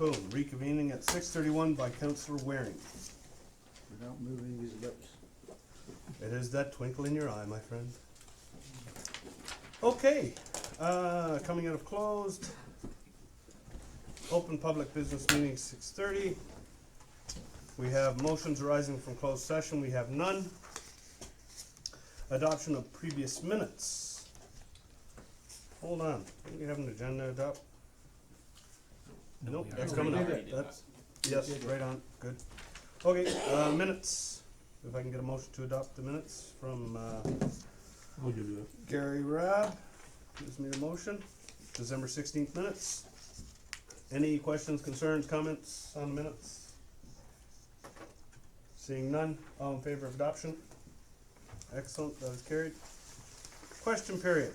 Boom, reconvening at 6:31 by Councillor Waring. Without moving his lips. It is that twinkle in your eye, my friend. Okay, coming out of closed. Open public business meeting 6:30. We have motions arising from closed session. We have none. Adoption of previous minutes. Hold on, do we have an agenda to adopt? Nope, that's coming up. That's, yes, right on, good. Okay, minutes. If I can get a motion to adopt the minutes from, I'll give you that. Gerry Rooke, gives me the motion. December 16th minutes. Any questions, concerns, comments on the minutes? Seeing none, all in favor of adoption? Excellent, that is carried. Question period.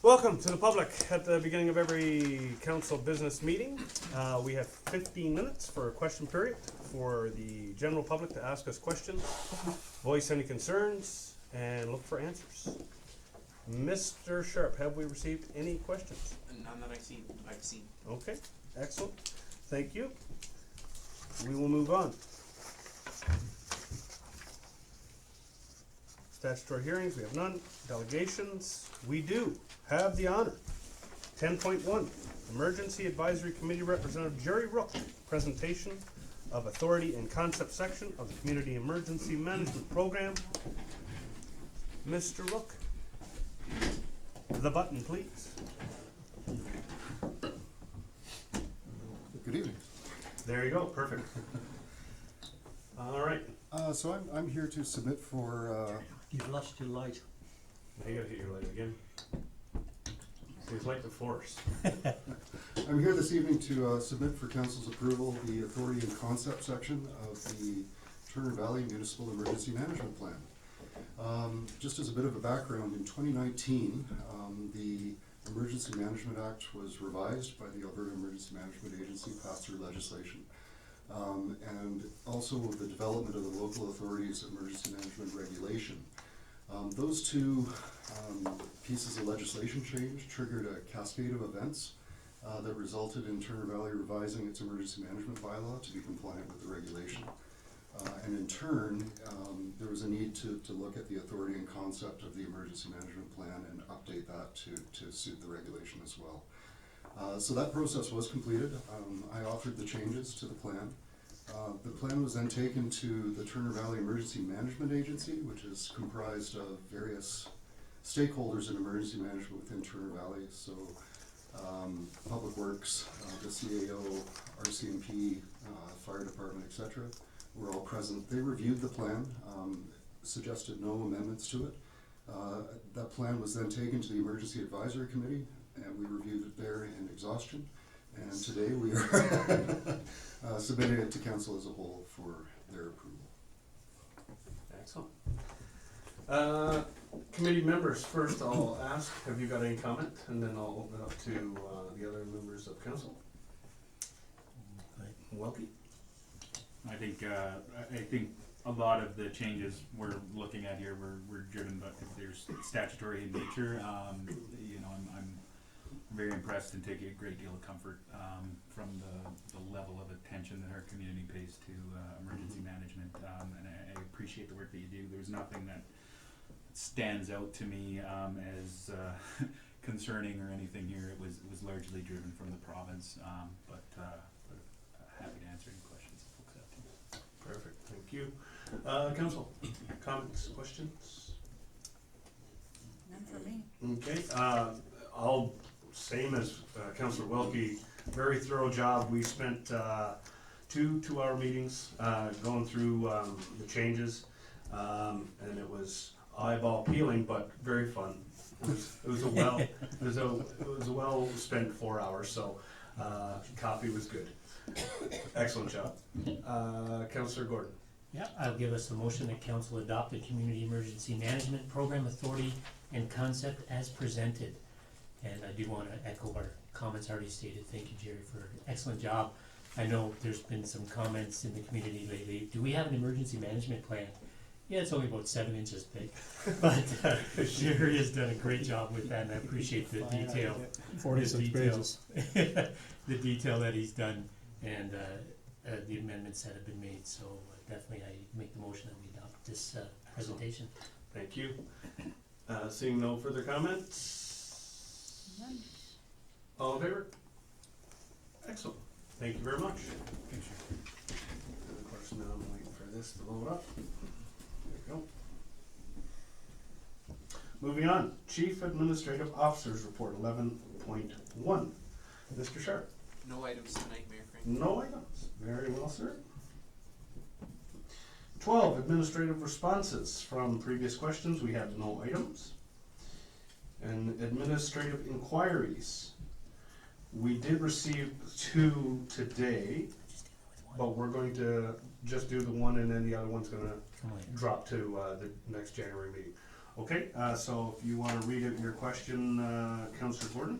Welcome to the public at the beginning of every council business meeting. We have 15 minutes for a question period for the general public to ask us questions, voice any concerns, and look for answers. Mr. Sharp, have we received any questions? None that I've seen. Okay, excellent. Thank you. We will move on. Statutory hearings, we have none. Delegations, we do have the honor. 10.1, Emergency Advisory Committee Representative Gerry Rooke, presentation of authority and concept section of the Community Emergency Management Program. Mr. Rooke, the button, please. Good evening. There you go, perfect. All right. So I'm here to submit for, You've lost your light. Now you gotta hit your light again. Seems like the force. I'm here this evening to submit for council's approval the authority and concept section of the Turner Valley Municipal Emergency Management Plan. Just as a bit of a background, in 2019, the Emergency Management Act was revised by the Alberta Emergency Management Agency, passed through legislation. And also the development of the local authorities emergency management regulation. Those two pieces of legislation change triggered a cascade of events that resulted in Turner Valley revising its emergency management bylaw to be compliant with the regulation. And in turn, there was a need to look at the authority and concept of the emergency management plan and update that to suit the regulation as well. So that process was completed. I authored the changes to the plan. The plan was then taken to the Turner Valley Emergency Management Agency, which is comprised of various stakeholders in emergency management within Turner Valley. So Public Works, the CAO, RCMP, Fire Department, etc. were all present. They reviewed the plan, suggested no amendments to it. That plan was then taken to the Emergency Advisory Committee, and we reviewed it there in exhaustion. And today we are submitting it to council as a whole for their approval. Excellent. Committee members, first I'll ask, have you got any comment? And then I'll open it up to the other members of council. Welky. I think a lot of the changes we're looking at here were driven by, there's statutory in nature. I'm very impressed and take a great deal of comfort from the level of attention that our community pays to emergency management, and I appreciate the work that you do. There's nothing that stands out to me as concerning or anything here. It was largely driven from the province, but happy to answer any questions if folks have them. Perfect, thank you. Council, comments, questions? None for me. Okay, I'll, same as Councillor Welke, very thorough job. We spent 2 2-hour meetings going through the changes, and it was eyeball peeling, but very fun. It was a well spent 4 hours. So coffee was good. Excellent job, Councillor Gordon. Yeah, I'll give us a motion that council adopt the Community Emergency Management Program Authority and Concept as presented. And I do want to echo our comments already stated. Thank you, Gerry, for an excellent job. I know there's been some comments in the community lately. Do we have an emergency management plan? Yeah, it's only about 7 inches big, but Gerry has done a great job with that, and I appreciate the detail. 46 pages. The detail that he's done and the amendments that have been made, so definitely I make the motion that we adopt this presentation. Thank you. Seeing no further comments? None. All in favor? Excellent. Thank you very much. And of course, now I'm waiting for this to load up. There we go. Moving on, Chief Administrative Officers Report 11.1. Mr. Sharp. No items tonight, Mayor Crane. No items. Very well, sir. 12, administrative responses. From previous questions, we have no items. And administrative inquiries. We did receive 2 today, but we're going to just do the one and then the other one's gonna drop to the next January meeting. Okay, so if you wanna read out your question, Councillor Gordon?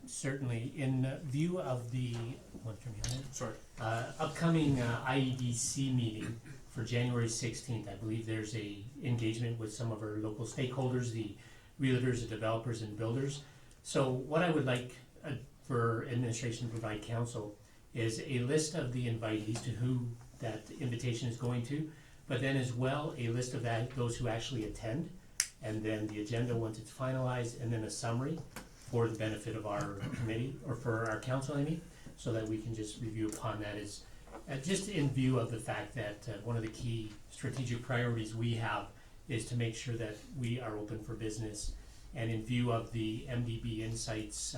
Certainly, in view of the, Sorry. upcoming IEDC meeting for January 16th, I believe there's a engagement with some of our local stakeholders, the realtors, the developers and builders. So what I would like for administration to provide council is a list of the invitees to who that invitation is going to, but then as well a list of those who actually attend, and then the agenda once it's finalized, and then a summary for the benefit of our committee, or for our council, I mean, so that we can just review upon that. Is just in view of the fact that one of the key strategic priorities we have is to make sure that we are open for business, and in view of the MDB Insights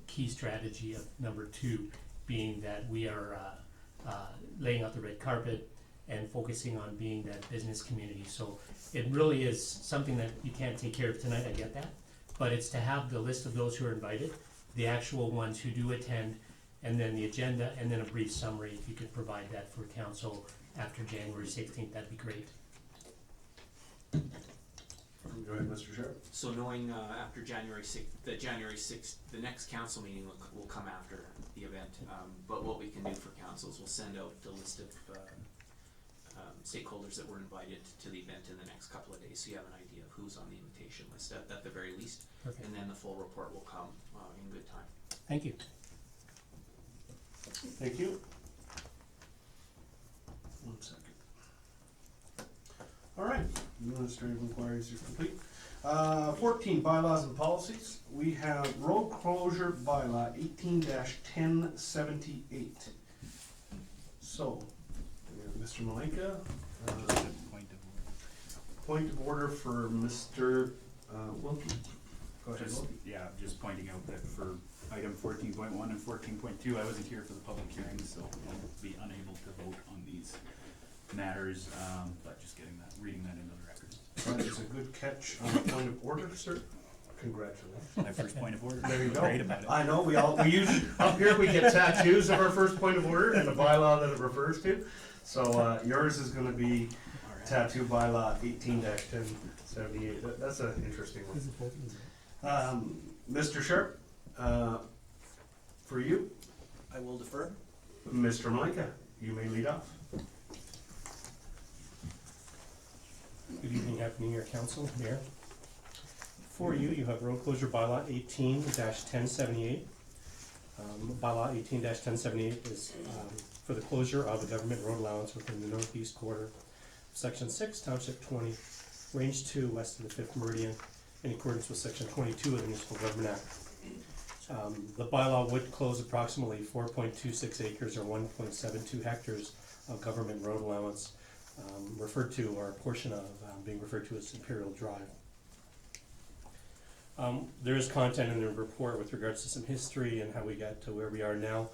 key strategy of number 2 being that we are laying out the red carpet and focusing on being that business community. So it really is something that you can't take care of tonight, I get that, but it's to have the list of those who are invited, the actual ones who do attend, and then the agenda, and then a brief summary. If you could provide that for council after January 16th, that'd be great. Go ahead, Mr. Sharp. So knowing after January 6th, the next council meeting will come after the event. But what we can do for council is we'll send out the list of stakeholders that were invited to the event in the next couple of days, so you have an idea of who's on the invitation list at the very least. Perfect. And then the full report will come in good time. Thank you. Thank you. 1 second. All right, administrative inquiries are complete. 14, bylaws and policies. We have road closure bylaw 18-1078. So, we have Mr. Malenka. Point of order for Mr. Wilkie. Go ahead, Just, Wilkie. yeah, just pointing out that for item 14.1 and 14.2, I wasn't here for the public hearing, so I'll be unable to vote on these matters, but just reading that into the record. That is a good catch on the point of order, sir. Congratulations. My first point of order. There you go. Great about it. I know, we usually, up here we get tattoos of our first point of order and the bylaw that it refers to. So, yours is gonna be All right. tattoo bylaw 18-1078. That's an interesting one. Mr. Sharp, for you, I will defer. Mr. Malenka, you may lead off. Good evening, Happy New Year, Council, Mayor. For you, you have road closure bylaw 18-1078. Bylaw 18-1078 is for the closure of a government road allowance within the northeast quarter of Section 6, Township 20, Range 2, west of the 5th Meridian, in accordance with Section 22 of the Municipal Government Act. The bylaw would close approximately 4.26 acres or 1.72 hectares of government road allowance, referred to, or a portion of being referred to as Imperial Drive. There is content in the report with regards to some history and how we got to where we are now.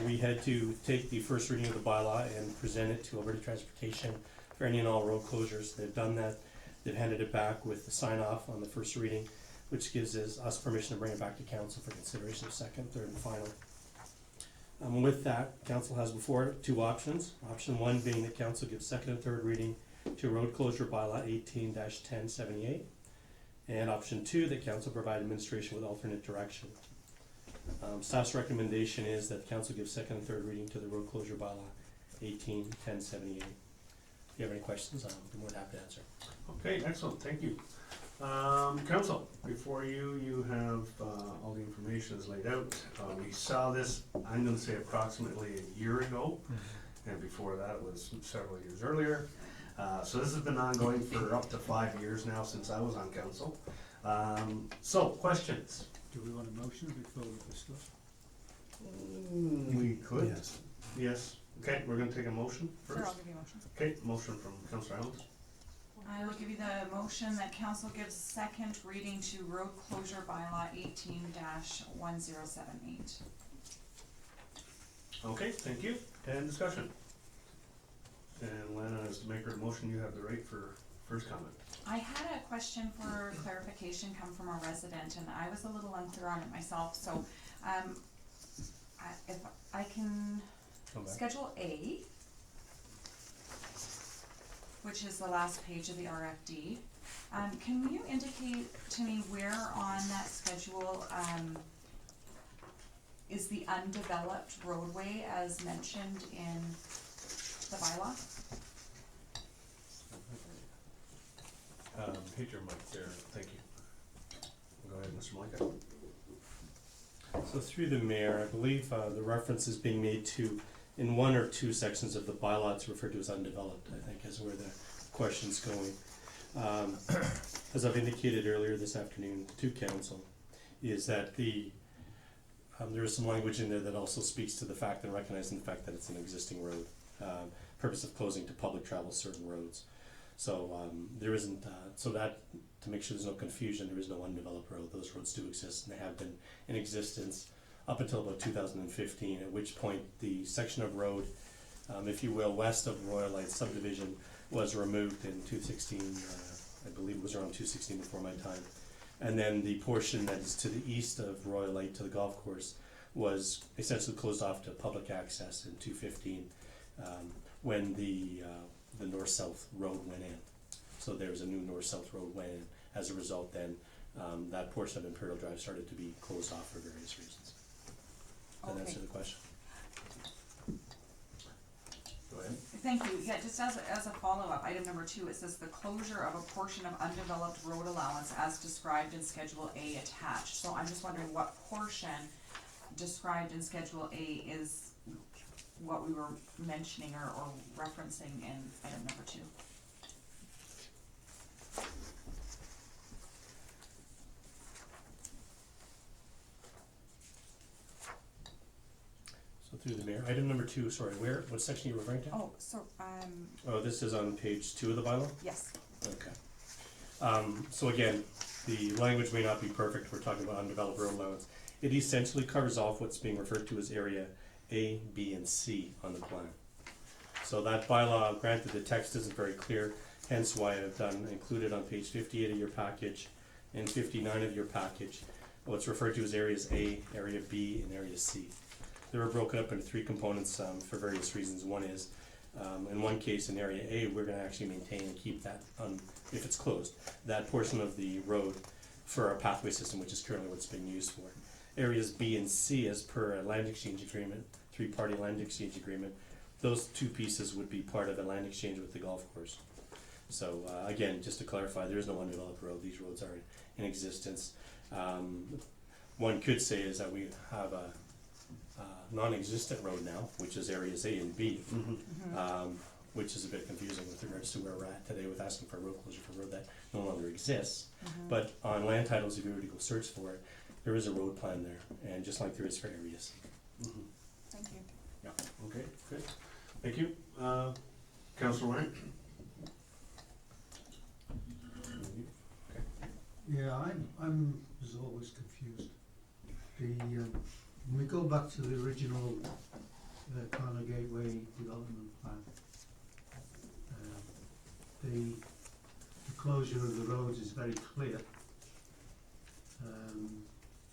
We had to take the first reading of the bylaw and present it to Alberta Transportation for any and all road closures. They've done that. They've handed it back with the sign off on the first reading, which gives us permission to bring it back to council for consideration of second, third, and final. With that, council has before it 2 options. Option 1 being that council gives second and third reading to road closure bylaw 18-1078. And option 2, that council provide administration with alternate direction. Staff's recommendation is that council gives second and third reading to the road closure bylaw 18-1078. If you have any questions, I'm more than happy to answer. Okay, excellent, thank you. Council, before you have, all the information is laid out. We saw this, I'm gonna say approximately a year ago, and before that was several years earlier. So this has been ongoing for up to 5 years now since I was on council. So, questions? Do we want a motion before we discuss? We could. Yes. Yes, okay, we're gonna take a motion Sure, I'll first. give you a motion. Okay, motion from Councillor Allen. I will give you the motion that council gives second reading to road closure bylaw 18-1078. Okay, thank you, and discussion. And Lana, as the maker of the motion, you have the right for first comment. I had a question for clarification come from a resident, and I was a little unclear on it myself, so, if I can, Come back. Schedule A, which is the last page of the RFD, can you indicate to me where on that schedule, is the undeveloped roadway as mentioned in the bylaw? Hit your mic there, thank you. Go ahead, Mr. Malika. So through the mayor, I believe the reference is being made to, in one or two sections of the bylaw, it's referred to as undeveloped, I think is where the question's going. As I've indicated earlier this afternoon to council, is that there is some language in there that also speaks to the fact and recognizing the fact that it's an existing road. Purpose of closing to public travel certain roads. So there isn't, so that, to make sure there's no confusion, there is no undeveloped road. Those roads do exist and they have been in existence up until about 2015, at which point the section of road, if you will, west of Royal Light subdivision was removed in 2016, I believe it was around 2016 before my time. And then the portion that is to the east of Royal Light to the golf course was essentially closed off to public access in 2015 when the north-south road went in. So there was a new north-south road went in. As a result then, that portion of Imperial Drive started to be closed off for various reasons. Does that Okay. answer the question? Go ahead. Thank you. Yeah, just as a follow-up, item number 2, it says the closure of a portion of undeveloped road allowance as described in Schedule A attached. So I'm just wondering what portion described in Schedule A is what we were mentioning or referencing in item number 2. So through the mayor, item number 2, sorry, what section are you referring to? Oh, so, Oh, this is on page 2 of the bylaw? yes. Okay. So again, the language may not be perfect, we're talking about undeveloped road allowance. It essentially covers off what's being referred to as area A, B, and C on the plan. So that bylaw, granted the text isn't very clear, hence why I've included on page 58 of your package and 59 of your package, what's referred to as areas A, area B, and area C. They were broken up into 3 components for various reasons. One is, in one case in area A, we're gonna actually maintain and keep that, if it's closed, that portion of the road for our pathway system, which is currently what's being used for. Areas B and C, as per a land exchange agreement, 3-party land exchange agreement, those 2 pieces would be part of a land exchange with the golf course. So again, just to clarify, there is no undeveloped road. These roads are in existence. One could say is that we have a non-existent road now, which is areas A and B, which is a bit confusing with regards to where we're at today with asking for a road closure for a road that no longer exists. But on land titles, if you were to go search for it, there is a road plan there, and just like there is for areas. Thank you. Yeah, okay, good. Thank you. Councillor Wang? Yeah, I'm as always confused. When we go back to the original Connor Gateway development plan, the closure of the roads is very clear,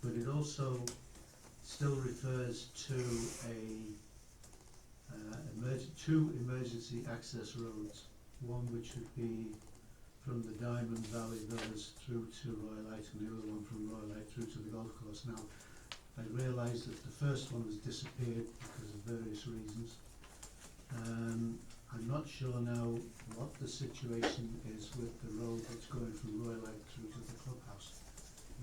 but it also still refers to two emergency access roads, one which would be from the Diamond Valley Villas through to Royal Light, and the other one from Royal Light through to the golf course. Now, I realise that the first one has disappeared because of various reasons, I'm not sure now what the situation is with the road that's going from Royalite through to the clubhouse,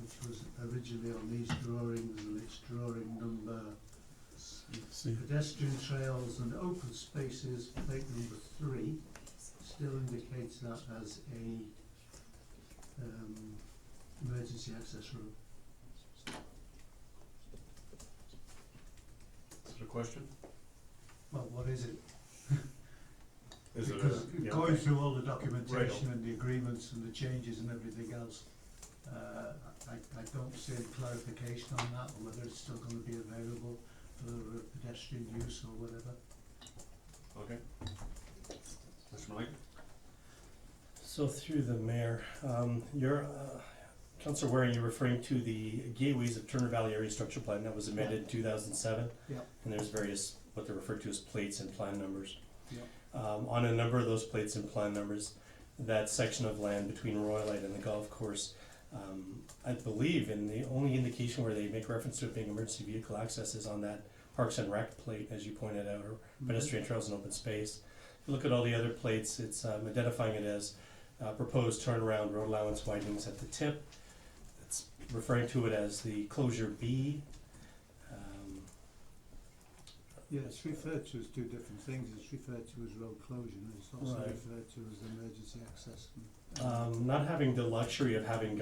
which was originally on these drawings, and it's drawing number pedestrian trails and open spaces, plate number 3, still indicates that as a emergency access road. Is it a question? Well, what is it? Is it Because yeah, going okay. through all the documentation Right. and the agreements and the changes and everything else, I don't see any clarification on that, or whether it's still going to be available for pedestrian use or whatever. Okay. Mr. Malik? So through the mayor, Councillor Waring, you're referring to the Gateways of Turner Valley Area Structure Plan that was amended in 2007? Yeah. And there's various, what they're referred to as plates and plan numbers. Yeah. On a number of those plates and plan numbers, that section of land between Royalite and the golf course, I believe, and the only indication where they make reference to it being emergency vehicle access is on that Parks and Rec plate, as you pointed out, or pedestrian trails and open space. If you look at all the other plates, it's identifying it as proposed turnaround road allowance widenings at the tip. It's referring to it as the closure B. Yeah, it's referred to as two different things. It's referred to as road closure, and it's also Right. referred to as emergency access. Not having the luxury of having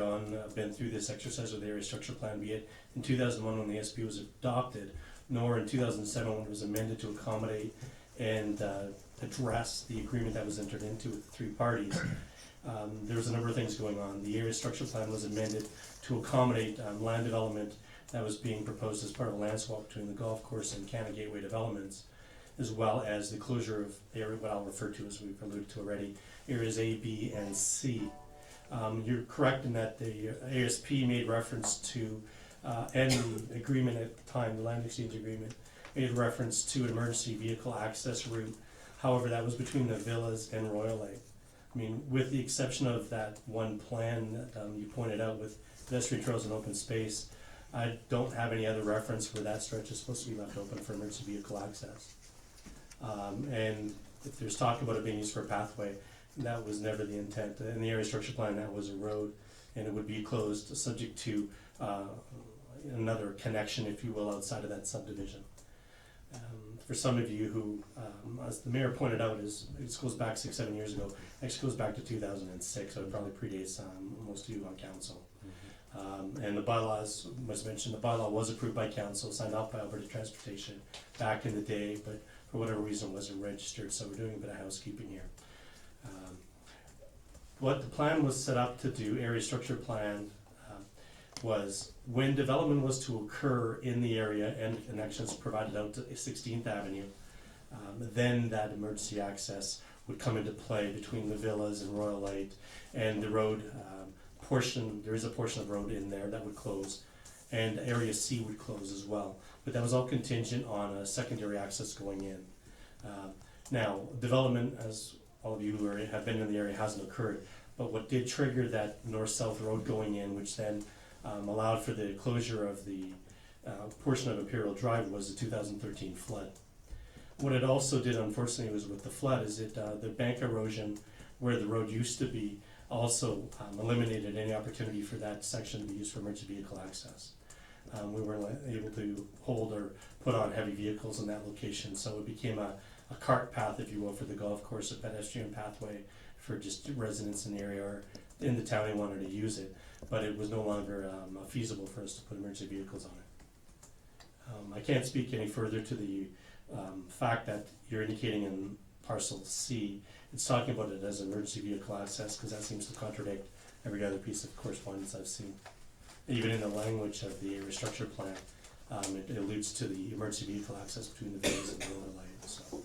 been through this exercise with the area structure plan, be it in 2001 when the SP was adopted, nor in 2007 when it was amended to accommodate and address the agreement that was entered into with the 3 parties. There was a number of things going on. The area structure plan was amended to accommodate land development that was being proposed as part of a land swap between the golf course and Canada Gateway developments, as well as the closure of area, what I'll refer to as we've alluded to already, areas A, B, and C. You're correct in that the ASP made reference to, and the agreement at the time, the land exchange agreement, made reference to an emergency vehicle access route. However, that was between the villas and Royalite. I mean, with the exception of that one plan that you pointed out with pedestrian trails and open space, I don't have any other reference where that stretch is supposed to be left open for emergency vehicle access. And if there's talk about it being used for a pathway, that was never the intent. In the area structure plan, that was a road, and it would be closed subject to another connection, if you will, outside of that subdivision. For some of you who, as the mayor pointed out, it goes back 6-7 years ago. Actually goes back to 2006, so it probably predates most of you on council. And the bylaws was mentioned. The bylaw was approved by council, signed off by Alberta Transportation back in the day, but for whatever reason wasn't registered. So we're doing a bit of housekeeping here. What the plan was set up to do, area structure plan, was when development was to occur in the area and connections provided out to 16th Avenue, then that emergency access would come into play between the villas and Royalite and the road portion. There is a portion of road in there that would close, and area C would close as well. But that was all contingent on a secondary access going in. Now, development, as all of you who have been in the area, hasn't occurred. But what did trigger that north-south road going in, which then allowed for the closure of the portion of Imperial Drive, was the 2013 flood. What it also did, unfortunately, was with the flood, is it the bank erosion where the road used to be also eliminated any opportunity for that section to be used for emergency vehicle access. We weren't able to hold or put on heavy vehicles in that location, so it became a cart path, if you will, for the golf course, a pedestrian pathway for just residents in the area or in the town who wanted to use it, but it was no longer feasible for us to put emergency vehicles on it. I can't speak any further to the fact that you're indicating in parcel C, it's talking about it as emergency vehicle access, because that seems to contradict every other piece of correspondence I've seen. Even in the language of the area structure plan, it alludes to the emergency vehicle access between the villas and the overlay. So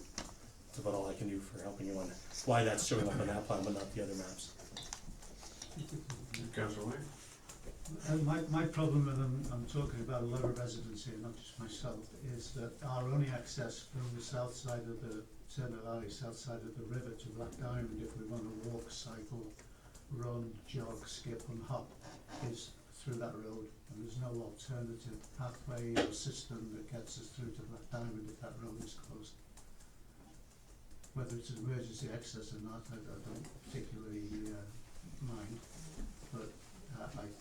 that's about all I can do for helping you on why that's showing up on that plan but not the other maps. Councillor Wayne? My problem, and I'm talking about a lot of residents here, not just myself, is that our only access from the south side of the Turner Valley, south side of the river to Black Diamond, if we want to walk, cycle, run, jog, skip and hop, is through that road, and there's no alternative pathway or system that gets us through to Black Diamond if that road is closed. whether it's an emergency access or not, I don't particularly mind. But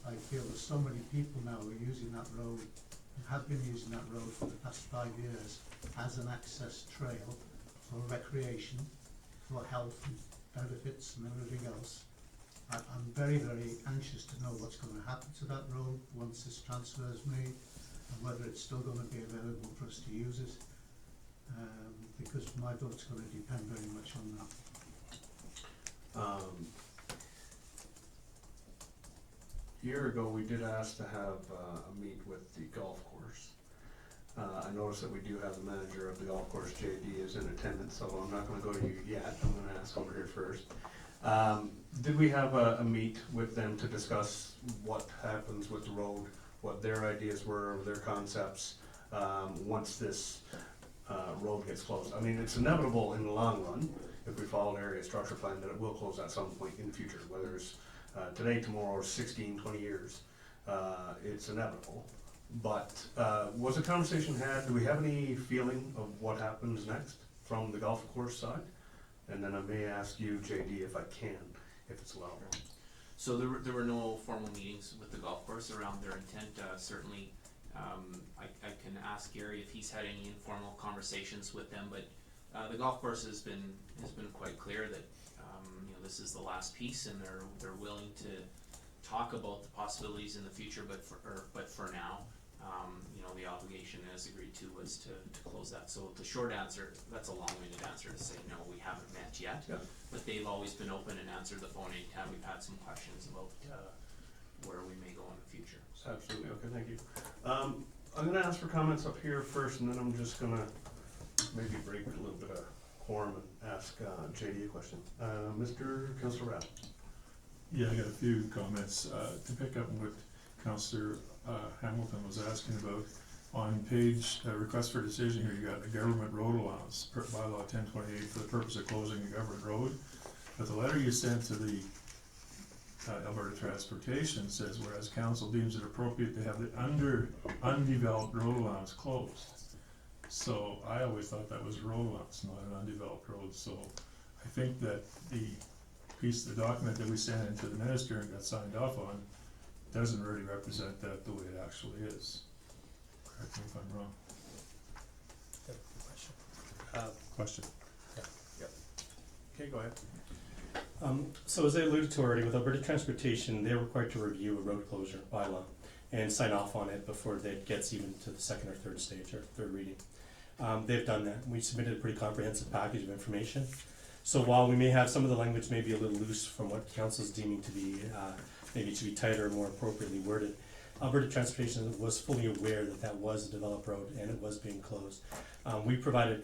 I feel that so many people now are using that road, have been using that road for the past 5 years as an access trail for recreation, for health and benefits and everything else. I'm very, very anxious to know what's going to happen to that road once this transfer is made, and whether it's still going to be available for us to use it, because my vote's going to depend very much on that. A year ago, we did ask to have a meet with the golf course. I noticed that we do have the manager of the golf course, JD, is in attendance, so I'm not gonna go to you yet, I'm gonna ask over here first. Did we have a meet with them to discuss what happens with the road, what their ideas were, their concepts, once this road gets closed? I mean, it's inevitable in the long run, if we follow an area structure plan, that it will close at some point in the future, whether it's today, tomorrow, or 16, 20 years. It's inevitable. But was a conversation had, do we have any feeling of what happens next from the golf course side? And then I may ask you, JD, if I can, if it's allowed. So there were no formal meetings with the golf course around their intent. Certainly, I can ask Gerry if he's had any informal conversations with them, but the golf course has been quite clear that this is the last piece, and they're willing to talk about the possibilities in the future. But for now, the obligation as agreed to was to close that. So the short answer, that's a long-winded answer to say no, we haven't met yet. Yeah. But they've always been open and answered the phone anytime we've had some questions about where we may go in the future. Absolutely, okay, thank you. I'm gonna ask for comments up here first, and then I'm just gonna maybe break a little bit of quorum and ask JD a question. Mr. Councillor Rapp. Yeah, I got a few comments to pick up on what Councillor Hamilton was asking about. On page request for decision here, you got a government road allowance per bylaw 1028 for the purpose of closing a government road. But the letter you sent to the Alberta Transportation says, whereas council deems it appropriate to have the undeveloped road allowance closed. So I always thought that was road allowance, not an undeveloped road. So I think that the the document that we sent into the minister and got signed off on doesn't really represent that the way it actually is. Correct me if I'm wrong. Question. Okay, go ahead. So as I alluded to already, with Alberta Transportation, they're required to review a road closure bylaw and sign off on it before it gets even to the second or third stage or third reading. They've done that. We submitted a pretty comprehensive package of information. So while we may have some of the language may be a little loose from what council is deeming to be, maybe it should be tighter or more appropriately worded, Alberta Transportation was fully aware that that was a developed road and it was being closed. We provided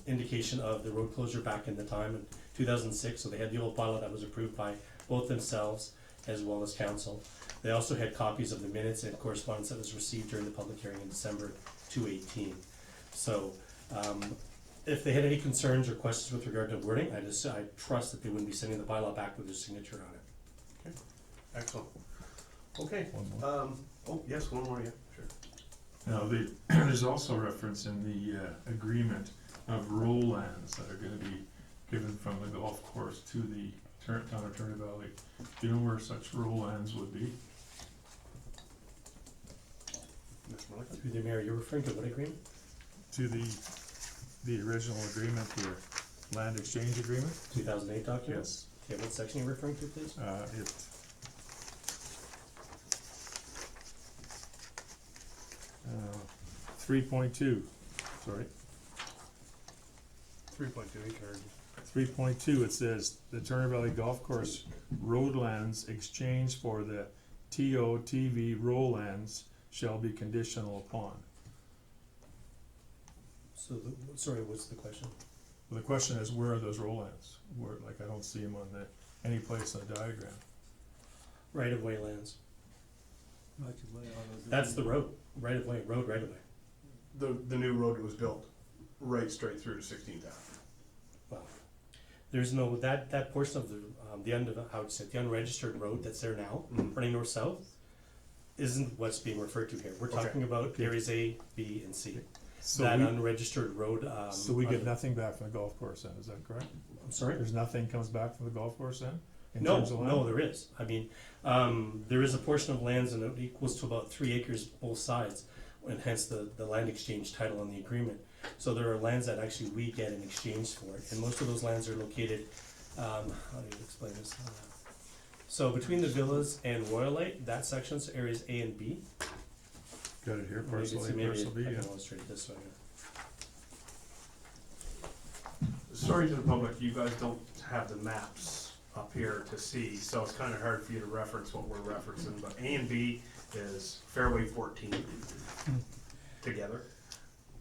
indication of the road closure back in the time in 2006, so they had the old bylaw that was approved by both themselves as well as council. They also had copies of the minutes and correspondence that was received during the public hearing in December 2018. So if they had any concerns or questions with regard to wording, I trust that they wouldn't be sending the bylaw back with their signature on it. Okay, excellent. Okay, One more. oh, yes, one more, yeah, sure. Now, there's also reference in the agreement of roll lands that are gonna be given from the golf course to the town of Turner Valley. Do you know where such roll lands would be? Through the mayor, you're referring to what agreement? To the original agreement, the land exchange agreement? 2008 document? Yes. Okay, what section are you referring to, please? It 3.2, sorry. 3.2, it says, the Turner Valley Golf Course road lands exchanged for the TOTV roll lands shall be conditional upon. So, sorry, what's the question? Well, the question is, where are those roll lands? Where, like, I don't see them on any place on the diagram. Right-of-way lands. Right of way, That's the road, right-of-way, road right-of-way. The new road was built right straight through to 16th Ave. Well, there's no, that portion of the unregistered road that's there now, Mhm. running north-south, isn't what's being referred to here. We're Okay. talking about areas A, B, and C. So that we- unregistered road, So we get nothing back from the golf course then, is that correct? I'm sorry? There's nothing comes back from the golf course then? In No, terms of land? no, there is. I mean, there is a portion of lands and it equals to about 3 acres both sides, and hence the land exchange title on the agreement. So there are lands that actually we get in exchange for it, and most of those lands are located, how do you explain this? So between the villas and Royalite, that section's areas A and B. Got it here, Maybe parcel it's- A, maybe parcel B, I yeah. can illustrate it this way. Sorry to the public, you guys don't have the maps up here to see, so it's kinda hard for you to reference what we're referencing, but A and B is Fairway 14 together.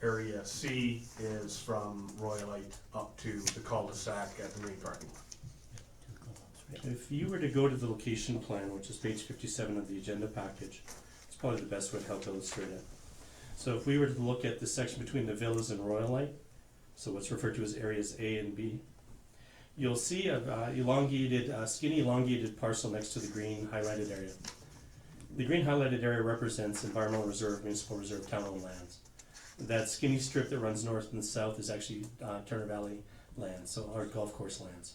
Area C is from Royalite up to the cul-de-sac at the main parking lot. If you were to go to the location plan, which is page 57 of the agenda package, it's probably the best way to help illustrate it. So if we were to look at the section between the villas and Royalite, so what's referred to as areas A and B, you'll see a skinny elongated parcel next to the green highlighted area. The green highlighted area represents environmental reserve, municipal reserve, town-owned lands. That skinny strip that runs north and south is actually Turner Valley lands, so our golf course lands.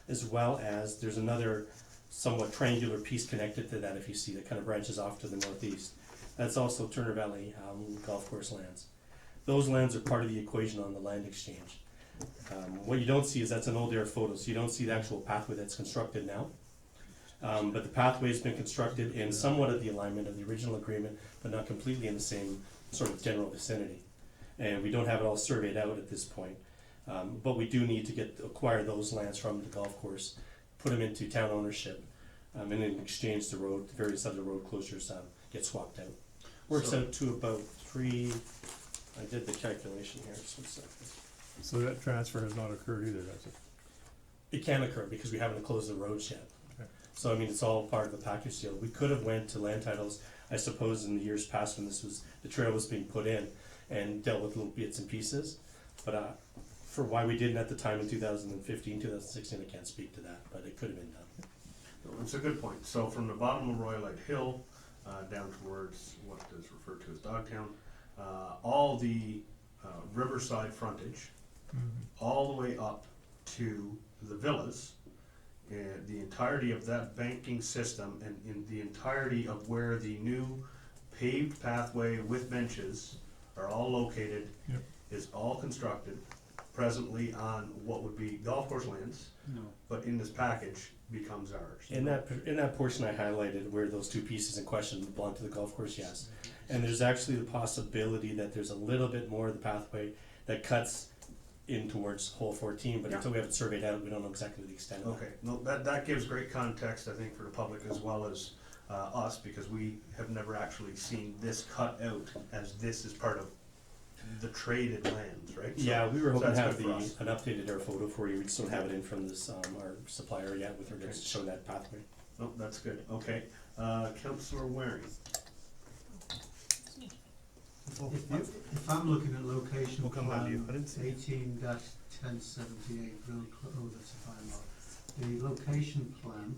As well as there's another somewhat triangular piece connected to that, if you see, that kind of branches off to the northeast. That's also Turner Valley golf course lands. Those lands are part of the equation on the land exchange. What you don't see is that's an old air photo, so you don't see the actual pathway that's constructed now. But the pathway's been constructed in somewhat of the alignment of the original agreement, but not completely in the same sort of general vicinity. And we don't have it all surveyed out at this point. But we do need to acquire those lands from the golf course, put them into town ownership, and in exchange the various other road closures get swapped out. Works So- out to about 3, I did the calculation here, just 1 second. So that transfer has not occurred either, has it? It can occur because we haven't closed the roads yet. Okay. So I mean, it's all part of the package deal. We could have went to land titles, I suppose, in the years past when the trail was being put in, and dealt with little bits and pieces. But for why we didn't at the time in 2015, 2016, I can't speak to that, but it could have been done. No, it's a good point. So from the bottom of Royalite Hill, down towards what is referred to as Dogtown, all the riverside frontage, all the way up to the villas, and the entirety of that banking system, and in the entirety of where the new paved pathway with benches are all located, Yep. is all constructed presently on what would be golf course lands, but in this package becomes ours. In that portion I highlighted where those two pieces in question belong to the golf course, yes. And there's actually the possibility that there's a little bit more of the pathway that cuts in towards hole 14, but Yeah. until we have it surveyed out, we don't know exactly the extent of it. Okay, no, that gives great context, I think, for the public as well as us, because we have never actually seen this cut out as this is part of the traded lands, right? So- Yeah, we were so hoping to that's have good for us. an updated air photo for you. We just don't have it in from this, our supplier yet with regards to showing that pathway. No, that's good, okay. Councillor Waring, If I'm looking at location We'll come back to you. I plan didn't see it. 18-1078, oh, that's a bylaw. The location plan,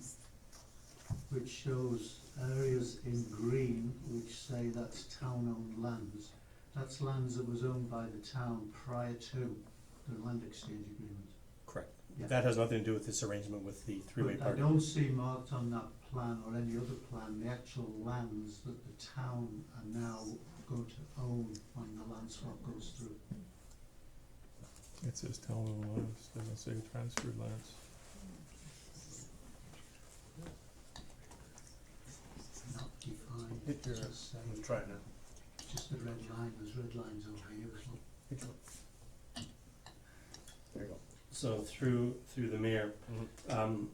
which shows areas in green, which say that's town-owned lands, that's lands that was owned by the town prior to the land exchange agreement. Correct. Yeah. That has nothing to do with this arrangement with the three-way But I party. don't see marked on that plan or any other plan the actual lands that the town are now going to own when the land swap goes through. It says town-owned lands, doesn't say transferred lands. Not defined, Hit your- just say, I'm trying to, just the red line, there's red lines over here as well. There you go. So through the mayor, Mhm.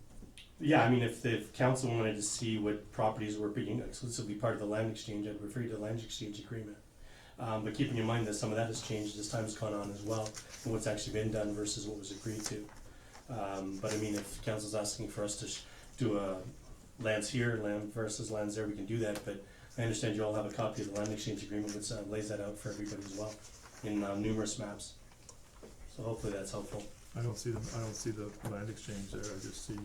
yeah, I mean, if the council wanted to see what properties were being exclusively part of the land exchange, I'd refer you to the land exchange agreement. But keeping in mind that some of that has changed as time's gone on as well, and what's actually been done versus what was agreed to. But I mean, if council's asking for us to do a lands here, land versus lands there, we can do that, but I understand you all have a copy of the land exchange agreement, which lays that out for everybody as well, in numerous maps. So hopefully that's helpful. I don't see the land exchange there, I just see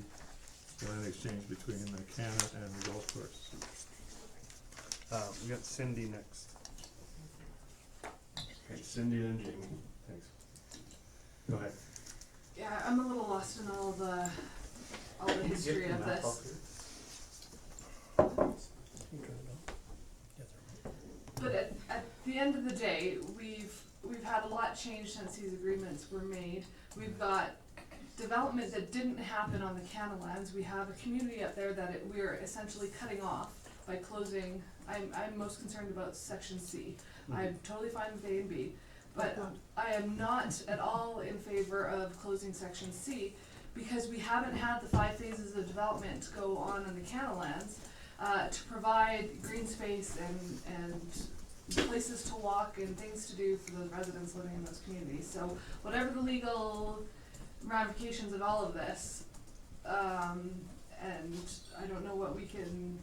the land exchange between the Canada and the golf course. We got Cindy next. okay, Cindy and Jamie, thanks. Go ahead. Yeah, I'm a little lost in all the history of this. But at the end of the day, we've had a lot change since these agreements were made. We've got development that didn't happen on the Canada lands. We have a community up there that we're essentially cutting off by closing. I'm most concerned about section C. I'm totally fine with A and B, but I am not at all in favor of closing section C because we haven't had the 5 phases of development go on in the Canada lands to provide green space and places to walk and things to do for the residents living in those communities. So whatever the legal ramifications of all of this, and I don't know what we can,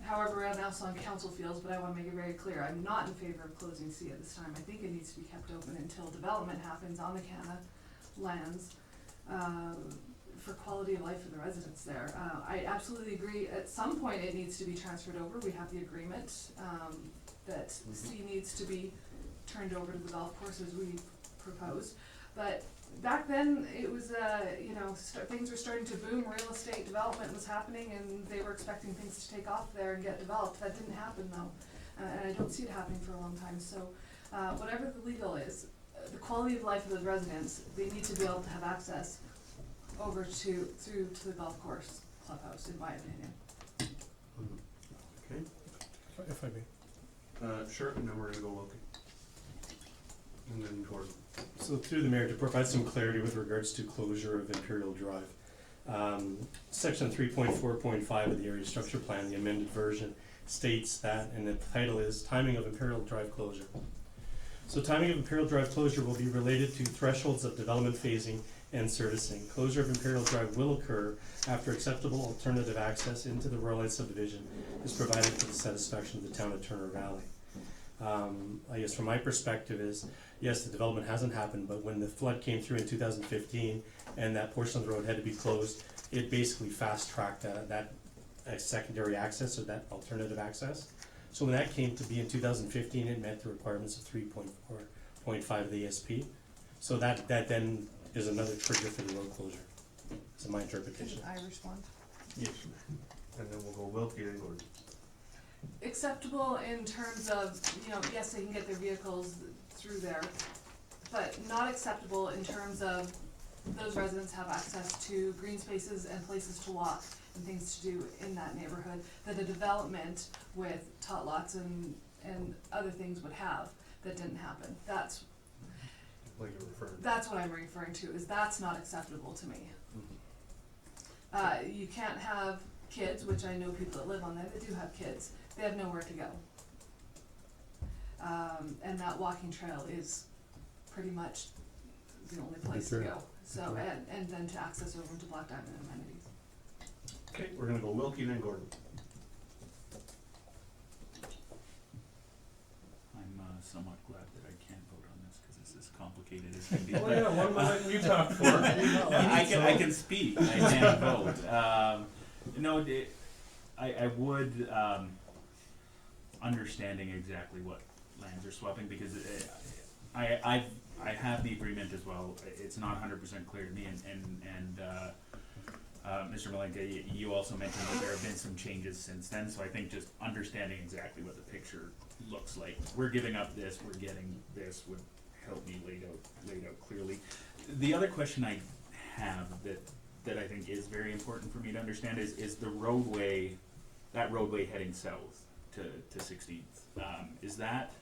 however everyone else on council feels, but I want to make it very clear, I'm not in favor of closing C at this time. I think it needs to be kept open until development happens on the Canada lands for quality of life for the residents there. I absolutely agree, at some point it needs to be transferred over. We have the agreement that C needs to be turned over to the golf course as we proposed. But back then, it was, things were starting to boom, real estate development was happening, and they were expecting things to take off there and get developed. That didn't happen though, and I don't see it happening for a long time. So whatever the legal is, the quality of life of those residents, they need to be able to have access over through to the golf course clubhouse, in my opinion. Okay, If I may. sure, and then we're gonna go Wilkie. And then Gordon. So through the mayor, to provide some clarity with regards to closure of Imperial Drive. Section 3.4.5 of the area structure plan, the amended version, states that, and the title is Timing of Imperial Drive Closure. So timing of Imperial Drive closure will be related to thresholds of development phasing and servicing. Closure of Imperial Drive will occur after acceptable alternative access into the Royal Light subdivision is provided for the satisfaction of the town of Turner Valley. I guess from my perspective is, yes, the development hasn't happened, but when the flood came through in 2015 and that portion of the road had to be closed, it basically fast-tracked that secondary access or that alternative access. So when that came to be in 2015, it met the requirements of 3.4.5 of the ESP. So that then is another trigger for the road closure. That's my interpretation. Can I respond? Yes. And then we'll go Wilkie and Gordon. Acceptable in terms of, yes, they can get their vehicles through there, but not acceptable in terms of those residents have access to green spaces and places to walk and things to do in that neighborhood that a development with tot lots and other things would have that didn't happen. That's What you're referring to. That's what I'm referring to, is that's not acceptable to me. You can't have kids, which I know people that live on there that do have kids, they have nowhere to go. And that walking trail is pretty much the only place to go. So, and then to access over to Black Diamond amenities. Okay, we're gonna go Wilkie and then Gordon. I'm somewhat glad that I can't vote on this because this is complicated as can be. Oh yeah, what am I letting you talk for? I can speak, I can't vote. I would, understanding exactly what lands are swapping, because I have the agreement as well. It's not 100% clear to me, and Mr. Malenka, you also mentioned that there have been some changes since then, so I think just understanding exactly what the picture looks like. We're giving up this, we're getting this, would help me laid out clearly. The other question I have that I think is very important for me to understand is the roadway, that roadway heading south to 16th. Is that,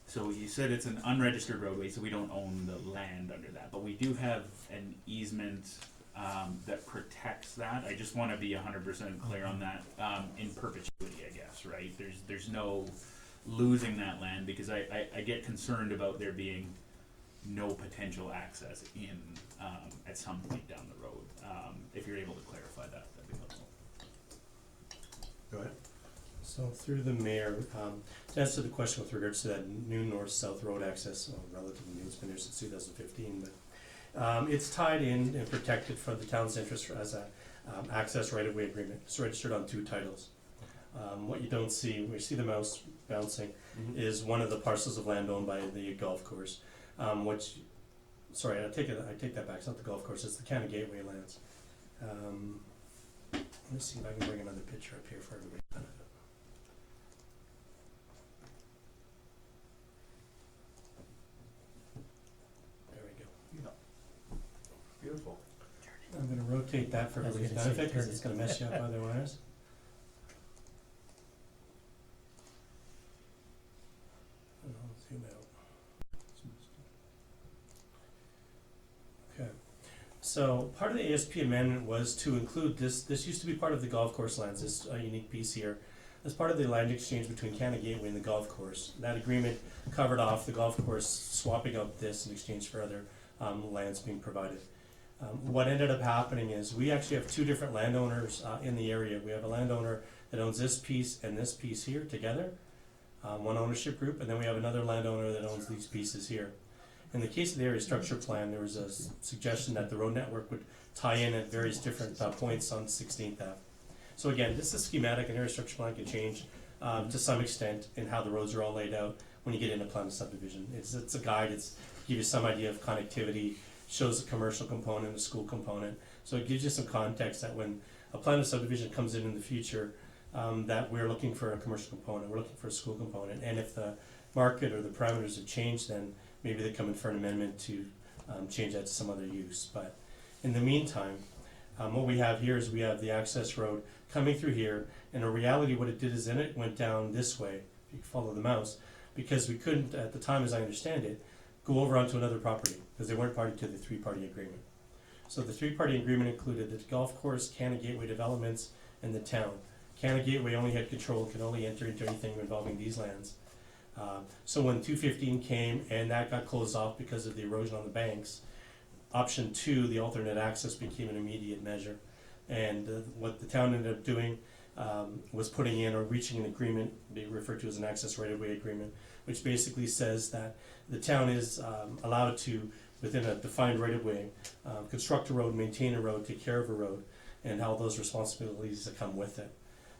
so you said it's an unregistered roadway, so we don't own the land under that, but we do have an easement that protects that. I just wanna be 100% clear on that, in perpetuity, I guess, right? There's no losing that land, because I get concerned about there being no potential access in, at some point down the road. If you're able to clarify that, that'd be helpful. Go ahead. So through the mayor, to answer the question with regards to that new north-south road access, relatively new, it's been there since 2015, but it's tied in and protected for the town's interest as a access right-of-way agreement. It's registered on 2 titles. What you don't see, we see the mouse bouncing, is one of the parcels of land owned by the golf course, which, sorry, I take that back, it's not the golf course, it's the Canada Gateway lands. Let me see if I can bring another picture up here for everybody's benefit. There we go. Beautiful. I'm gonna rotate that for I was everybody's gonna say, benefit, cause turn it's it. gonna mess you up otherwise. And I'll zoom out. Okay, so part of the ASP amendment was to include this used to be part of the golf course lands, this unique piece here, as part of the land exchange between Canada Gateway and the golf course. That agreement covered off the golf course swapping out this in exchange for other lands being provided. What ended up happening is we actually have two different landowners in the area. We have a landowner that owns this piece and this piece here together, one ownership group, and then we have another landowner that owns these pieces here. In the case of the area structure plan, there was a suggestion that the road network would tie in at various different points on 16th Ave. So again, this is schematic, and area structure plan can change to some extent in how the roads are all laid out when you get into plan of subdivision. It's a guide, it's to give you some idea of connectivity, shows a commercial component, a school component. So it gives you some context that when a plan of subdivision comes in the future, that we're looking for a commercial component, we're looking for a school component. And if the market or the parameters have changed, then maybe they come in for an amendment to change that to some other use. But in the meantime, what we have here is we have the access road coming through here, and in reality what it did is then it went down this way, if you follow the mouse, because we couldn't, at the time as I understand it, go over onto another property, because they weren't party to the three-party agreement. So the three-party agreement included the golf course, Canada Gateway Developments, and the town. Canada Gateway only had control, could only enter into anything involving these lands. So when 215 came and that got closed off because of the erosion on the banks, option 2, the alternate access, became an immediate measure. And what the town ended up doing was putting in or reaching an agreement, they refer to as an access right-of-way agreement, which basically says that the town is allowed to, within a defined right-of-way, construct a road, maintain a road, take care of a road, and all those responsibilities that come with it.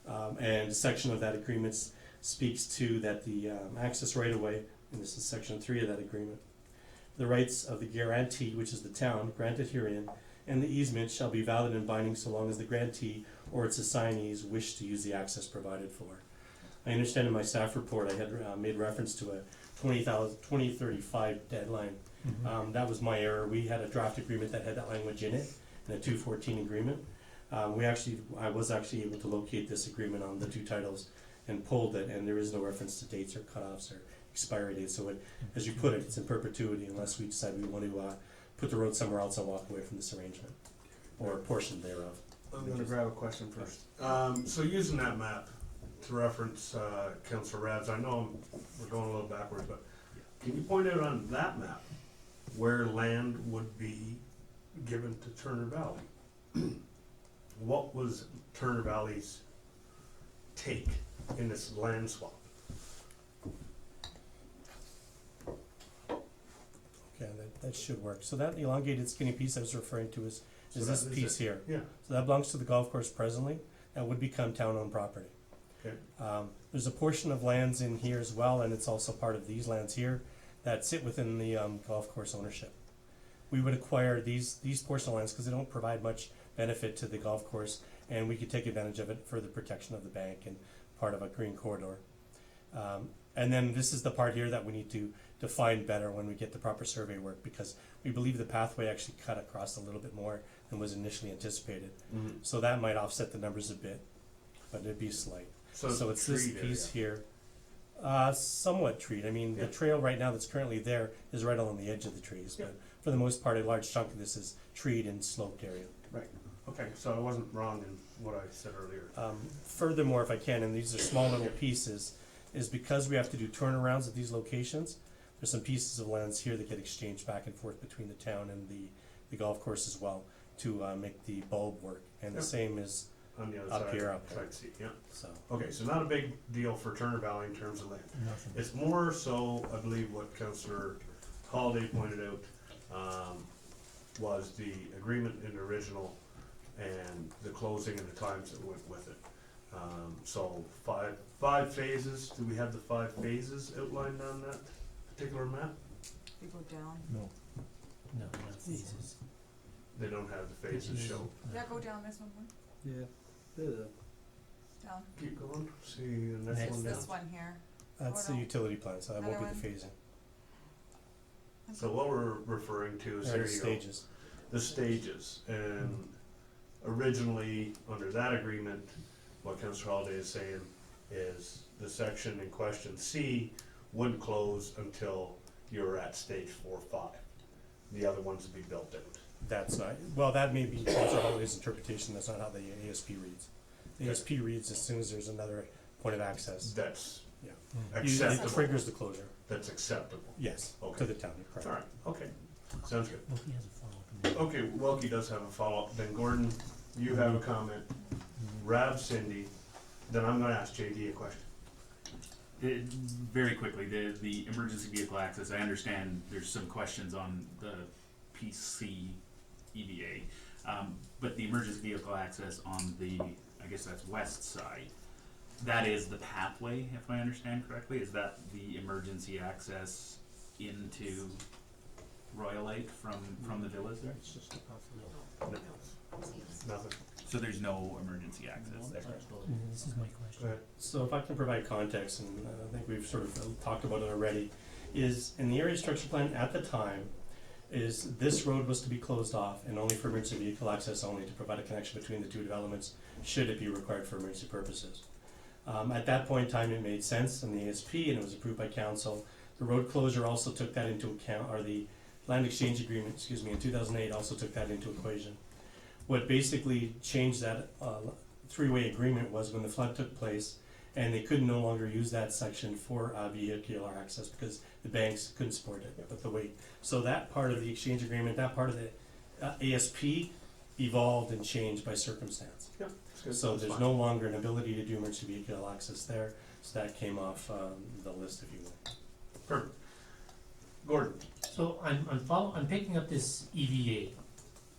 And a section of that agreement speaks to that the access right-of-way, and this is section 3 of that agreement, the rights of the grantee, which is the town, granted herein, and the easement shall be valid and binding so long as the grantee or its assignees wish to use the access provided for. I understand in my staff report I had made reference to a 2035 deadline. That was my error. We had a draft agreement that had that language in it, in a 214 agreement. I was actually able to locate this agreement on the two titles and pulled it, and there is no reference to dates or cutoffs or expiry dates. So it, as you put it, it's in perpetuity unless we decide we want to put the road somewhere else and walk away from this arrangement, or a portion thereof. I'm gonna grab a question first. So using that map to reference Councillor Rabs, I know we're going a little backwards, but can you point out on that map where land would be given to Turner Valley? What was Turner Valley's take in this land swap? Okay, that should work. So that elongated skinny piece I was referring to is So this that is piece it. here. Yeah, So that belongs to the golf course presently. That would become town-owned property. okay. There's a portion of lands in here as well, and it's also part of these lands here that sit within the golf course ownership. We would acquire these portion of lands because they don't provide much benefit to the golf course, and we could take advantage of it for the protection of the bank and part of a green corridor. And then this is the part here that we need to define better when we get the proper survey work, because we believe the pathway actually cut across a little bit more than was initially anticipated. Mhm. So that might offset the numbers a bit, but it'd be slight. So it's this treed piece area. here, somewhat treed. I mean, Yeah. the trail right now that's currently there is right along the edge of the trees, Yeah. but for the most part, a large chunk of this is treed and sloped area. Right, okay, so I wasn't wrong in what I said earlier. Furthermore, if I can, and these are small little pieces, is because we have to do turnarounds at these locations, there's some pieces of lands here that get exchanged back and forth between the town and the golf course as well to make the bulb work. And Yeah. the same is, On the other Up side, here, up here. side seat, yeah. so. Okay, so not a big deal for Turner Valley in terms of land. Nothing. It's more so, I believe what Councillor Holiday pointed out, was the agreement in the original and the closing and the times that went with it. So five phases, do we have the 5 phases outlined on that particular map? You go down. No. No, not phases. They don't have the phases shown. Yeah, go down this one, Yeah. down. Keep going, see the next Next. one down. This one here. That's Oh, the no. utility plan, so that won't be the Another phasing. So what we're referring to is, They're here the you go, stages. the stages, and originally, under that agreement, what Councillor Holiday is saying is the section in question C wouldn't close until you're at stage 4, 5. The other ones would be built out. That's not, well, that may be Councillor Holloway's interpretation, that's not how the ASP reads. The Okay. ASP reads as soon as there's another point of access. That's Yeah. Mm. It acceptable. triggers the closure, That's acceptable. yes, Okay. to the town, you're correct. Alright, okay, sounds good. Well, he has a follow-up. Okay, Welke does have a follow-up, then Gordon, you have a comment, Rab, Cindy, then I'm gonna ask JD a question. Very quickly, the emergency vehicle access, I understand there's some questions on the PC EVA, but the emergency vehicle access on the, I guess that's west side, that is the pathway, if I understand correctly, is that the emergency access into Royalite from the villas there? It's just a Nothing, So there's no emergency access there? This is my go question. ahead. So if I can provide context, and I think we've sort of talked about it already, is in the area structure plan at the time, is this road was to be closed off and only for emergency vehicle access only to provide a connection between the two developments, should it be required for emergency purposes. At that point in time, it made sense in the ASP and it was approved by council. The road closure also took that into account, or the land exchange agreement, excuse me, in 2008 also took that into equation. What basically changed that three-way agreement was when the flood took place and they could no longer use that section for vehicular access because the banks couldn't support it with the weight. So that part of the exchange agreement, that part of the ASP evolved and changed by circumstance. Yeah, that's good. So That's there's fine. no longer an ability to do emergency vehicle access there, so that came off the list, if you will. Perfect. Gordon, So I'm picking up this EVA.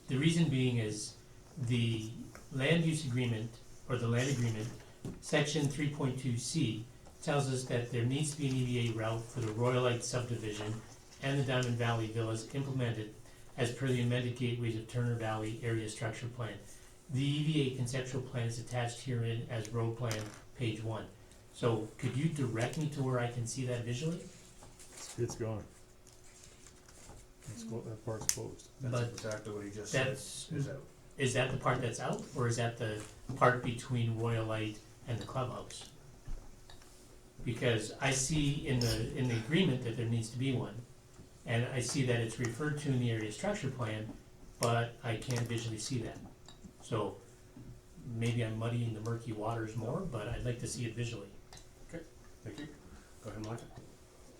The reason being is the land use agreement, or the land agreement, section 3.2C, tells us that there needs to be an EVA route for the Royalite subdivision and the Diamond Valley Villas implemented as per the amended gateways of Turner Valley area structure plan. The EVA conceptual plan is attached herein as road plan, page 1. So could you direct me to where I can see that visually? It's gone. That part's closed. that's But exactly what he just said, That's, is out. is that the part that's out, or is that the part between Royalite and the clubhouse? Because I see in the agreement that there needs to be one, and I see that it's referred to in the area structure plan, but I can't visually see that. So maybe I'm muddying the murky waters more, but I'd like to see it visually. Thank you. Go ahead, Mike.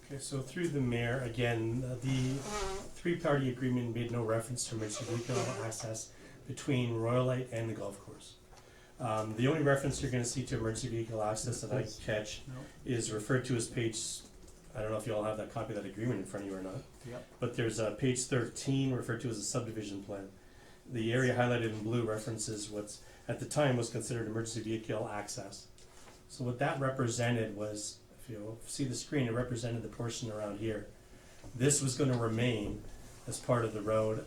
Okay, so through the mayor, again, the three-party agreement made no reference to emergency vehicle access between Royalite and the golf course. The only reference you're gonna see to emergency vehicle access that I catch is referred to as page, I don't know if you all have that copy of that agreement in front of you or not. Yep. But there's page 13 referred to as a subdivision plan. The area highlighted in blue references what's, at the time, was considered emergency vehicle access. So what that represented was, if you see the screen, it represented the portion around here. This was gonna remain as part of the road,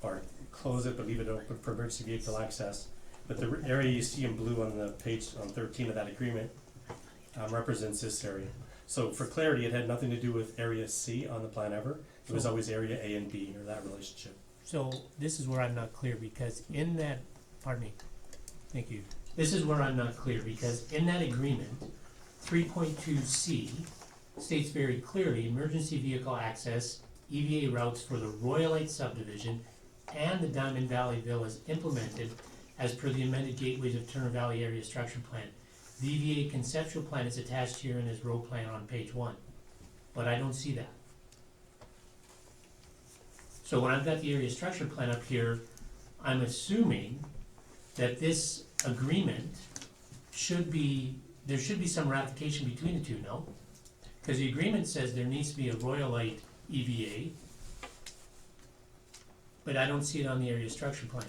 or close it but leave it open for emergency vehicle access. But the area you see in blue on the page, on 13 of that agreement, represents this area. So for clarity, it had nothing to do with area C on the plan ever. It was always area A and B, or that relationship. So this is where I'm not clear, because in that, pardon me, thank you. This is where I'm not clear, because in that agreement, 3.2C states very clearly, emergency vehicle access, EVA routes for the Royalite subdivision and the Diamond Valley Villas implemented as per the amended gateways of Turner Valley area structure plan. The EVA conceptual plan is attached here in his road plan on page 1, but I don't see that. So when I've got the area structure plan up here, I'm assuming that this agreement should be, there should be some ratification between the two, no? Because the agreement says there needs to be a Royalite EVA, but I don't see it on the area structure plan.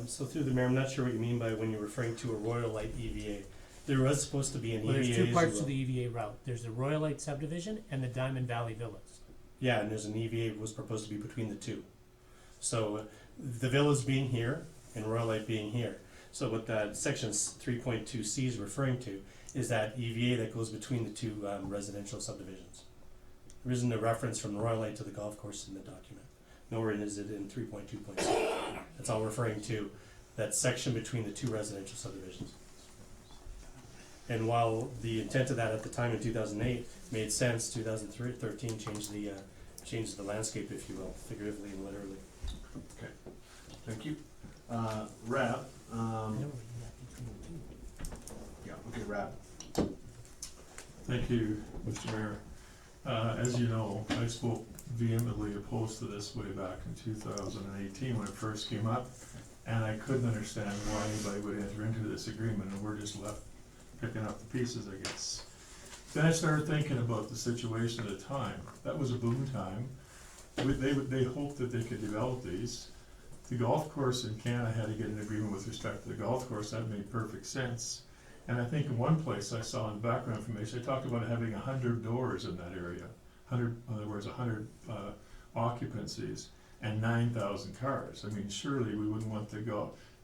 So through the mayor, I'm not sure what you mean by when you're referring to a Royal Light EVA. There was supposed to be an EVA. Well, there's as two parts well. to the EVA route. There's the Royal Light subdivision and the Diamond Valley Villas. Yeah, and there's an EVA was proposed to be between the two. So the villas being here and Royal Light being here. So what that section 3.2C is referring to is that EVA that goes between the two residential subdivisions. There isn't a reference from Royal Light to the golf course in the document. Nowhere is it in 3.2.c. That's all referring to that section between the two residential subdivisions. And while the intent of that at the time in 2008 made sense, 2013 changed the landscape, if you will, figuratively and literally. Okay, thank you. Rab, yeah, okay, Rab. Thank you, Mr. Mayor. As you know, I spoke vehemently opposed to this way back in 2018 when it first came up, and I couldn't understand why anybody would enter into this agreement, and we're just left picking up the pieces, I guess. Then I started thinking about the situation at the time. That was a boom time. They hoped that they could develop these. The golf course in Canada had to get an agreement with respect to the golf course. That made perfect sense. And I think in one place I saw in background information, they talked about having 100 doors in that area. 100, in other words, 100 occupancies and 9,000 cars. I mean, surely we wouldn't want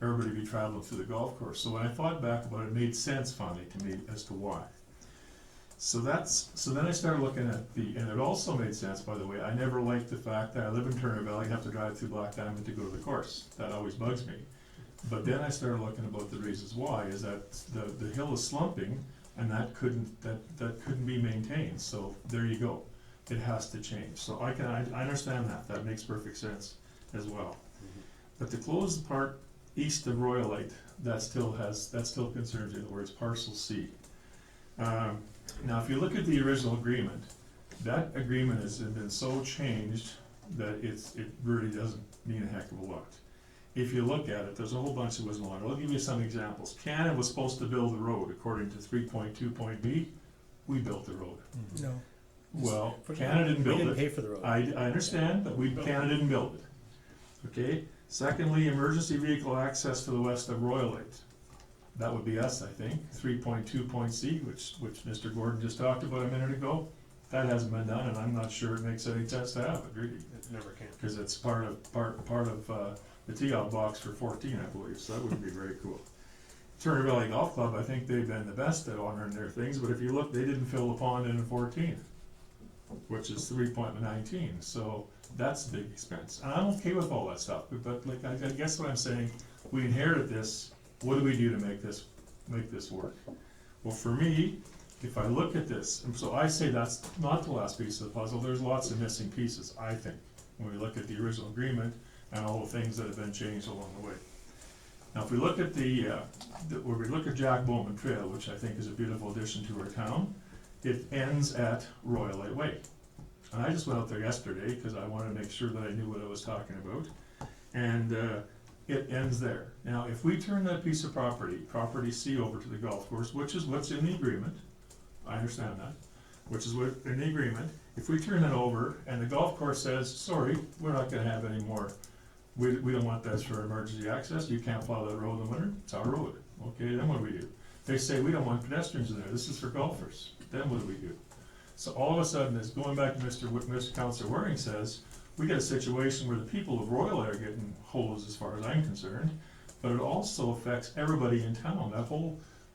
everybody to be traveling through the golf course. So when I thought back about it, it made sense finally to me as to why. So then I started looking at and it also made sense, by the way. I never liked the fact that I live in Turner Valley, I have to drive through Black Diamond to go to the course. That always bugs me. But then I started looking about the reasons why, is that the hill is slumping, and that couldn't be maintained. So there you go. It has to change. So I understand that. That makes perfect sense as well. But to close the part east of Royal Light, that still concerns me. In other words, parcel C. Now, if you look at the original agreement, that agreement has been so changed that it really doesn't mean a heck of a lot. If you look at it, there's a whole bunch that wasn't on it. I'll give you some examples. Canada was supposed to build the road according to 3.2.b. We built the road. No. Well, Canada didn't build it. We didn't pay for the road. I understand, but Canada didn't build it. Okay? Secondly, emergency vehicle access to the west of Royal Light. That would be us, I think. 3.2.c, which Mr. Gordon just talked about a minute ago. That hasn't been done, and I'm not sure it makes any sense to have it, really. It never can. Because it's part of the tee-off box for 14, I believe, so that would be very cool. Turner Valley Golf Club, I think they've been the best at honoring their things, but if you look, they didn't fill the pond in 14, which is 3.19, so that's a big expense. And I'm okay with all that stuff, but like I guess what I'm saying, we inherited this. What do we do to make this work? Well, for me, if I look at this, and so I say that's not the last piece of the puzzle. There's lots of missing pieces, I think, when we look at the original agreement and all the things that have been changed along the way. Now, if we look at where we look at Jack Bowman Trail, which I think is a beautiful addition to our town, it ends at Royal Light Way. And I just went out there yesterday because I wanted to make sure that I knew what I was talking about. And it ends there. Now, if we turn that piece of property C, over to the golf course, which is what's in the agreement, I understand that, which is what in the agreement, if we turn that over and the golf course says, sorry, we're not gonna have any more, we don't want this for emergency access, you can't plow that road in the winter, it's our road. Okay, then what do? They say, we don't want pedestrians in there, this is for golfers. Then what do? So all of a sudden, it's going back to what Mr. Councillor Waring says, we get a situation where the people of Royal are getting hosed as far as I'm concerned, but it also affects everybody in town.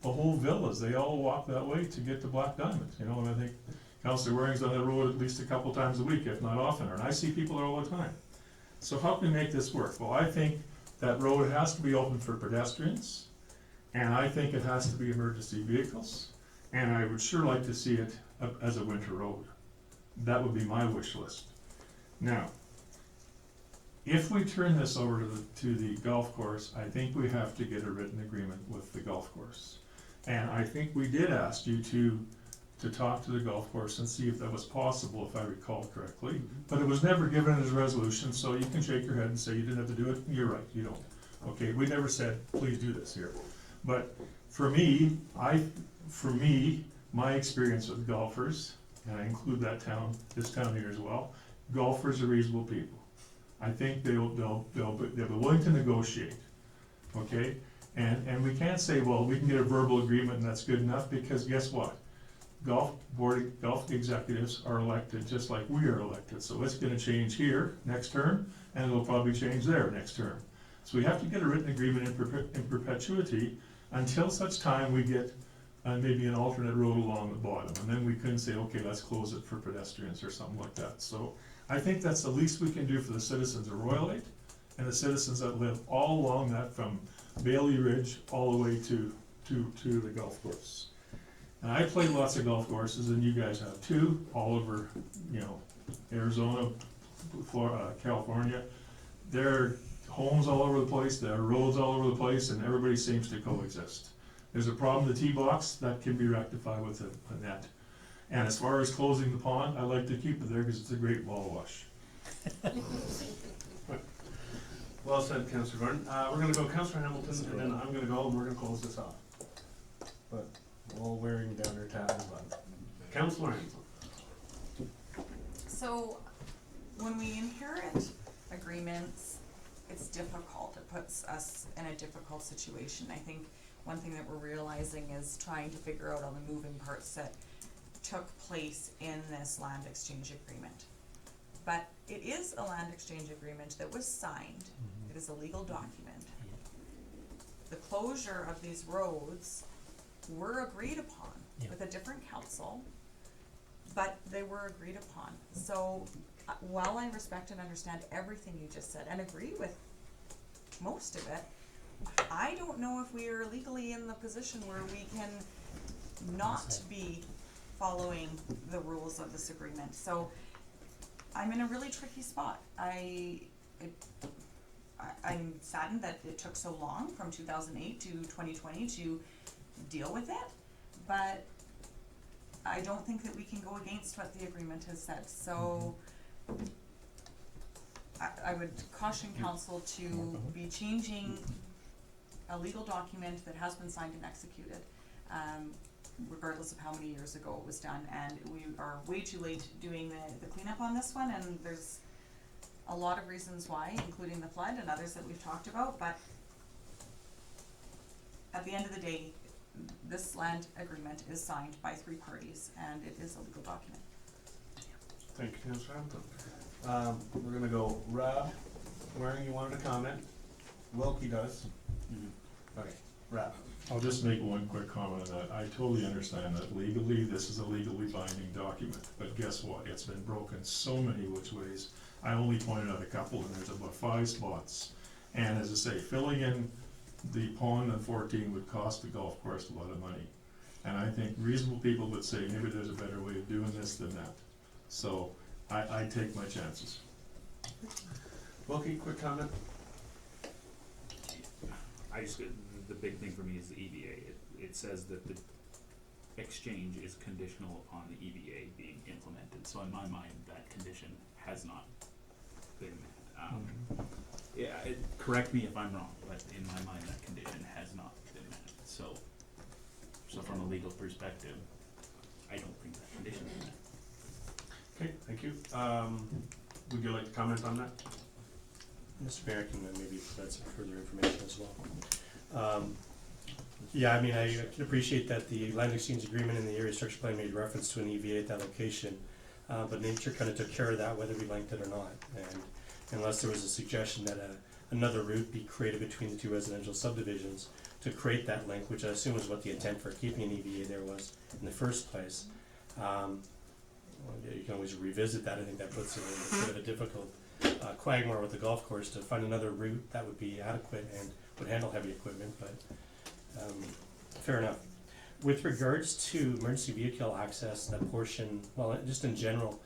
The whole villas, they all walk that way to get to Black Diamond, you know, and I think Councillor Waring's on that road at least a couple times a week, if not oftener, and I see people there all the time. So how can we make this work? Well, I think that road has to be open for pedestrians, and I think it has to be emergency vehicles, and I would sure like to see it as a winter road. That would be my wish list. Now, if we turn this over to the golf course, I think we have to get a written agreement with the golf course. And I think we did ask you to talk to the golf course and see if that was possible, if I recall correctly. But it was never given as a resolution, so you can shake your head and say you didn't have to do it. You're right, you don't. Okay, we never said, please do this here. But for me, my experience with golfers, and I include this town here as well, golfers are reasonable people. I think they'll be willing to negotiate, okay? And we can't say, well, we can get a verbal agreement and that's good enough, because guess what? Golf executives are elected just like we are elected, so it's gonna change here next term, and it'll probably change there next term. So we have to get a written agreement in perpetuity until such time we get maybe an alternate road along the bottom, and then we can say, okay, let's close it for pedestrians or something like that. So I think that's the least we can do for the citizens of Royal Lake and the citizens that live all along that from Bailey Ridge all the way to the golf course. And I play lots of golf courses, and you guys have too, all over, you know, Arizona, Florida, California. There are homes all over the place, there are roads all over the place, and everybody seems to coexist. There's a problem with the tee box, that can be rectified with a net. And as far as closing the pond, I like to keep it there because it's a great ball wash. Well said, Councillor Gordon. We're gonna go Councillor Hamilton, and then I'm gonna go, and we're gonna close this off. But all wearing down our tab, but Councillor Hamilton. So, when we inherit agreements, it's difficult, it puts us in a difficult situation. I think one thing that we're realizing is trying to figure out all the moving parts that took place in this land exchange agreement. But it is a land exchange agreement that was signed, it is a legal document. The closure of these roads were agreed upon with a different council, but they were agreed upon. So while I respect and understand everything you just said and agree with most of it, I don't know if we are legally in the position where we can not be following the rules of this agreement. So I'm in a really tricky spot. I'm saddened that it took so long from 2008 to 2020 to deal with it, but I don't think that we can go against what the agreement has said. So I would caution council to be changing a legal document that has been signed and executed, regardless of how many years ago it was done. And we are way too late doing the cleanup on this one, and there's a lot of reasons why, including the flood and others that we've talked about, but at the end of the day, this land agreement is signed by 3 parties, and it is a legal document. Thank you, Councillor Hamilton. We're gonna go Rob, Waring, you wanted to comment? Wilkie does. Okay, Rob. I'll just make one quick comment on that. I totally understand that legally, this is a legally binding document, but guess what? It's been broken so many which ways. I only pointed out a couple, and there's about 5 spots. And as I say, filling in the pond on 14 would cost the golf course a lot of money. And I think reasonable people would say maybe there's a better way of doing this than that. So I take my chances. Wilkie, quick comment? The big thing for me is the EVA. It says that the exchange is conditional upon the EVA being implemented. So in my mind, that condition has not been met. Correct me if I'm wrong, but in my mind, that condition has not been met. So from a legal perspective, I don't think that condition is met. Okay, thank you. Would you like to comment on that? Mr. Mayor, I can maybe provide some further information as well. Yeah, I mean, I can appreciate that the land exchange agreement and the area structure plan made reference to an EVA at that location, but nature kind of took care of that whether we liked it or not. And unless there was a suggestion that another route be created between the 2 residential subdivisions to create that link, which I assume is what the intent for keeping an EVA there was in the first place. You can always revisit that. I think that puts it in a bit of a difficult quagmire with the golf course to find another route that would be adequate and would handle heavy equipment, but fair enough. With regards to emergency vehicle access, that portion, well, just in general,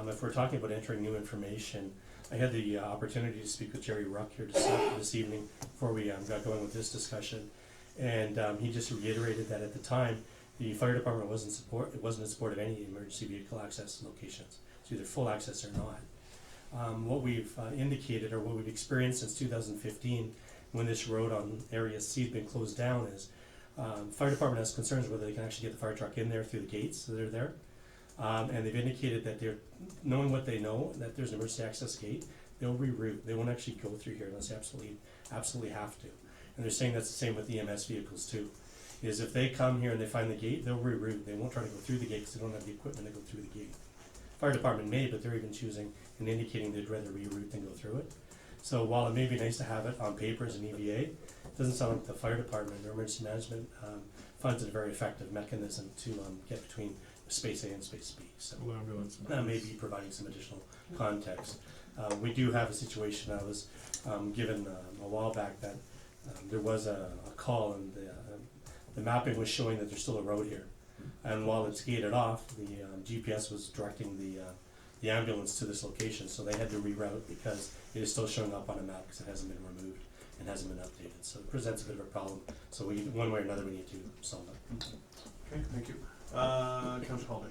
if we're talking about entering new information, I had the opportunity to speak with Gerry Rooke here this evening before we got going with this discussion, and he just reiterated that at the time the fire department wasn't in support of any emergency vehicle access locations. It's either full access or not. What we've indicated, or what we've experienced since 2015, when this road on Area C has been closed down, is fire department has concerns whether they can actually get the fire truck in there through the gates that are there. And they've indicated that they're, knowing what they know, that there's an emergency access gate, they'll reroute. They won't actually go through here unless they absolutely have to. And they're saying that's the same with EMS vehicles too. Is if they come here and they find the gate, they'll reroute. They won't try to go through the gate because they don't have the equipment to go through the gate. Fire department may, but they're even choosing and indicating they'd rather reroute than go through it. So while it may be nice to have it on paper as an EVA, it doesn't sound like the fire department or emergency management funds a very effective mechanism to get between space A and space B. So Well, ambulance. that may be providing some additional context. We do have a situation I was given a while back that there was a call and the mapping was showing that there's still a road here. And while it's gated off, the GPS was directing the ambulance to this location, so they had to reroute because it is still showing up on a map because it hasn't been removed and hasn't been updated. So it presents a bit of a problem. So we, one way or another, we need to solve it. Okay, thank you. Councillor Holden.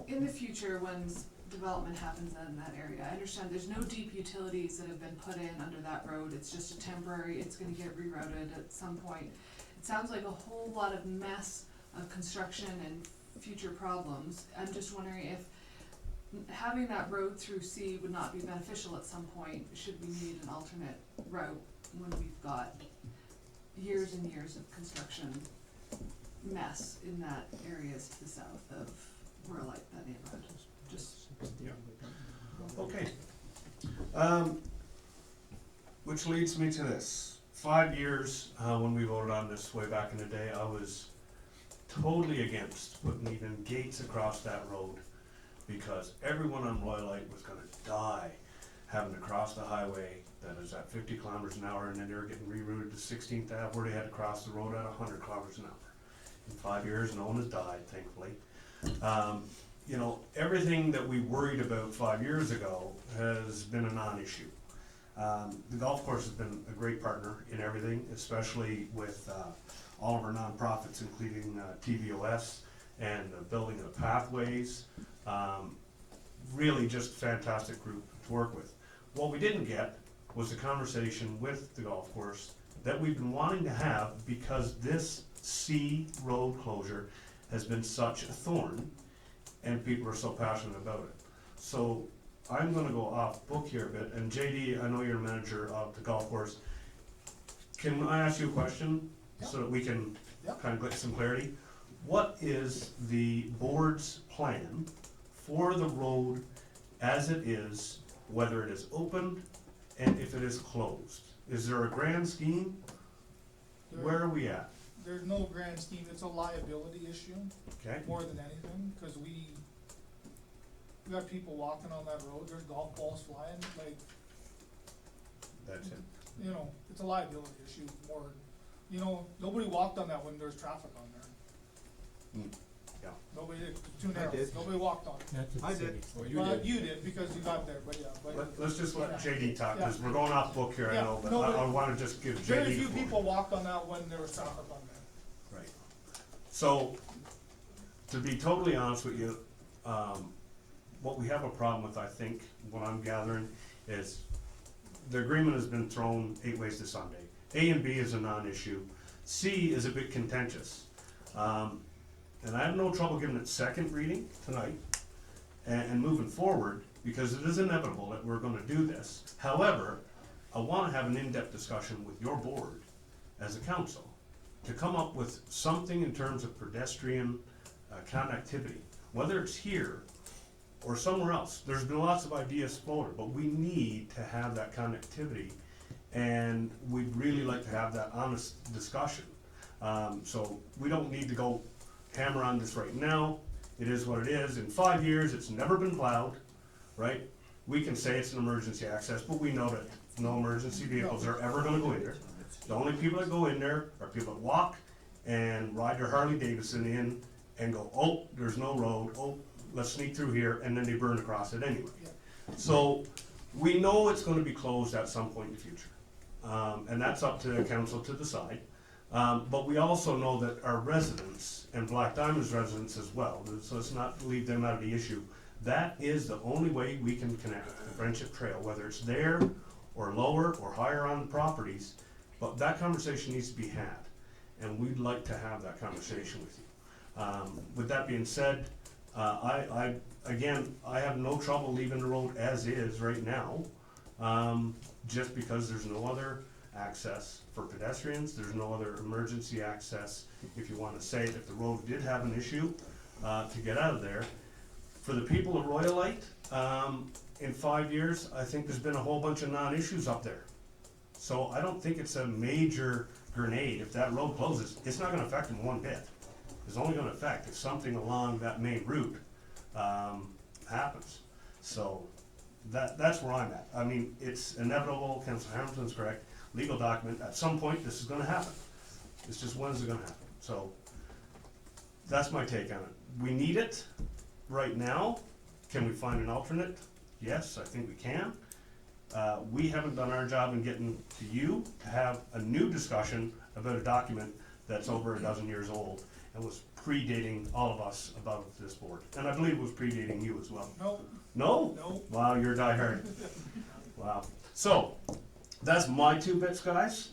In the future, when development happens in that area, I understand there's no deep utilities that have been put in under that road. It's just a temporary, it's gonna get rerouted at some point. It sounds like a whole lot of mess of construction and future problems. I'm just wondering if having that road through C would not be beneficial at some point, should we need an alternate route when we've got years and years of construction mess in that areas to the south of Ruralite, that neighborhood. Just Okay. Which leads me to this. 5 years, when we voted on this way back in the day, I was totally against putting even gates across that road because everyone on Ruralite was gonna die having to cross the highway that is at 50 kilometers an hour, and then they were getting rerouted to 16th Ave where they had to cross the road at 100 kilometers an hour. In 5 years, no one has died, thankfully. You know, everything that we worried about 5 years ago has been a non-issue. The golf course has been a great partner in everything, especially with all of our nonprofits, including TVOS and the building of pathways. Really just fantastic group to work with. What we didn't get was a conversation with the golf course that we've been wanting to have because this C road closure has been such a thorn and people are so passionate about it. So I'm gonna go off book here a bit, and JD, I know you're manager of the golf course. Can I ask you a question so that we can kind of get some clarity? What is the board's plan for the road as it is, whether it is opened and if it is closed? Is there a grand scheme? Where are we at? There's no grand scheme, it's a liability issue Okay, more than anything, cause we got people walking on that road, there's golf balls flying, like, that's it. you know, it's a liability issue more, you know, nobody walked on that when there's traffic on there. Yeah. Nobody did, too narrow, nobody walked on it. Not to the I city. did. Well, Well, you did, because you got there, but yeah, but Let's just let JD talk, because we're going off book here, I Yeah, know, but no, but I wanna just give JD. very the few floor. people walked on that when there was traffic on there. Right. So, to be totally honest with you, what we have a problem with, I think, what I'm gathering, is the agreement has been thrown 8 ways to Sunday. A and B is a non-issue. C is a bit contentious. And I have no trouble giving it second reading tonight and moving forward, because it is inevitable that we're gonna do this. However, I wanna have an in-depth discussion with your board as a council to come up with something in terms of pedestrian connectivity, whether it's here or somewhere else. There's been lots of ideas floated, but we need to have that connectivity, and we'd really like to have that honest discussion. So we don't need to go hammer on this right now. It is what it is. In 5 years, it's never been plowed, right? We can say it's an emergency access, but we know that no emergency vehicles are ever gonna go in there. The only people that go in there are people that walk and ride their Harley Davidson in and go, oh, there's no road, oh, let's sneak through here, and then they burn across it anyway. So, we know it's gonna be closed at some point in the future. And that's up to the council to decide. But we also know that our residents, and Black Diamond's residents as well, so let's not leave them out of the issue. That is the only way we can connect the Friendship Trail, whether it's there or lower or higher on the properties. But that conversation needs to be had, and we'd like to have that conversation with you. With that being said, Again, I have no trouble leaving the road as is right now, just because there's no other access for pedestrians, there's no other emergency access, if you wanna say, if the road did have an issue, to get out of there. For the people of Royalite, in 5 years, I think there's been a whole bunch of non-issues up there. So I don't think it's a major grenade. If that road closes, it's not gonna affect them one bit. It's only gonna affect if something along that main route, happens. So that's where I'm at. I mean, it's inevitable, Councilor Hamilton's correct, legal document, at some point this is gonna happen. It's just when's it gonna happen? So that's my take on it. We need it right now. Can we find an alternate? Yes, I think we can. We haven't done our job in getting to you to have a new discussion about a document that's over a dozen years old and was predating all of us above this board. And I believe it was predating you as well. No, No? no. Wow, you're a diehard. Wow. So, that's my 2 bits, guys.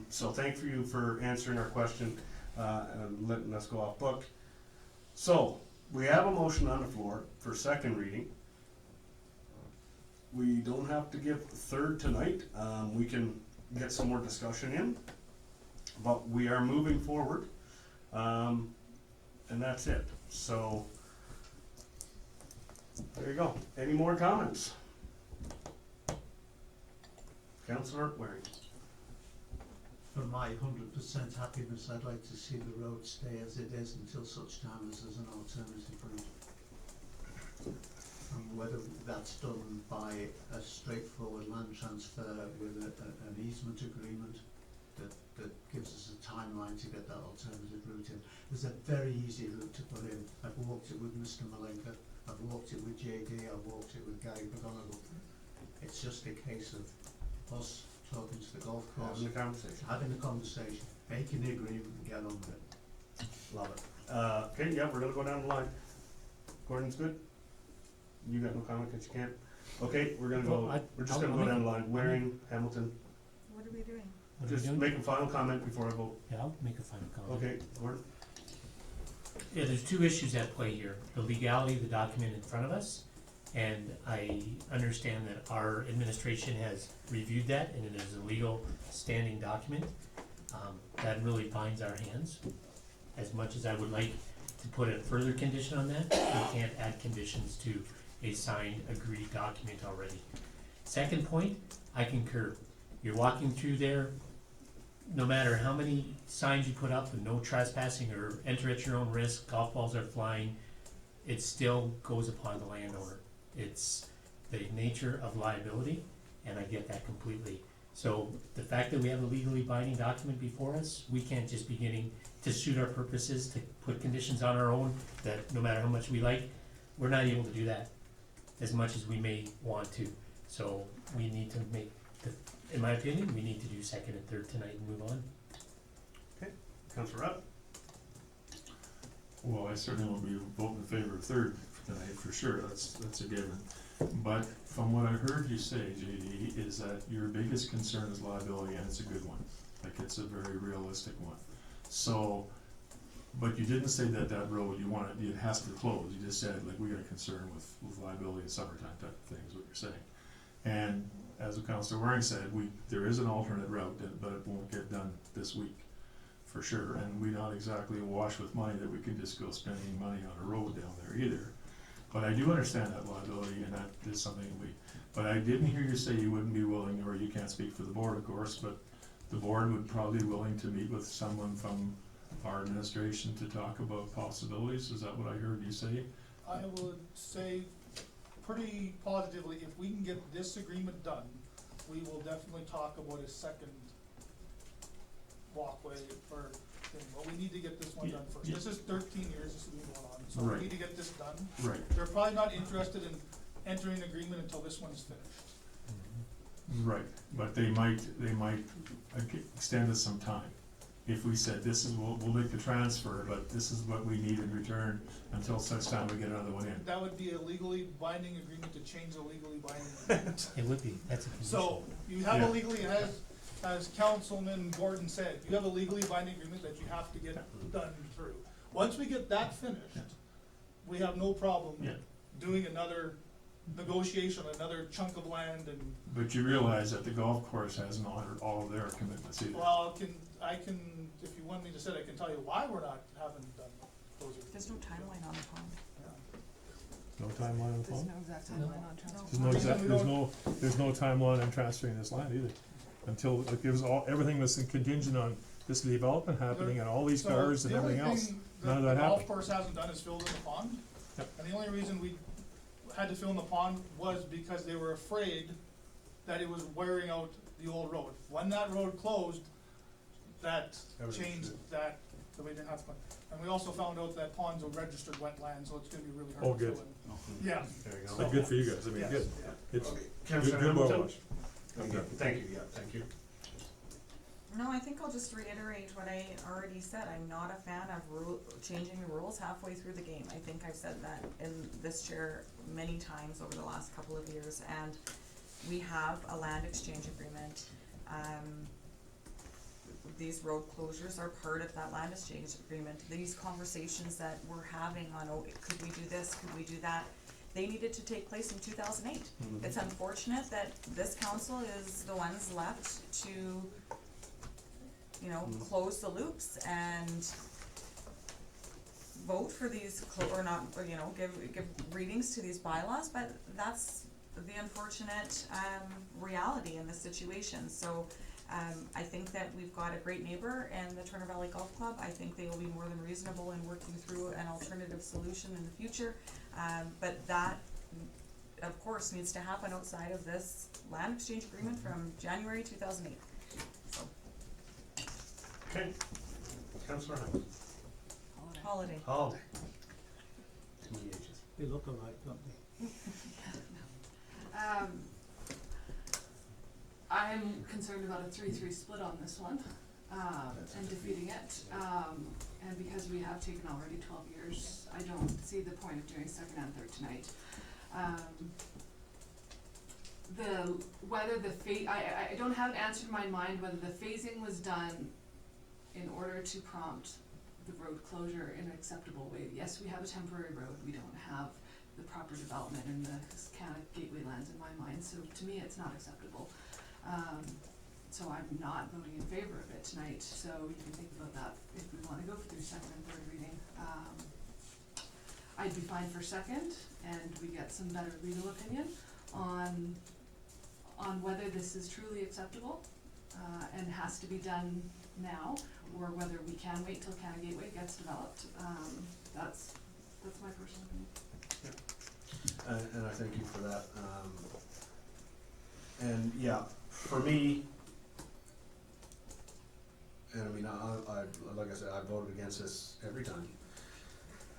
So thank you for answering our question, and letting us go off book. So, we have a motion on the floor for second reading. We don't have to give third tonight. We can get some more discussion in, but we are moving forward. And that's it. So, there you go. Any more comments? Councillor Waring. For my 100% happiness, I'd like to see the road stay as it is until such time as there's an alternative route. And whether that's done by a straightforward land transfer with an easement agreement that gives us a timeline to get that alternative route in. There's a very easy route to put in. I've walked it with Mr. Malenka, I've walked it with JD, I've walked it with Gary McGonigal. It's just a case of us talking to the golf course, having the conversation, making the agreement and get on with it. Love it. Okay, yeah, we're gonna go down the line. Gordon's good? You got no comment because you can't? Okay, we're gonna go, we're just gonna go down the line. Waring, Hamilton, What are we doing? What are we just doing? make a final comment before I vote. Yeah, I'll make a final comment. Okay, Gordon? Yeah, there's 2 issues at play here. The legality of the document in front of us, and I understand that our administration has reviewed that, and it is a legal standing document. That really binds our hands. As much as I would like to put a further condition on that, we can't add conditions to a signed, agreed document already. Second point, I concur. You're walking through there, no matter how many signs you put up with no trespassing or enter at your own risk, golf balls are flying, it still goes upon the landowner. It's the nature of liability, and I get that completely. So the fact that we have a legally binding document before us, we can't just be getting to suit our purposes, to put conditions on our own that no matter how much we like, we're not able to do that as much as we may want to. So we need to make, in my opinion, we need to do second and third tonight and move on. Councillor Rupp? Well, I certainly won't be voting in favor of third tonight, for sure, that's a given. But from what I heard you say, JD, is that your biggest concern is liability, and it's a good one. Like, it's a very realistic one. So, but you didn't say that road, it has to close. You just said, like, we got a concern with liability in summertime type of thing, is what you're saying. And as Councillor Waring said, there is an alternate route, but it won't get done this week, for sure. And we're not exactly awash with money that we can just go spending money on a road down there either. But I do understand that liability, and that is something but I didn't hear you say you wouldn't be willing, or you can't speak for the board, of course, but the board would probably be willing to meet with someone from our administration to talk about possibilities. Is that what I heard you say? I would say pretty positively, if we can get this agreement done, we will definitely talk about a second walkway or thing, but we need to get this one done first. This is 13 years this has been going on, so Right. we need to get this done. Right. They're probably not interested in entering an agreement until this one's finished. Right, but they might extend us some time. If we said, we'll make the transfer, but this is what we need in return until such time we get another one in. That would be a legally binding agreement to change a legally binding agreement. It would be, that's a condition. So, you have Yeah. a legally, as Councilman Gordon said, you have a legally binding agreement that you have to get done through. Once we get that finished, we have no problem Yeah. doing another negotiation, another chunk of land and, But you realize that the golf course hasn't honored all of their commitments either. well, I can, if you want me to say it, I can tell you why we're not having done those. There's no timeline on the pond. No timeline on the phone? exact timeline on transfer. There's no exact, there's no timeline on transferring this land either. Until, like, it was everything was contingent on this development happening and all these So cars and the only everything else. thing None of the that golf happened. course hasn't done is filled in the pond. Yep. And the only reason we had to fill in the pond was because they were afraid that it was wearing out the old road. When that road closed, that Everything changed should. that, so we didn't have to. And we also found out that ponds are registered wetlands, so it's gonna be really Oh, hard to good. fill in. Yeah. There you go. But good for you guys, I mean, Yes, good. yeah. It's Okay. good, Councillor good Hamilton? wash. Okay, thank you, yeah, thank you. No, I think I'll just reiterate what I already said. I'm not a fan of changing the rules halfway through the game. I think I've said that in this chair many times over the last couple of years, and we have a land exchange agreement. These road closures are part of that land exchange agreement. These conversations that we're having on, oh, could we do this, could we do that, they needed to take place in 2008. It's unfortunate that this council is the ones left to, you know, close the loops and vote for these, or not, or, you know, give readings to these bylaws, but that's the unfortunate, reality in this situation. So, I think that we've got a great neighbor in the Turner Valley Golf Club. I think they will be more than reasonable in working through an alternative solution in the future. But that, of course, needs to happen outside of this land exchange agreement from January 2008. So, Okay. Councillor Hamilton? holiday. Holiday. They look alike, don't they? I'm concerned about a 3-3 split on this one, and defeating it. And because we have taken already 12 years, I don't see the point of doing second and third tonight. I don't have an answer in my mind whether the phasing was done in order to prompt the road closure in an acceptable way. Yes, we have a temporary road, we don't have the proper development in the Canada Gateway lands in my mind, so to me it's not acceptable. So I'm not voting in favor of it tonight, so you can think about that if we wanna go through second and third reading. I'd be fine for second, and we get some better legal opinion on whether this is truly acceptable, and has to be done now, or whether we can wait till Canada Gateway gets developed. That's my personal opinion. And I thank you for that. And yeah, for me, and I mean, I like I said, I voted against this every time.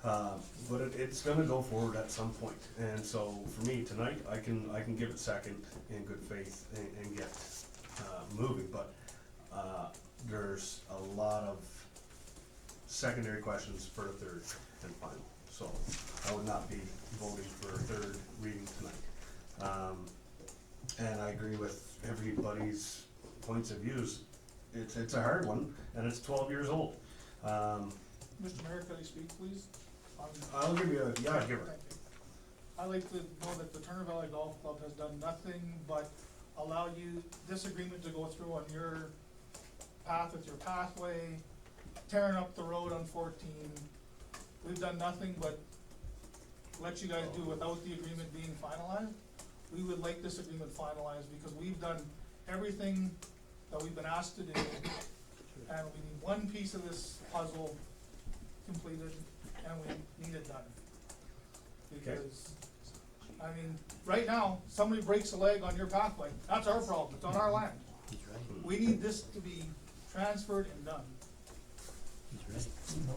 But it's gonna go forward at some point. And so for me tonight, I can give it second in good faith and get moving. But there's a lot of secondary questions for the third and final. So I would not be voting for a third reading tonight. And I agree with everybody's points of views. It's a hard one, and it's 12 years old. Mr. Mayor, could I speak, please? I'll give you a, yeah, give her. Thank you. I'd like to know that the Turner Valley Golf Club has done nothing but allow you this agreement to go through on your path with your pathway, tearing up the road on 14. We've done nothing but let you guys do without the agreement being finalized. We would like this agreement finalized because we've done everything that we've been asked to do. And we need one piece of this puzzle completed, and we need it done. Because, I mean, right now, somebody breaks a leg on your pathway, that's our problem, it's on our land. We need this to be transferred and done. No,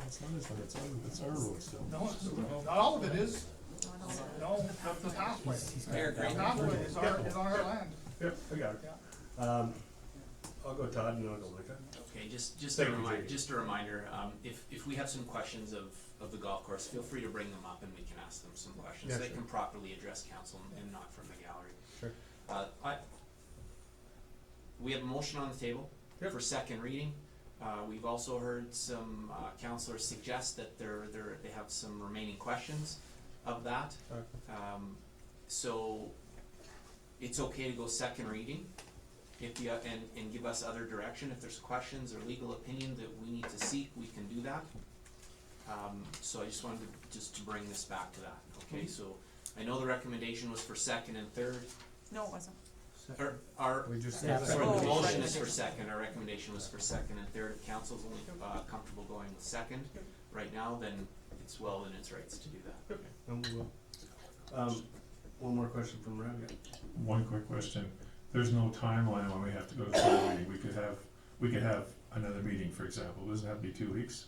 it's not his land, it's our road still. No, not all of it is, no, the pathway. Mayor, The great. pathway is on our land, Yep, I got it. yeah. I'll go Todd and then I'll go Micah. Okay, just a Thank you, reminder, Jamie. if we have some questions of the golf course, feel free to bring them up and we can ask them some questions. Yeah, They sure. can properly address council and not from the gallery. Sure. We have a motion on the table Yep. for second reading. We've also heard some councillors suggest that they have some remaining questions of that. So it's okay to go second reading if you, and give us other direction. If there's questions or legal opinion that we need to seek, we can do that. So I just wanted to bring this back to that, okay? So I know the recommendation was for second and third. No, it wasn't. We just Yeah. Sorry, the Oh, motion right. is for second, our recommendation was for second and third. If council's only comfortable going with second right now, then it's well in its rights to do that. And we will. One more question from Rob, yeah. One quick question, there's no timeline when we have to go to third reading, we could have another meeting, for example, doesn't have to be 2 weeks.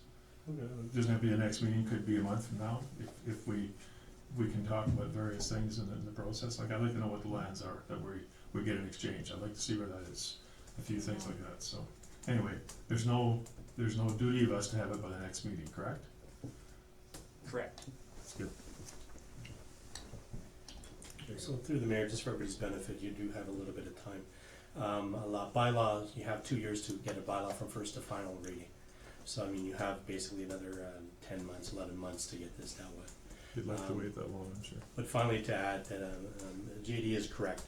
Doesn't have to be the next meeting, could be a month from now, if we can talk about various things in the process. Like, I'd like to know what the lands are that we get in exchange, I'd like to see where that is, a few things like that, so. Anyway, there's no duty of us to have it by the next meeting, correct? Correct. That's good. So through the mayor, just for everybody's benefit, you do have a little bit of time. Bylaws, you have 2 years to get a bylaw from first to final reading. So I mean, you have basically another 10 months, 11 months to get this dealt with. You'd like to wait that long, I'm sure. But finally, to add that JD is correct.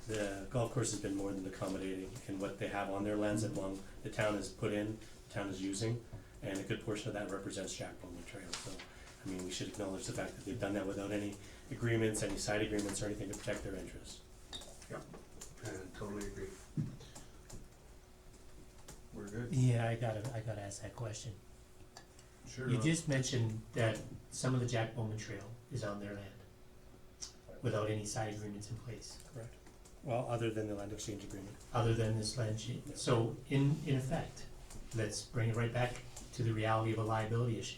The golf course has been more than accommodating in what they have on their lands that the town has put in, the town is using, and a good portion of that represents Jack Bowman Trail. So, I mean, we should acknowledge the fact that they've done that without any agreements, any side agreements, or anything to protect their interests. And totally agree. We're good? Yeah, I gotta ask that question. Sure. You Rob. just mentioned that some of the Jack Bowman Trail is on their land without any side agreements in place, Correct. Well, other than the land exchange agreement. other than this land change. So in effect, let's bring it right back to the reality of a liability issue.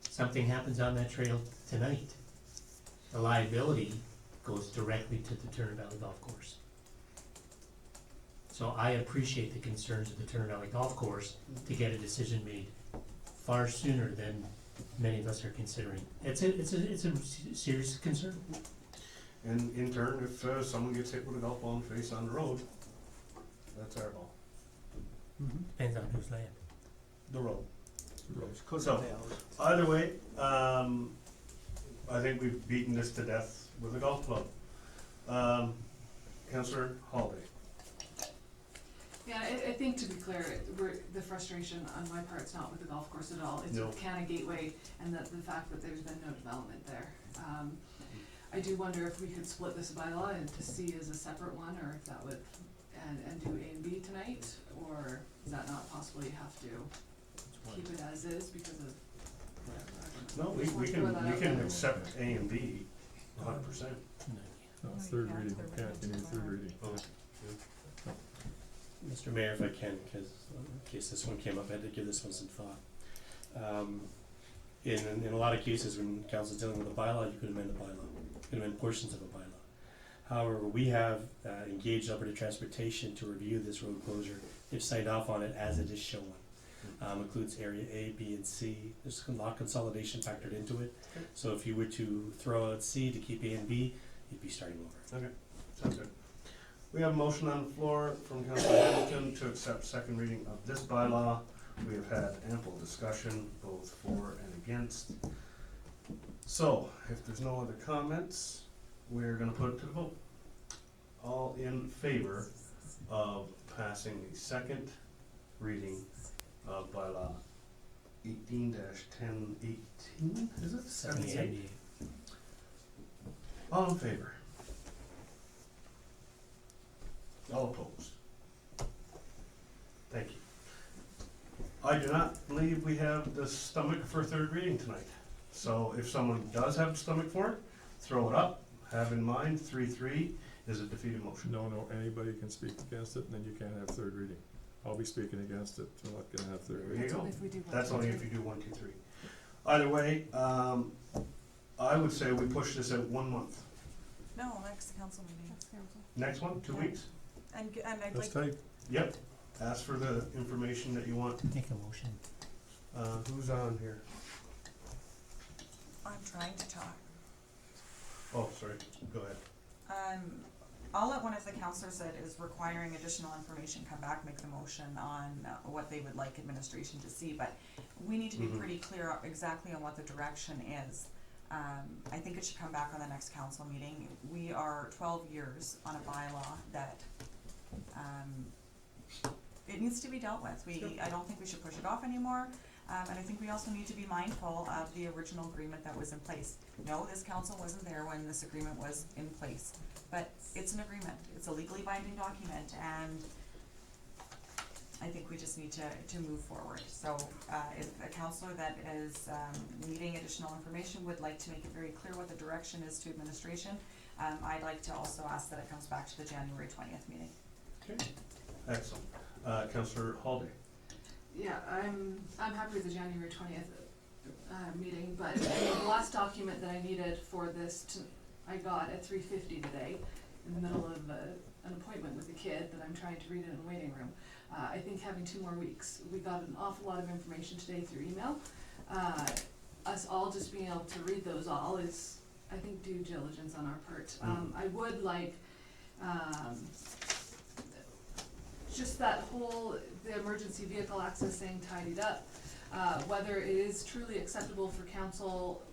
Something happens on that trail tonight, the liability goes directly to the Turner Valley Golf Course. So I appreciate the concerns of the Turner Valley Golf Course to get a decision made far sooner than many of us are considering. It's a serious concern. And in turn, if someone gets hit with a golf ball in the face on the road, that's our ball. Depends on whose land. The road. So, either way, I think we've beaten this to death with a golf club. Councillor Holiday. Yeah, I think to be clear, the frustration on my part is not with the golf course at all. It's No. with Canna Gateway and the fact that there's been no development there. I do wonder if we could split this bylaw into C as a separate one, or if that would, and do A and B tonight, or is that not possible? You have to keep it as is because of whatever. I don't know. No, we We'll throw that can out there. accept A and B 100%. No, it's third reading, you can't, you need third reading. Mr. Mayor, if I can, because in case this one came up, I had to give this one some thought. In a lot of cases, when council's dealing with a bylaw, you could amend the bylaw, you could amend portions of a bylaw. However, we have engaged Alberta Transportation to review this road closure. They've signed off on it as it is shown. Includes area A, B, and C. There's a lot of consolidation factored into it. Okay. So if you were to throw out C to keep A and B, you'd be starting over. Okay, sounds good. We have a motion on the floor from Councillor Hamilton to accept second reading of this bylaw. We have had ample discussion, both for and against. So, if there's no other comments, we're gonna put it to the vote. All in favor of passing the second reading of bylaw 18-1018, is it? 78? All in favor? All opposed? Thank you. I do not believe we have the stomach for third reading tonight. So if someone does have the stomach for it, throw it up. Have in mind, 3-3 is a defeated motion. No, anybody can speak against it, and then you can't have third reading. I'll be speaking against it, we're not gonna have third There reading. you go. If we do one, That's two, only three. if you do 1, 2, 3. Either way, I would say we push this out 1 month. No, next council meeting. Next one, 2 Yeah. weeks? And I'd That's like, tight. Yep. Ask for the information that you want. Make a motion. Who's on here? I'm trying to talk. Oh, sorry, go ahead. I'll let one of the councillors that is requiring additional information come back, make the motion on what they would like administration to see, but we need to be pretty clear exactly on what the direction is. I think it should come back on the next council meeting. We are 12 years on a bylaw that, it needs to be dealt with. I don't think we should push it off anymore, and I think we also need to be mindful of the original agreement that was in place. No, this council wasn't there when this agreement was in place, but it's an agreement, it's a legally binding document, and I think we just need to move forward. So, if a councillor that is, needing additional information would like to make it very clear what the direction is to administration, I'd like to also ask that it comes back to the January 20th meeting. Okay, excellent. Councillor Haldane. Yeah, I'm happy with the January 20th meeting, but the last document that I needed for this I got at 3:50 today, in the middle of an appointment with a kid that I'm trying to read in a waiting room. I think having 2 more weeks, we got an awful lot of information today through email. Us all just being able to read those all is, I think, due diligence on our part. I would like just that whole, the emergency vehicle access thing tidied up, whether it is truly acceptable for council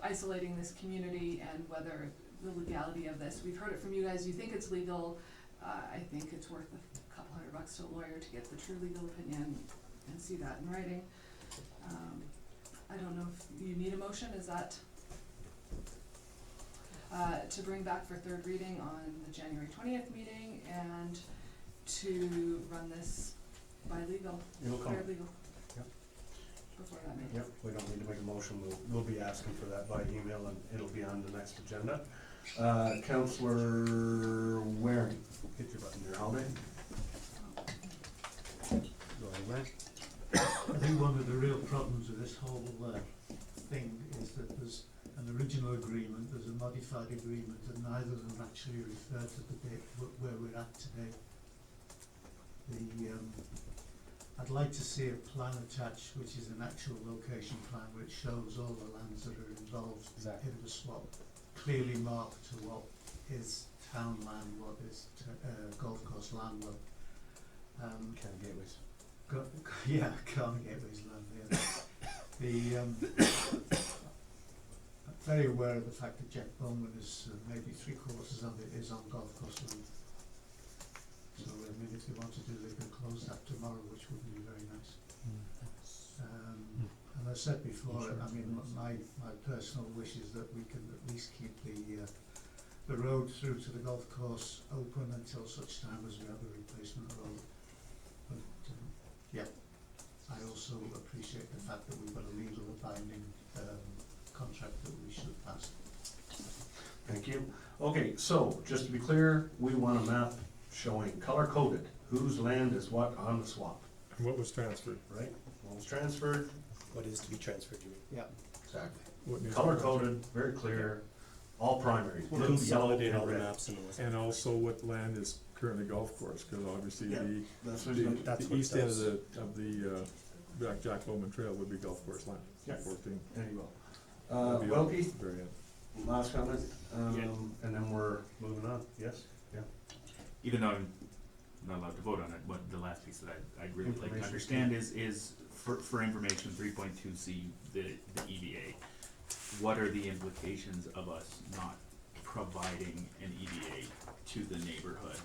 isolating this community and whether the legality of this. We've heard it from you guys, you think it's legal. I think it's worth a couple $100 to a lawyer to get the true legal opinion and see that in writing. I don't know if you need a motion, is that to bring back for 3rd reading on the January 20th meeting and to run this by legal, paralegal. Yep. Before that meeting. Yep, we don't need to make a motion, we'll be asking for that by email and it'll be on the next agenda. Councillor Waring, hit your button there, Haldane. Go ahead, man. I think one of the real problems with this whole thing is that there's an original agreement, there's a modified agreement, and neither of them actually refer to the date where we're at today. I'd like to see a plan attached, which is an actual location plan, which shows all the lands that are involved in the swap, clearly marked to what is town land, what is golf course land, what County Gateways. yeah, County Gateways land. Yeah. I'm very aware of the fact that Jack Bowman is maybe 3/4 of it is on golf course land. So I mean, if they want to do, they can close that tomorrow, which would be very nice. And I said before, I mean, my personal wish is that we can at least keep the road through to the golf course open until such time as we have a replacement road. But yeah, I also appreciate the fact that we've got a legal binding contract that we should pass. Thank you. Okay, so just to be clear, we want a map showing color coded whose land is what on the swap, And what was transferred? right? What was transferred, What is to be transferred, you mean? Yeah. exactly. What needs to be Color transferred? coded, very clear, all primaries, We'll blue, yellow, consolidate all and the red. maps in the west. And also what land is currently golf course, cause obviously Yeah. That's what he's gonna- That's the what it east end does. of the Jack Bowman Trail would be golf course land, Yeah. 14. There you go. That'd be all Wilkie, at the very end. last comment, Yeah. and then we're moving on, yes? Yeah. Even though I'm not allowed to vote on it, what the last piece that I'd really like to Information. understand is for information, 3.2C, the EDA, what are the implications of us not providing an EDA to the neighborhood,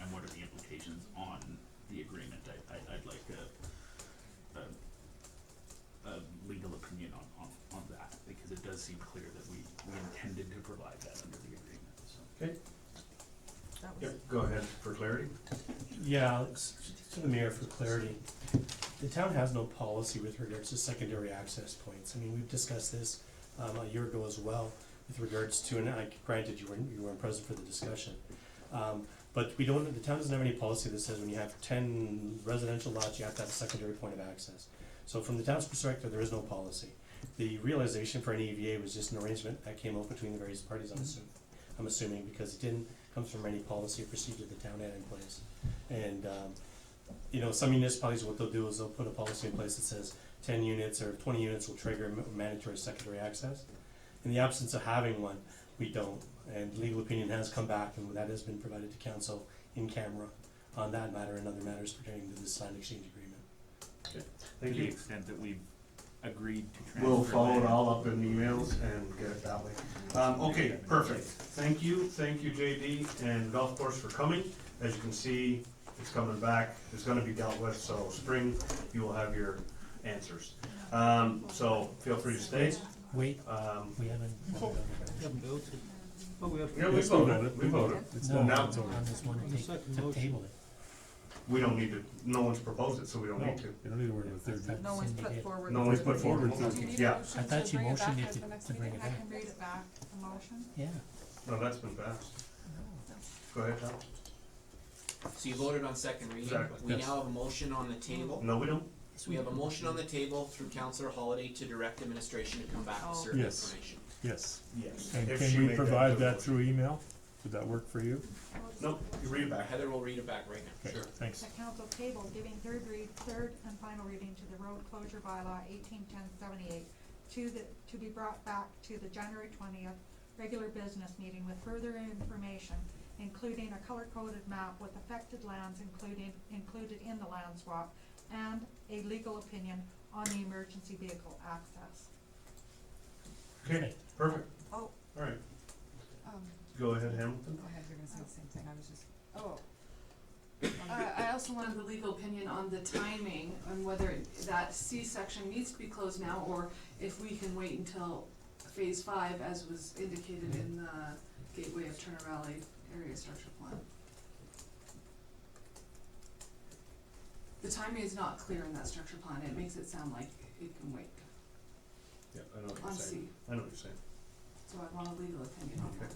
and what are the implications on the agreement? I'd like a legal opinion on that, because it does seem clear that we intended to provide that under the agreement, so. Okay, That was, yep, go ahead for clarity. Yeah, to the mayor for clarity. The town has no policy with regards to secondary access points. I mean, we've discussed this a year ago as well with regards to, and granted you weren't present for the discussion. But the town doesn't have any policy that says when you have 10 residential lots, you have to have a secondary point of access. So from the town's perspective, there is no policy. The realization for an EVA was just an arrangement that came up between the various parties, I'm assuming, because it didn't come from any policy or procedure the town had in place. And, some municipalities, what they'll do is they'll put a policy in place that says 10 units or 20 units will trigger mandatory secondary access. In the absence of having one, we don't. And legal opinion has come back, and that has been provided to council in camera on that matter and other matters pertaining to this land exchange agreement. Thank To the you. extent that we've agreed to transfer. We'll follow it land. all up in emails and get it that way. Okay, perfect. Thank you, JD and Golf Course for coming. As you can see, it's coming back, it's gonna be dealt with, so spring, you will have your answers. So feel free to stay. Wait, Yeah, we haven't. we Yes, we voted, we voted. It's No, now on it's over. this one, to table it. We don't need to, no one's proposed it, so we don't need to. You don't need to worry about third reading. No one's Cindy put did. forward. No one's put forward. forward. Do you need a Yeah. motion I thought to you bring it back motioned at it the next to bring meeting? it I back. can read it back, the motion. Yeah. No, that's been passed. Go ahead, Tom. So you voted on second reading. Exactly. We Yes. now have a motion on the table. No, we don't. We have a motion on the table through Councillor Holiday to direct administration to come back with Oh. certain Yes. information. Yes. Yes. And If can she we made provide good that motion. through email? Would that work for you? Nope, you read it back. Heather will read it back right now. Okay, thanks. The council table giving third and final reading to the road closure bylaw 181078 to be brought back to the January 20th regular business meeting with further information, including a color-coded map with affected lands included in the land swap, and a legal opinion on the emergency vehicle access. Okay, perfect. Oh. All right, Um, go ahead, Hamilton. go ahead, you're gonna say the same thing, I was just. Oh. I also wanted the legal opinion on the timing, on whether that C section needs to be closed now, or if we can wait until phase 5, as was indicated in the Gateway of Turner Valley Area Structure Plan. The timing is not clear in that structure plan, it makes it sound like it can wait Yeah, I know what you're on saying. C, I know what you're saying. so I want a legal opinion on Okay.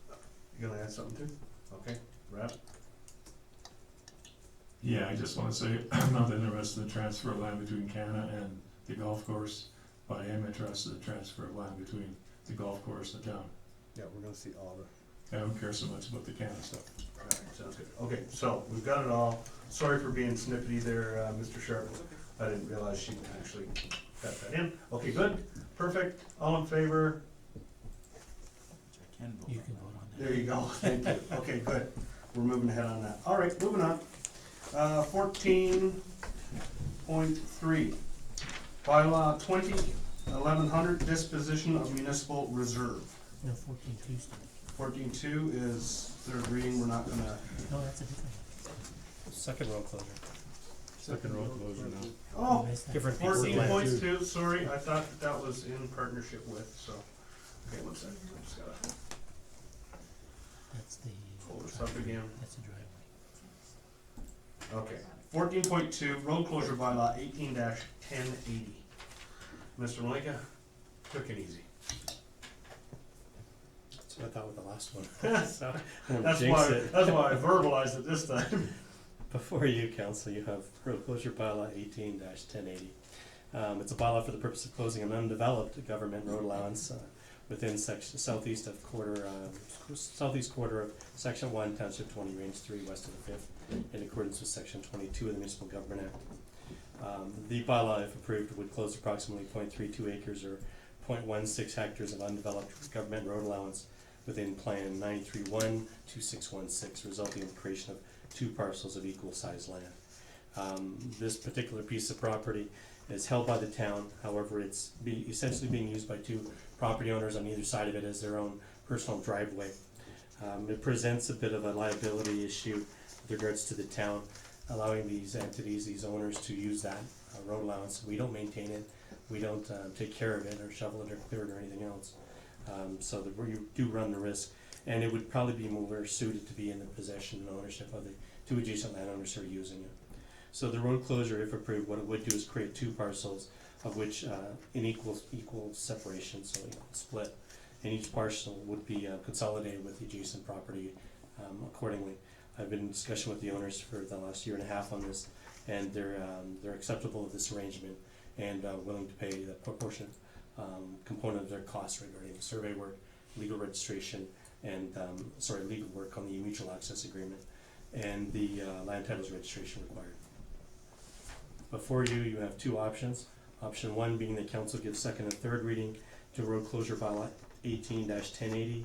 that. You gonna add something too? Okay, Brad? Yeah, I just wanna say, I'm not interested in the transfer of land between Canada and the golf course, but I am interested in the transfer of land between the golf course and the town. Yeah, we're gonna see all the. I don't care so much about the Canada stuff. Alright, sounds good. Okay, so we've got it all. Sorry for being snippety there, Mr. Sharp. I didn't realize she actually got that in. Okay, good, perfect. All in favor? I can vote You on can that. vote on that. There you go, thank you. Okay, good. We're moving ahead on that. All right, moving on. 14.3, bylaw 20-1100, disposition of municipal reserve. No, 14-2's done. 14.2 is third reading, we're not gonna, No, that's a different Second road closure. Second road closure now. one. oh, You missed that. Different piece of land. 14.2, sorry, I thought that was in partnership with, so. Okay, one second, I just gotta That's the. pull this up again. That's the driveway. Okay, 14.2, road closure bylaw 18-1080. Mr. Malinka, quick and easy. That's what I thought with the last one. So, That's jinx why, it. that's why I verbalized it this time. Before you, council, you have road closure bylaw 18-1080. It's a bylaw for the purpose of closing an undeveloped government road allowance within southeast quarter of section 1, township 20, range 3, west of the 5th, in accordance with section 22 of the Municipal Government Act. The bylaw, if approved, would close approximately 0.32 acres or 0.16 hectares of undeveloped government road allowance within Plan 931-2616, resulting in the creation of 2 parcels of equal sized land. This particular piece of property is held by the town, however, it's essentially being used by 2 property owners on either side of it as their own personal driveway. It presents a bit of a liability issue with regards to the town, allowing these entities, these owners, to use that road allowance. We don't maintain it, we don't take care of it or shovel it or clear it or anything else. So you do run the risk, and it would probably be more suited to be in the possession and ownership of the 2 adjacent landowners who are using it. So the road closure, if approved, what it would do is create 2 parcels of which in equal separation, so equal split, and each parcel would be consolidated with the adjacent property accordingly. I've been in discussion with the owners for the last year and a half on this, and they're acceptable of this arrangement and willing to pay the proportionate component of their costs regarding the survey work, legal registration, and legal work on the mutual access agreement, and the land titles registration required. Before you, you have 2 options. Option 1 being the council gives second and third reading to road closure bylaw 18-1080.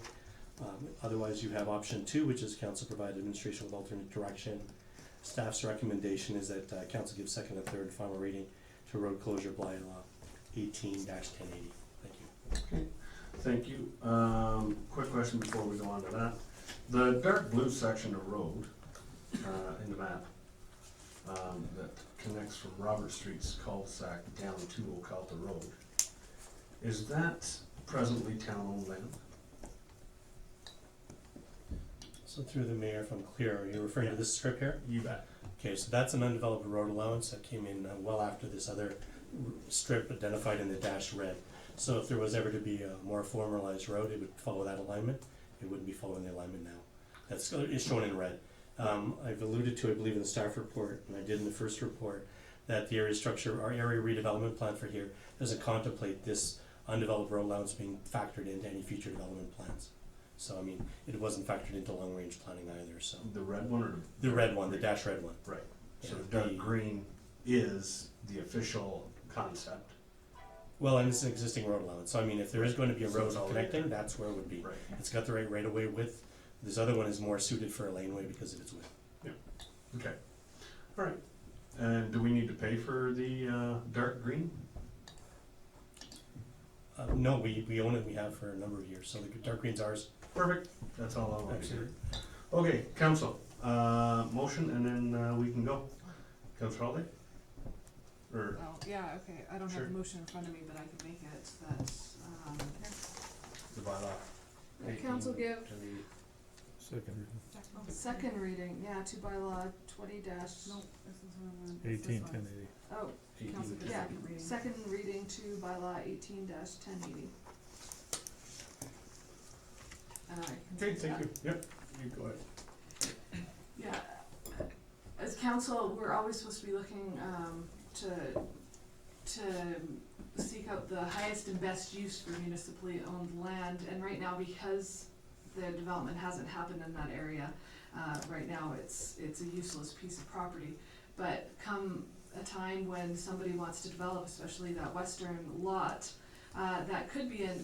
Otherwise, you have option 2, which is council provide administration with alternate direction. Staff's recommendation is that council give second and third final reading to road closure bylaw 18-1080. Thank you. Okay, thank you. Quick question before we go on to that. The dark blue section of road, in the map, that connects from Robert Street's cul-de-sac down to Ocalta Road, is that presently town-owned land? So through the mayor, if I'm clear, are you referring to this strip here? You bet. Okay, so that's an undeveloped road allowance that came in well after this other strip identified in the dash red. So if there was ever to be a more formalized road, it would follow that alignment. It wouldn't be following the alignment now. That's is shown in red. I've alluded to, I believe, in the staff report, and I did in the first report, that the area structure, our area redevelopment plan for here doesn't contemplate this undeveloped road allowance being factored into any future development plans. So, I mean, it wasn't factored into long-range planning either, so. The red one or? The red one, the dash red one. Right, so Yeah, the dark the- green is the official concept. Well, and it's an existing road allowance, so I mean, if there is going to be a So road it's already connecting, there. that's where it would be. Right. It's got the right of way width. This other one is more suited for a laneway because of its width. Okay, all right. And do we need to pay for the dark green? No, we own it, we have for a number of years, so the dark green's ours. Perfect, that's all I want to hear. Absolutely. Okay, council, motion and then we can go. Councilor Holiday? Or, Well, yeah, okay, I don't Sure. have the motion in front of me, but I can make it, that's, the bylaw? council give Second reading. second reading, yeah, to bylaw 20 dash, no, this is one, it's this 18, one. 1080. Oh, council, Yeah. yeah, second reading to bylaw 18-1080. And I can Okay, take thank that. you. Yep, you go ahead. Yeah, as council, we're always supposed to be looking, to seek out the highest and best use for municipally owned land, and right now, because the development hasn't happened in that area, right now, it's a useless piece of property. But come a time when somebody wants to develop, especially that western lot, that could be a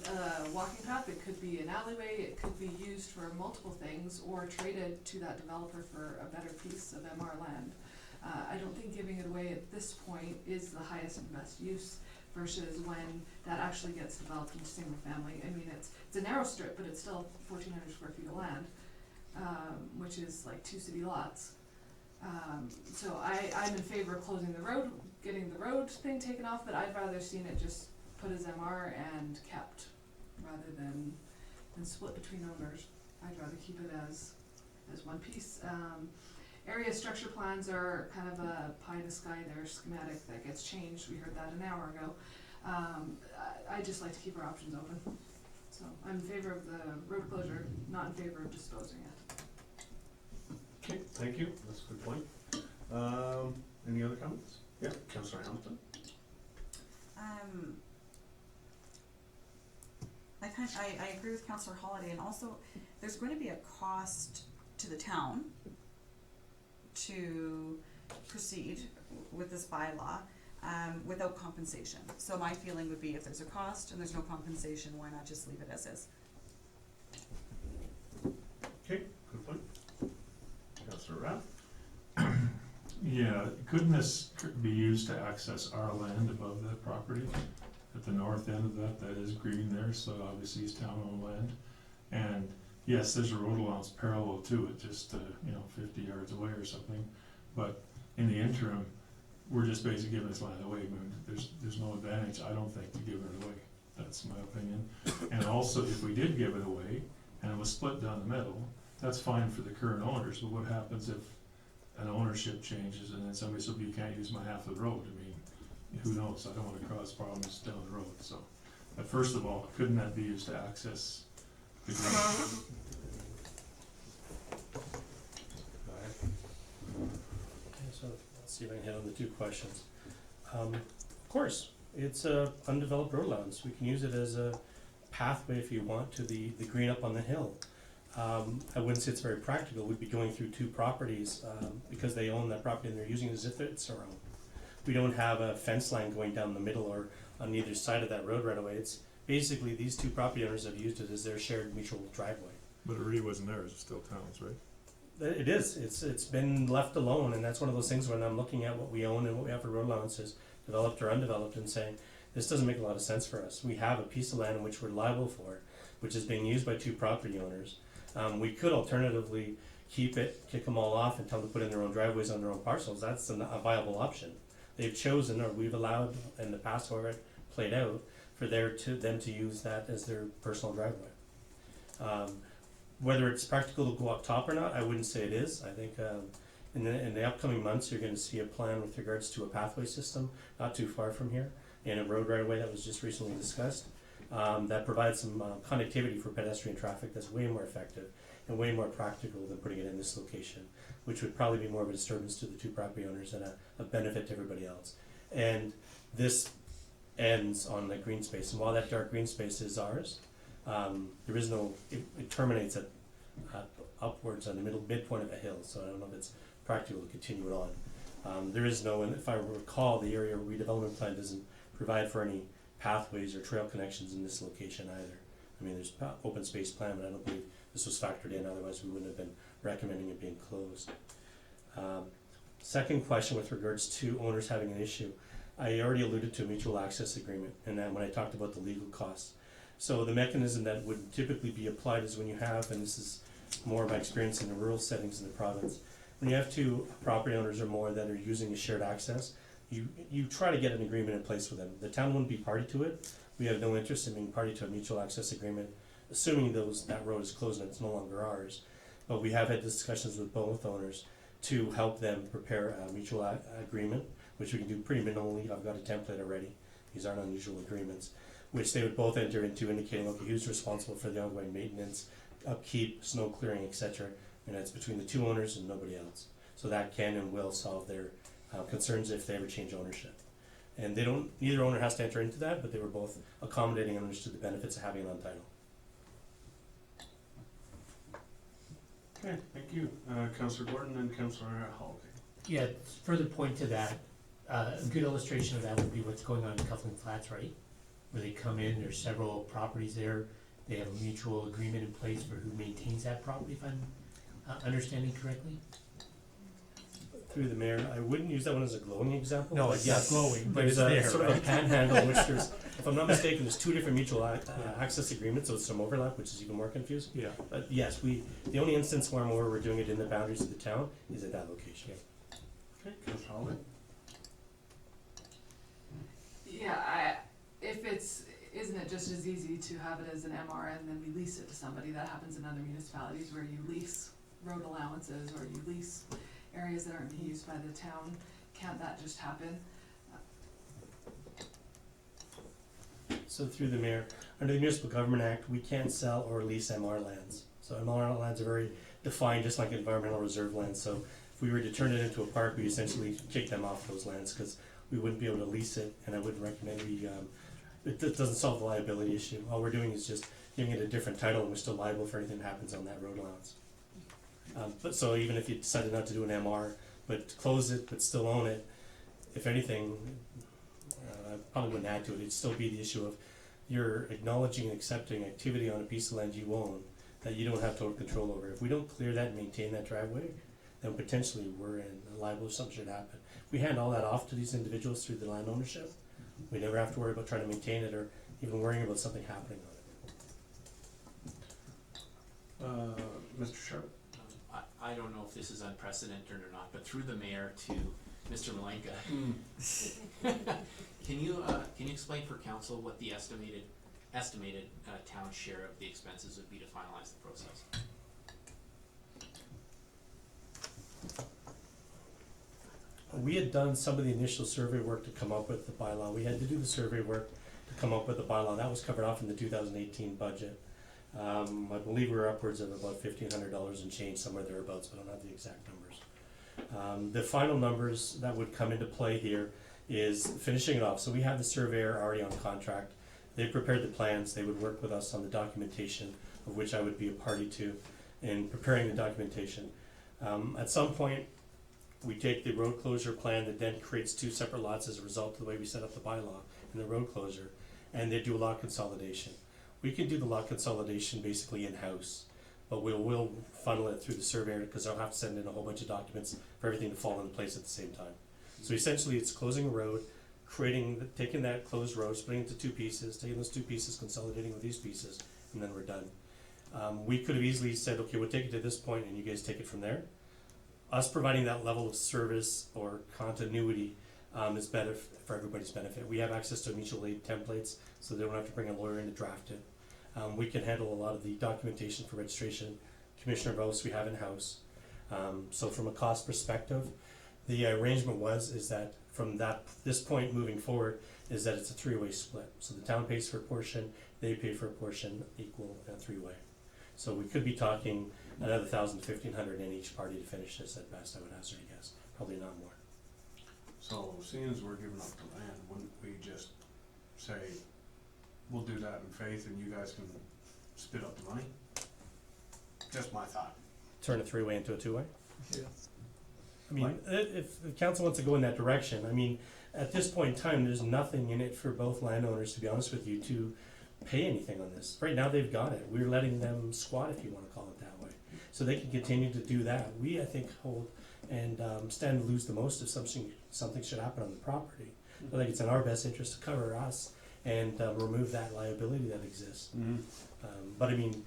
walking path, it could be an alleyway, it could be used for multiple things, or traded to that developer for a better piece of MR land. I don't think giving it away at this point is the highest and best use versus when that actually gets developed into single family. I mean, it's a narrow strip, but it's still 1,400 square feet of land, which is like 2 city lots. So I'm in favor of closing the road, getting the road thing taken off, but I'd rather seen it just put as MR and kept, rather than split between owners. I'd rather keep it as one piece. Area structure plans are kind of a pie in the sky, they're schematic that gets changed, we heard that an hour ago. I just like to keep our options open. So I'm in favor of the road closure, not in favor of disposing it. Okay, thank you, that's a good point. Any other comments? Yeah, Councilor Hamilton? I agree with Councillor Holiday, and also, there's going to be a cost to the town to proceed with this bylaw, without compensation. So my feeling would be if there's a cost and there's no compensation, why not just leave it as is? Okay, good point. Councilor Rath? Yeah, couldn't this be used to access our land above that property? At the north end of that is green there, so obviously it's town-owned land. And yes, there's a road allowance parallel to it, just, 50 yards away or something. But in the interim, we're just basically giving this land away. I mean, there's no advantage, I don't think, to giving it away. That's my opinion. And also, if we did give it away and it was split down the middle, that's fine for the current owners, but what happens if an ownership changes and then somebody says, you can't use my half of the road? I mean, who knows? I don't want to cause problems down the road, so. But first of all, couldn't that be used to access the green? Go ahead. Okay, so let's see if I can hit on the 2 questions. Of course, it's a undeveloped road allowance. We can use it as a pathway if you want to the green up on the hill. I wouldn't say it's very practical. We'd be going through 2 properties because they own that property and they're using it as if it's their own. We don't have a fence line going down the middle or on either side of that road right away. It's basically, these two property owners have used it as their shared mutual driveway. But it really wasn't theirs, it's still town's, right? It is, it's been left alone, and that's one of those things when I'm looking at what we own and what we have for road allowances, developed or undeveloped, and saying, this doesn't make a lot of sense for us. We have a piece of land in which we're liable for, which is being used by two property owners. We could alternatively keep it, kick them all off and tell them to put in their own driveways on their own parcels. That's a viable option. They've chosen, or we've allowed in the past, however it played out, for them to use that as their personal driveway. Whether it's practical to go up top or not, I wouldn't say it is. I think in the upcoming months, you're going to see a plan with regards to a pathway system not too far from here, and a road right away that was just recently discussed, that provides some connectivity for pedestrian traffic that's way more effective and way more practical than putting it in this location, which would probably be more of a disturbance to the two property owners and a benefit to everybody else. And this ends on the green space, and while that dark green space is ours, there is no, it terminates at upwards on the midpoint of a hill, so I don't know if it's practical to continue it on. There is no, and if I recall, the area redevelopment plan doesn't provide for any pathways or trail connections in this location either. I mean, there's open space plan, but I don't believe this was factored in, otherwise we wouldn't have been recommending it being closed. Second question with regards to owners having an issue. I already alluded to a mutual access agreement, and then when I talked about the legal costs. So the mechanism that would typically be applied is when you have, and this is more of my experience in the rural settings in the province, when you have two property owners or more that are using a shared access, you try to get an agreement in place with them. The town wouldn't be party to it. We have no interest in being party to a mutual access agreement, assuming that road is closed and it's no longer ours. But we have had discussions with both owners to help them prepare a mutual agreement, which we can do pretty minimally. I've got a template already. These aren't unusual agreements, which they would both enter into, indicating, okay, who's responsible for the ongoing maintenance, upkeep, snow clearing, etc. And that's between the two owners and nobody else. So that can and will solve their concerns if they ever change ownership. And neither owner has to enter into that, but they were both accommodating and understood the benefits of having it on title. Okay, thank you. Councillor Gordon and Councillor Holiday. Yeah, further point to that, a good illustration of that would be what's going on in Coupling Flats, right? Where they come in, there's several properties there, they have a mutual agreement in place for who maintains that property, if I'm understanding correctly? Through the mayor, I wouldn't use that one as a glowing example. No, but it's not yes, glowing, but there's it's a there, sort of a right? panhandle in which there's, if I'm not mistaken, there's two different mutual access agreements, so it's some overlap, which is even more confusing. Yeah. But yes, the only instance where we're doing it in the boundaries of the town is at that location. Okay, Councillor Holiday. Yeah, isn't it just as easy to have it as an MR and then we lease it to somebody? That happens in other municipalities where you lease road allowances or you lease areas that aren't being used by the town. Can't that just happen? So through the mayor, under the Municipal Government Act, we can't sell or lease MR lands. So MR lands are very defined, just like environmental reserve lands. So if we were to turn it into a park, we essentially kick them off those lands because we wouldn't be able to lease it, and I wouldn't recommend it doesn't solve the liability issue. All we're doing is just giving it a different title, and we're still liable for anything that happens on that road allowance. But so even if you decided not to do an MR, but close it, but still own it, if anything, I probably wouldn't add to it. It'd still be the issue of you're acknowledging and accepting activity on a piece of land you own that you don't have total control over. If we don't clear that and maintain that driveway, then potentially we're liable if something should happen. We hand all that off to these individuals through the land ownership. We never have to worry about trying to maintain it or even worrying about something happening on it. Mr. Sharp. I don't know if this is unprecedented or not, but through the mayor to Mr. Malenka. Can you explain for council what the estimated town share of the expenses would be to finalize the process? We had done some of the initial survey work to come up with the bylaw. We had to do the survey work to come up with the bylaw. That was covered off in the 2018 budget. I believe we were upwards of about $1,500 and change, somewhere thereabouts, but I don't have the exact numbers. The final numbers that would come into play here is finishing it off. So we have the surveyor already on contract. They prepared the plans. They would work with us on the documentation, of which I would be a party to, in preparing the documentation. At some point, we take the road closure plan that then creates two separate lots as a result of the way we set up the bylaw and the road closure, and they do a lot consolidation. We can do the lot consolidation basically in-house, but we'll funnel it through the surveyor, because they'll have to send in a whole bunch of documents for everything to fall into place at the same time. So essentially, it's closing a road, taking that closed road, splitting it into 2 pieces, taking those 2 pieces, consolidating with these pieces, and then we're done. We could have easily said, okay, we'll take it to this point and you guys take it from there. Us providing that level of service or continuity is better for everybody's benefit. We have access to mutual aid templates, so they don't have to bring a lawyer in to draft it. We can handle a lot of the documentation for registration, commissioner votes we have in-house. So from a cost perspective, the arrangement is that from this point moving forward, is that it's a 3-way split. So the town pays for a portion, they pay for a portion, equal and 3-way. So we could be talking another $1,000 to $1,500 in each party to finish this at best, I would hazard a guess, probably not more. So seeing as we're giving up the land, wouldn't we just say, we'll do that in faith and you guys can spit up the money? Just my thought. Turn a 3-way into a 2-way? Yeah. I mean, if the council wants to go in that direction, I mean, at this point in time, there's nothing in it for both landowners, to be honest with you, to pay anything on this. Right now, they've got it. We're letting them squat, if you wanna call it that way. So they can continue to do that. We, I think, hold and stand to lose the most if something should happen on the property. I think it's in our best interest to cover us and remove that liability that exists. But I mean,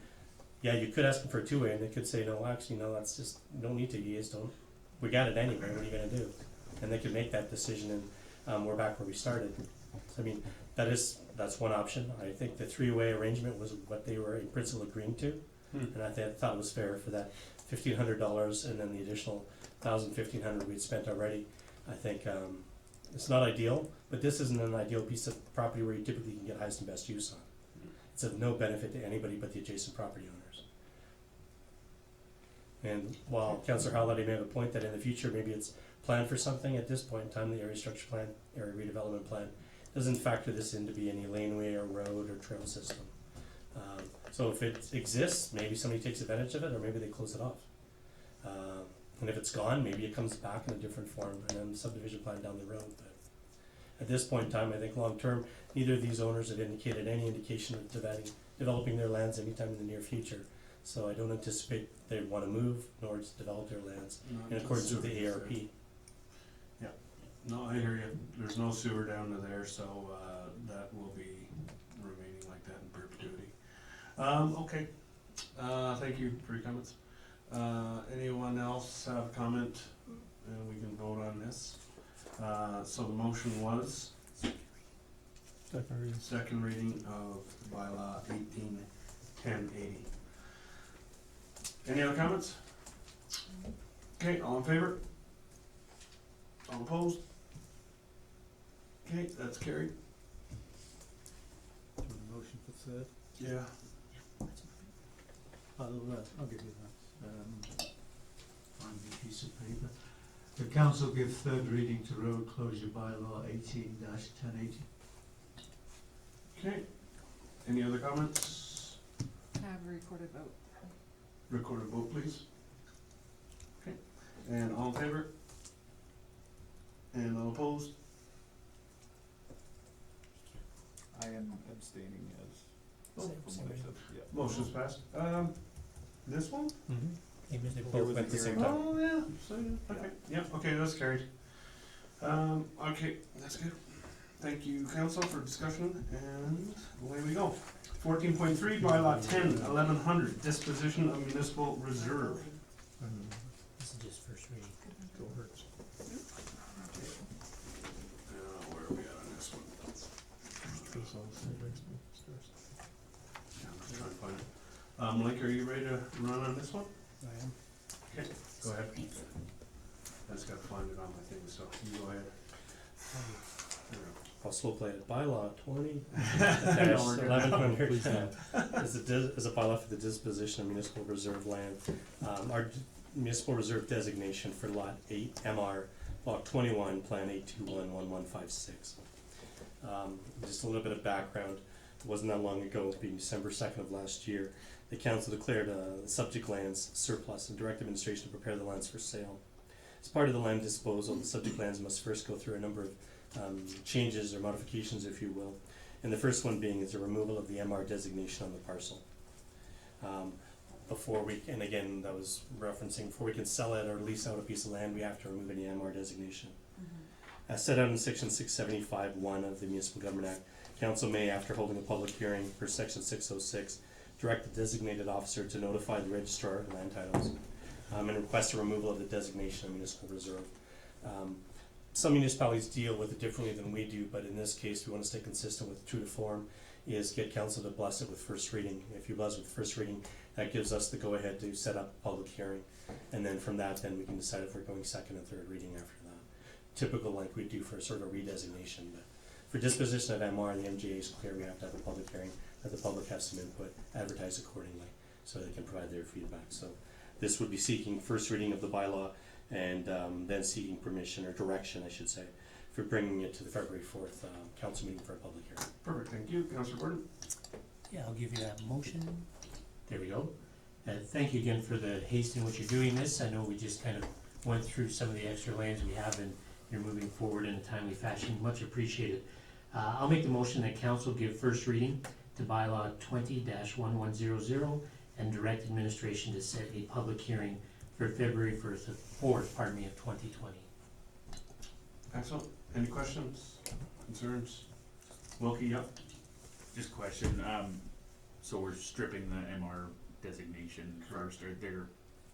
yeah, you could ask them for a 2-way and they could say, no, actually, no, that's just, you don't need to, you guys don't. We got it anyway, what are you gonna do? And they could make that decision and we're back where we started. So, I mean, that's one option. I think the 3-way arrangement was what they were in principle agreeing to. And I thought it was fair for that $1,500 and then the additional $1,000, $1,500 we'd spent already. I think it's not ideal, but this isn't an ideal piece of property where you typically can get highest and best use on. It's of no benefit to anybody but the adjacent property owners. And while Councillor Halliday may have a point that in the future maybe it's planned for something, at this point in time the area structure plan, area redevelopment plan doesn't factor this in to be any laneway or road or trail system. So if it exists, maybe somebody takes advantage of it or maybe they close it off. And if it's gone, maybe it comes back in a different form and then subdivision plan down the road. But at this point in time, I think long term, neither of these owners have indicated any indication of developing their lands anytime in the near future. So I don't anticipate they'd want to move nor to develop their lands in accordance with the ARP. Yeah, no, I hear you. There's no sewer down to there, so that will be remaining like that in perpetuity. Okay, thank you for your comments. Anyone else have a comment? And we can vote on this. So the motion was second reading of bylaw 181080. Any other comments? Okay, all in favor? All opposed? Okay, that's carried. Motion for third. Yeah. I'll give you that. Find the piece of paper. The council give third reading to road closure bylaw 18-1080. Okay. Any other comments? Have a recorded vote. Recorded vote, please. Okay. And all in favor? And all opposed? I am abstaining as Oh, from what I said, yeah. Motion's passed. This one? They There both was went at a the same hearing. time. Oh, yeah. So, okay. Yep, okay, that's carried. Okay, that's good. Thank you, council, for discussion, and away we go. 14.3, bylaw 10-1100, disposition of municipal reserve. This is just first reading. Go Hertz. Where are we at on this one? This all brings me stressed. Yeah, I'm just trying to find it. Mike, are you ready to run on this one? I am. Okay, go ahead. I just gotta find it on my thing, so you go ahead. There we go. I'll slow play it. Bylaw 20 No, we're good. 11 is a bylaw for the disposition of municipal reserve land. Our municipal reserve designation for lot 8 MR block 21 plan 8211156. Just a little bit of background. It wasn't that long ago, being December 2nd of last year, the council declared the subject lands surplus and direct administration to prepare the lands for sale. As part of the land disposal, the subject lands must first go through a number of changes or modifications, if you will, And the first one being is the removal of the MR designation on the parcel. Before we, and again, that was referencing, before we can sell it or lease out a piece of land, we have to remove any MR designation. As set out in section 675(1) of the Municipal Government Act, council may, after holding a public hearing per section 606, direct the designated officer to notify the registrar of land titles and request a removal of the designation of municipal reserve. Some municipalities deal with it differently than we do, but in this case, we want to stay consistent with true to form, is get council to bless it with first reading. If you bless with first reading, that gives us the go-ahead to set up a public hearing, and then from that, then we can decide if we're going second and third reading after that. Typical like we do for sort of redesignation, but for disposition of MR, the MGA is clear, we have to have a public hearing, that the public has some input, advertise accordingly, so they can provide their feedback. So this would be seeking first reading of the bylaw, and then seeking permission, or direction, I should say, for bringing it to the February 4th council meeting for a public hearing. Perfect, thank you. Councillor Gordon? Yeah, I'll give you that motion. There we go. Thank you again for the haste in which you're doing this. I know we just kind of went through some of the extra lands we have, and you're moving forward in a timely fashion. Much appreciated. I'll make the motion that council give first reading to bylaw 20-1100 and direct administration to set a public hearing for February 4th, of 2020. Excellent. Any questions, concerns? Wilkie, yep. Just a question, so we're stripping the MR designation first, are there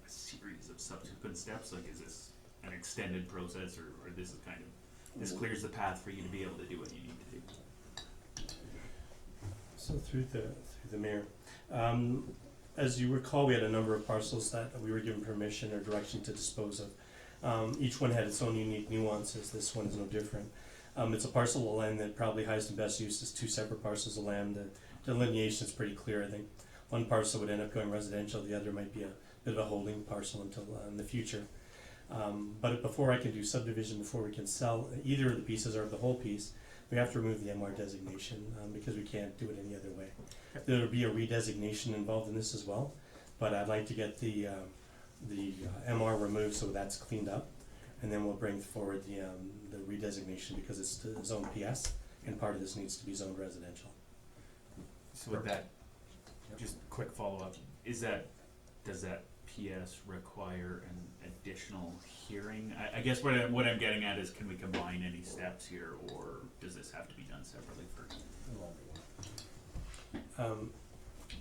a series of subsequent steps, like is this an extended process, or this is kind of, this clears the path for you to be able to do what you need to do? So through the mayor, as you recall, we had a number of parcels that we were given permission or direction to dispose of. Each one had its own unique nuances. This one is no different. It's a parcel of land that probably highest and best use is two separate parcels of land. The delineation is pretty clear. I think one parcel would end up going residential, the other might be a bit of a holding parcel until in the future. But before I can do subdivision, before we can sell either of the pieces or the whole piece, we have to remove the MR designation because we can't do it any other way. There will be a redesignation involved in this as well, but I'd like to get the MR removed so that's cleaned up, and then we'll bring forward the redesignation because it's zone PS, and part of this needs to be zoned residential. So with that, just quick follow-up, does that PS require an additional hearing? I guess what I'm getting at is, can we combine any steps here, or does this have to be done separately first?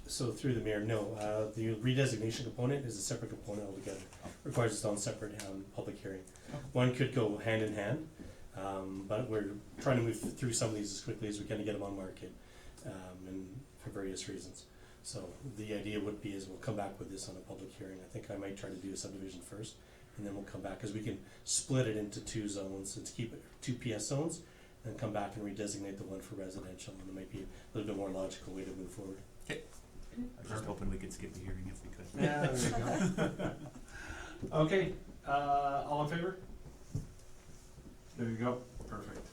So through the mayor, no, the redesignation component is a separate component altogether. Requires its own separate public hearing. One could go hand in hand, but we're trying to move through some of these as quickly as we can to get them on market, and for various reasons. So the idea would be is we'll come back with this on a public hearing. I think I might try to do a subdivision first, and then we'll come back, because we can split it into two zones, and to keep it two PS zones, and come back and redesignate the one for residential, and it might be a little bit more logical way to move forward. Okay. I was just hoping we could skip the hearing if we could. Yeah, there you go. Okay, all in favor? There you go, perfect.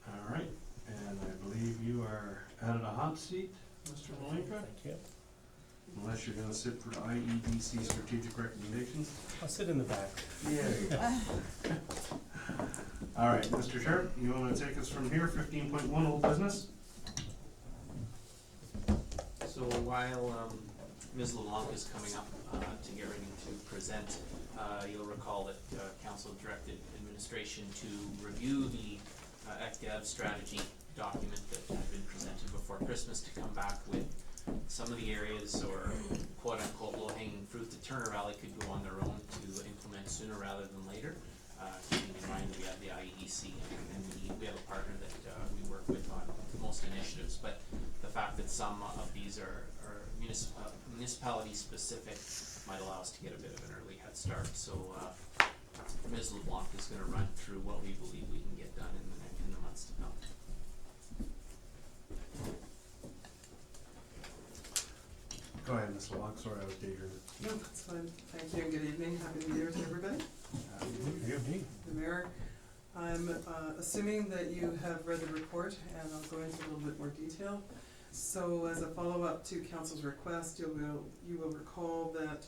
All right, and I believe you are out of the hot seat, Mr. Malinka, Thank you. unless you're gonna sit for IEDC strategic recommendations. I'll sit in the back. Yeah. All right, Mr. Chair, you wanna take us from here, 15.1 old business? So while Ms. LeBlanc is coming up to get ready to present, you'll recall that council directed administration to review the ECDEV strategy document that had been presented before Christmas, to come back with some of the areas or quote unquote low hanging fruit that Turner Valley could go on their own to implement sooner rather than later. Keeping in mind that we have the IEDC and we have a partner that we work with on most initiatives, but the fact that some of these are municipality specific might allow us to get a bit of an early head start. So Ms. LeBlanc is going to run through what we believe we can get done in the months to come. Go ahead, Ms. LeBlanc, sorry I was daydreaming. No, that's fine. Thank you and good evening. Happy New Year to everybody. The Mayor, I'm assuming that you have read the report, and I'll go into a little bit more detail. So as a follow-up to Council's request, you will recall that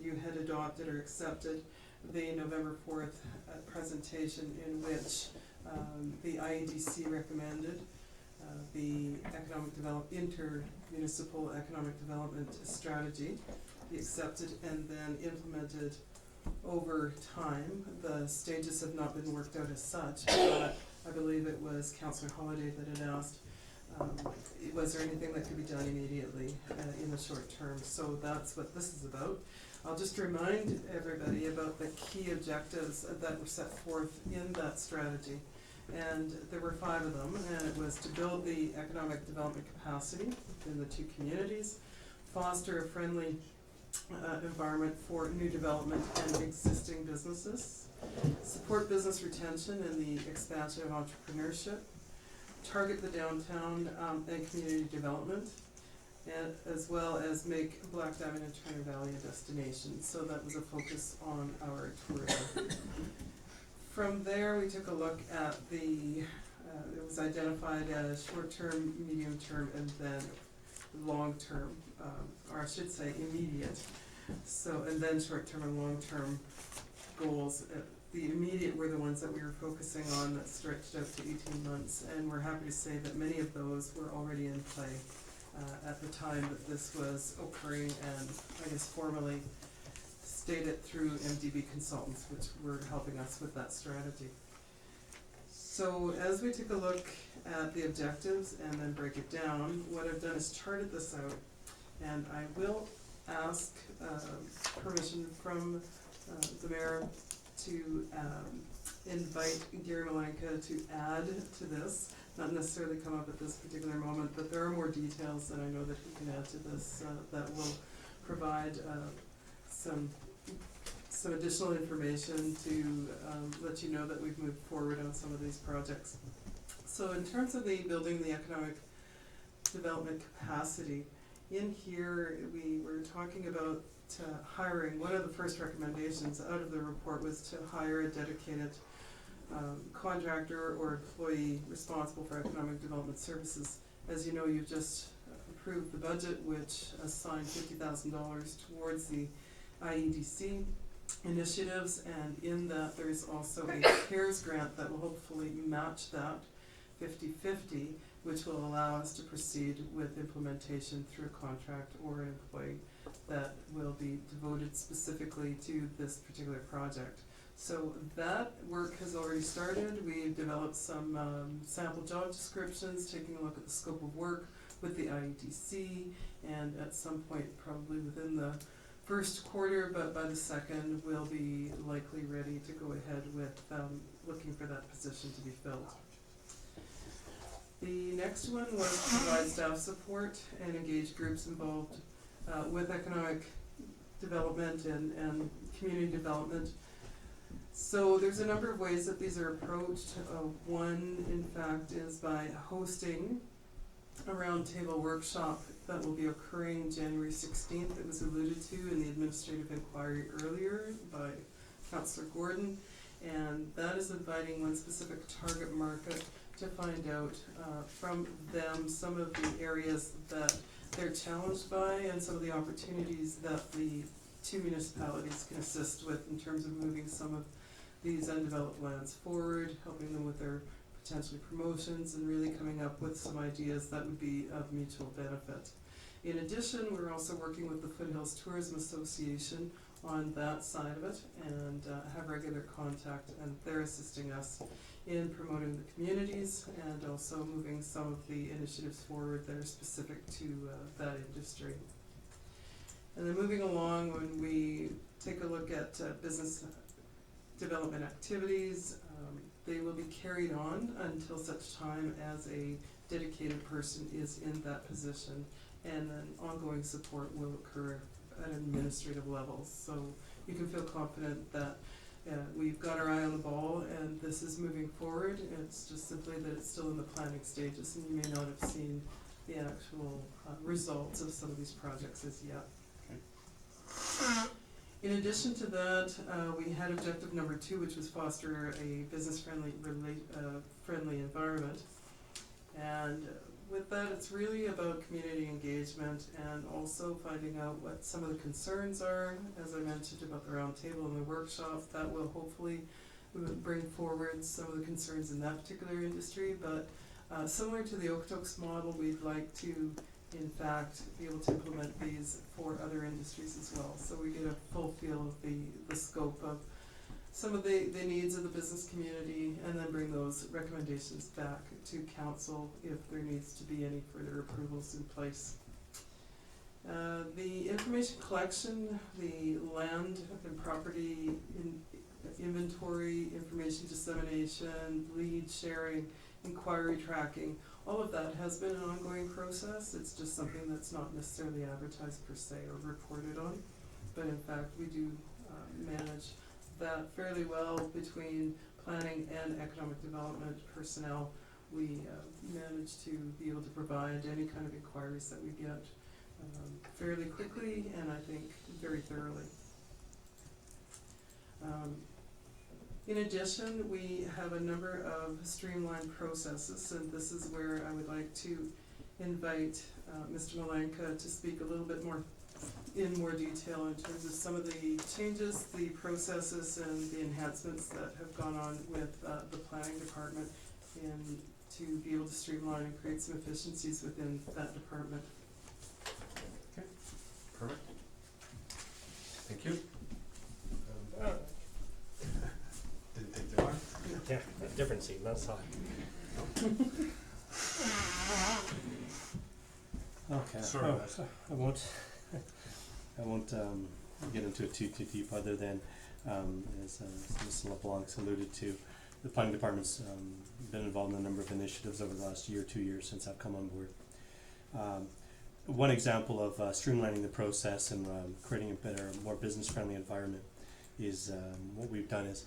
you had adopted or accepted the November 4th presentation in which the IEDC recommended the inter-municipal economic development strategy be accepted and then implemented over time. The stages have not been worked out as such, but I believe it was Councillor Holliday that had asked, was there anything that could be done immediately in the short term? So that's what this is about. I'll just remind everybody about the key objectives that were set forth in that strategy. And there were 5 of them, and it was to build the economic development capacity in the 2 communities, foster a friendly environment for new development and existing businesses, support business retention and the expansion of entrepreneurship, target the downtown and community development, and as well as make Black Diamond and Turner Valley a destination. So that was a focus on our tourism. From there, we took a look at it was identified as short-term, medium-term, and then long-term, or I should say immediate. So, and then short-term and long-term goals. The immediate were the ones that we were focusing on that stretched out to 18 months, and we're happy to say that many of those were already in play at the time that this was occurring, and I guess formally stated through MDB consultants, which were helping us with that strategy. So as we take a look at the objectives and then break it down, what I've done is charted this out, and I will ask permission from the mayor to invite Gary Malenka to add to this, not necessarily come up at this particular moment, but there are more details that I know that he can add to this that will provide some additional information to let you know that we've moved forward on some of these projects. So in terms of the building the economic development capacity, in here we were talking about hiring. One of the first recommendations out of the report was to hire a dedicated contractor or employee responsible for economic development services. As you know, you've just approved the budget, which assigned $50,000 towards the IEDC initiatives, and in that there's also a CARES grant that will hopefully match that 50-50, which will allow us to proceed with implementation through a contract or an employee that will be devoted specifically to this particular project. So that work has already started. We've developed some sample job descriptions, taking a look at the scope of work with the IEDC, and at some point, probably within the first quarter, but by the second, we'll be likely ready to go ahead with looking for that position to be filled. The next one was to provide staff support and engage groups involved with economic development and community development. So there's a number of ways that these are approached. One, in fact, is by hosting a roundtable workshop that will be occurring January 16th. It was alluded to in the administrative inquiry earlier by Councillor Gordon, and that is inviting one specific target market to find out from them some of the areas that they're challenged by and some of the opportunities that the 2 municipalities can assist with in terms of moving some of these undeveloped lands forward, helping them with their potentially promotions, and really coming up with some ideas that would be of mutual benefit. In addition, we're also working with the Foothills Tourism Association on that side of it, and have regular contact, and they're assisting us in promoting the communities and also moving some of the initiatives forward that are specific to that industry. And then moving along, when we take a look at business development activities, they will be carried on until such time as a dedicated person is in that position, and then ongoing support will occur at an administrative level. So you can feel confident that we've got our eye on the ball and this is moving forward. It's just simply that it's still in the planning stages, and you may not have seen the actual results of some of these projects as yet. In addition to that, we had objective number 2, which was foster a business-friendly friendly environment. And with that, it's really about community engagement and also finding out what some of the concerns are, as I mentioned about the roundtable and the workshop. That will hopefully bring forward some of the concerns in that particular industry, but Similar to the Okotoks model, we'd like to, in fact, be able to implement these for other industries as well. So we get a full feel of the scope of some of the needs of the business community, and then bring those recommendations back to council if there needs to be any further approvals in place. The information collection, the land and property inventory, information dissemination, lead sharing, inquiry tracking, all of that has been an ongoing process. It's just something that's not necessarily advertised per se or reported on, but in fact we do manage that fairly well between planning and economic development personnel. We manage to be able to provide any kind of inquiries that we get fairly quickly, and I think very thoroughly. In addition, we have a number of streamlined processes, and this is where I would like to invite Mr. Malenka to speak a little bit more in more detail in terms of some of the changes, the processes, and the enhancements that have gone on with the planning department, and to be able to streamline and create some efficiencies within that department. Okay, perfect. Thank you. Didn't take that long. Yeah, different scene, that's all. Okay. Sorry about that. I won't get into it too deep, other than as Ms. LeBlanc alluded to, the planning department's been involved in a number of initiatives over the last year, 2 years since I've come on board. One example of streamlining the process and creating a better, more business-friendly environment is what we've done is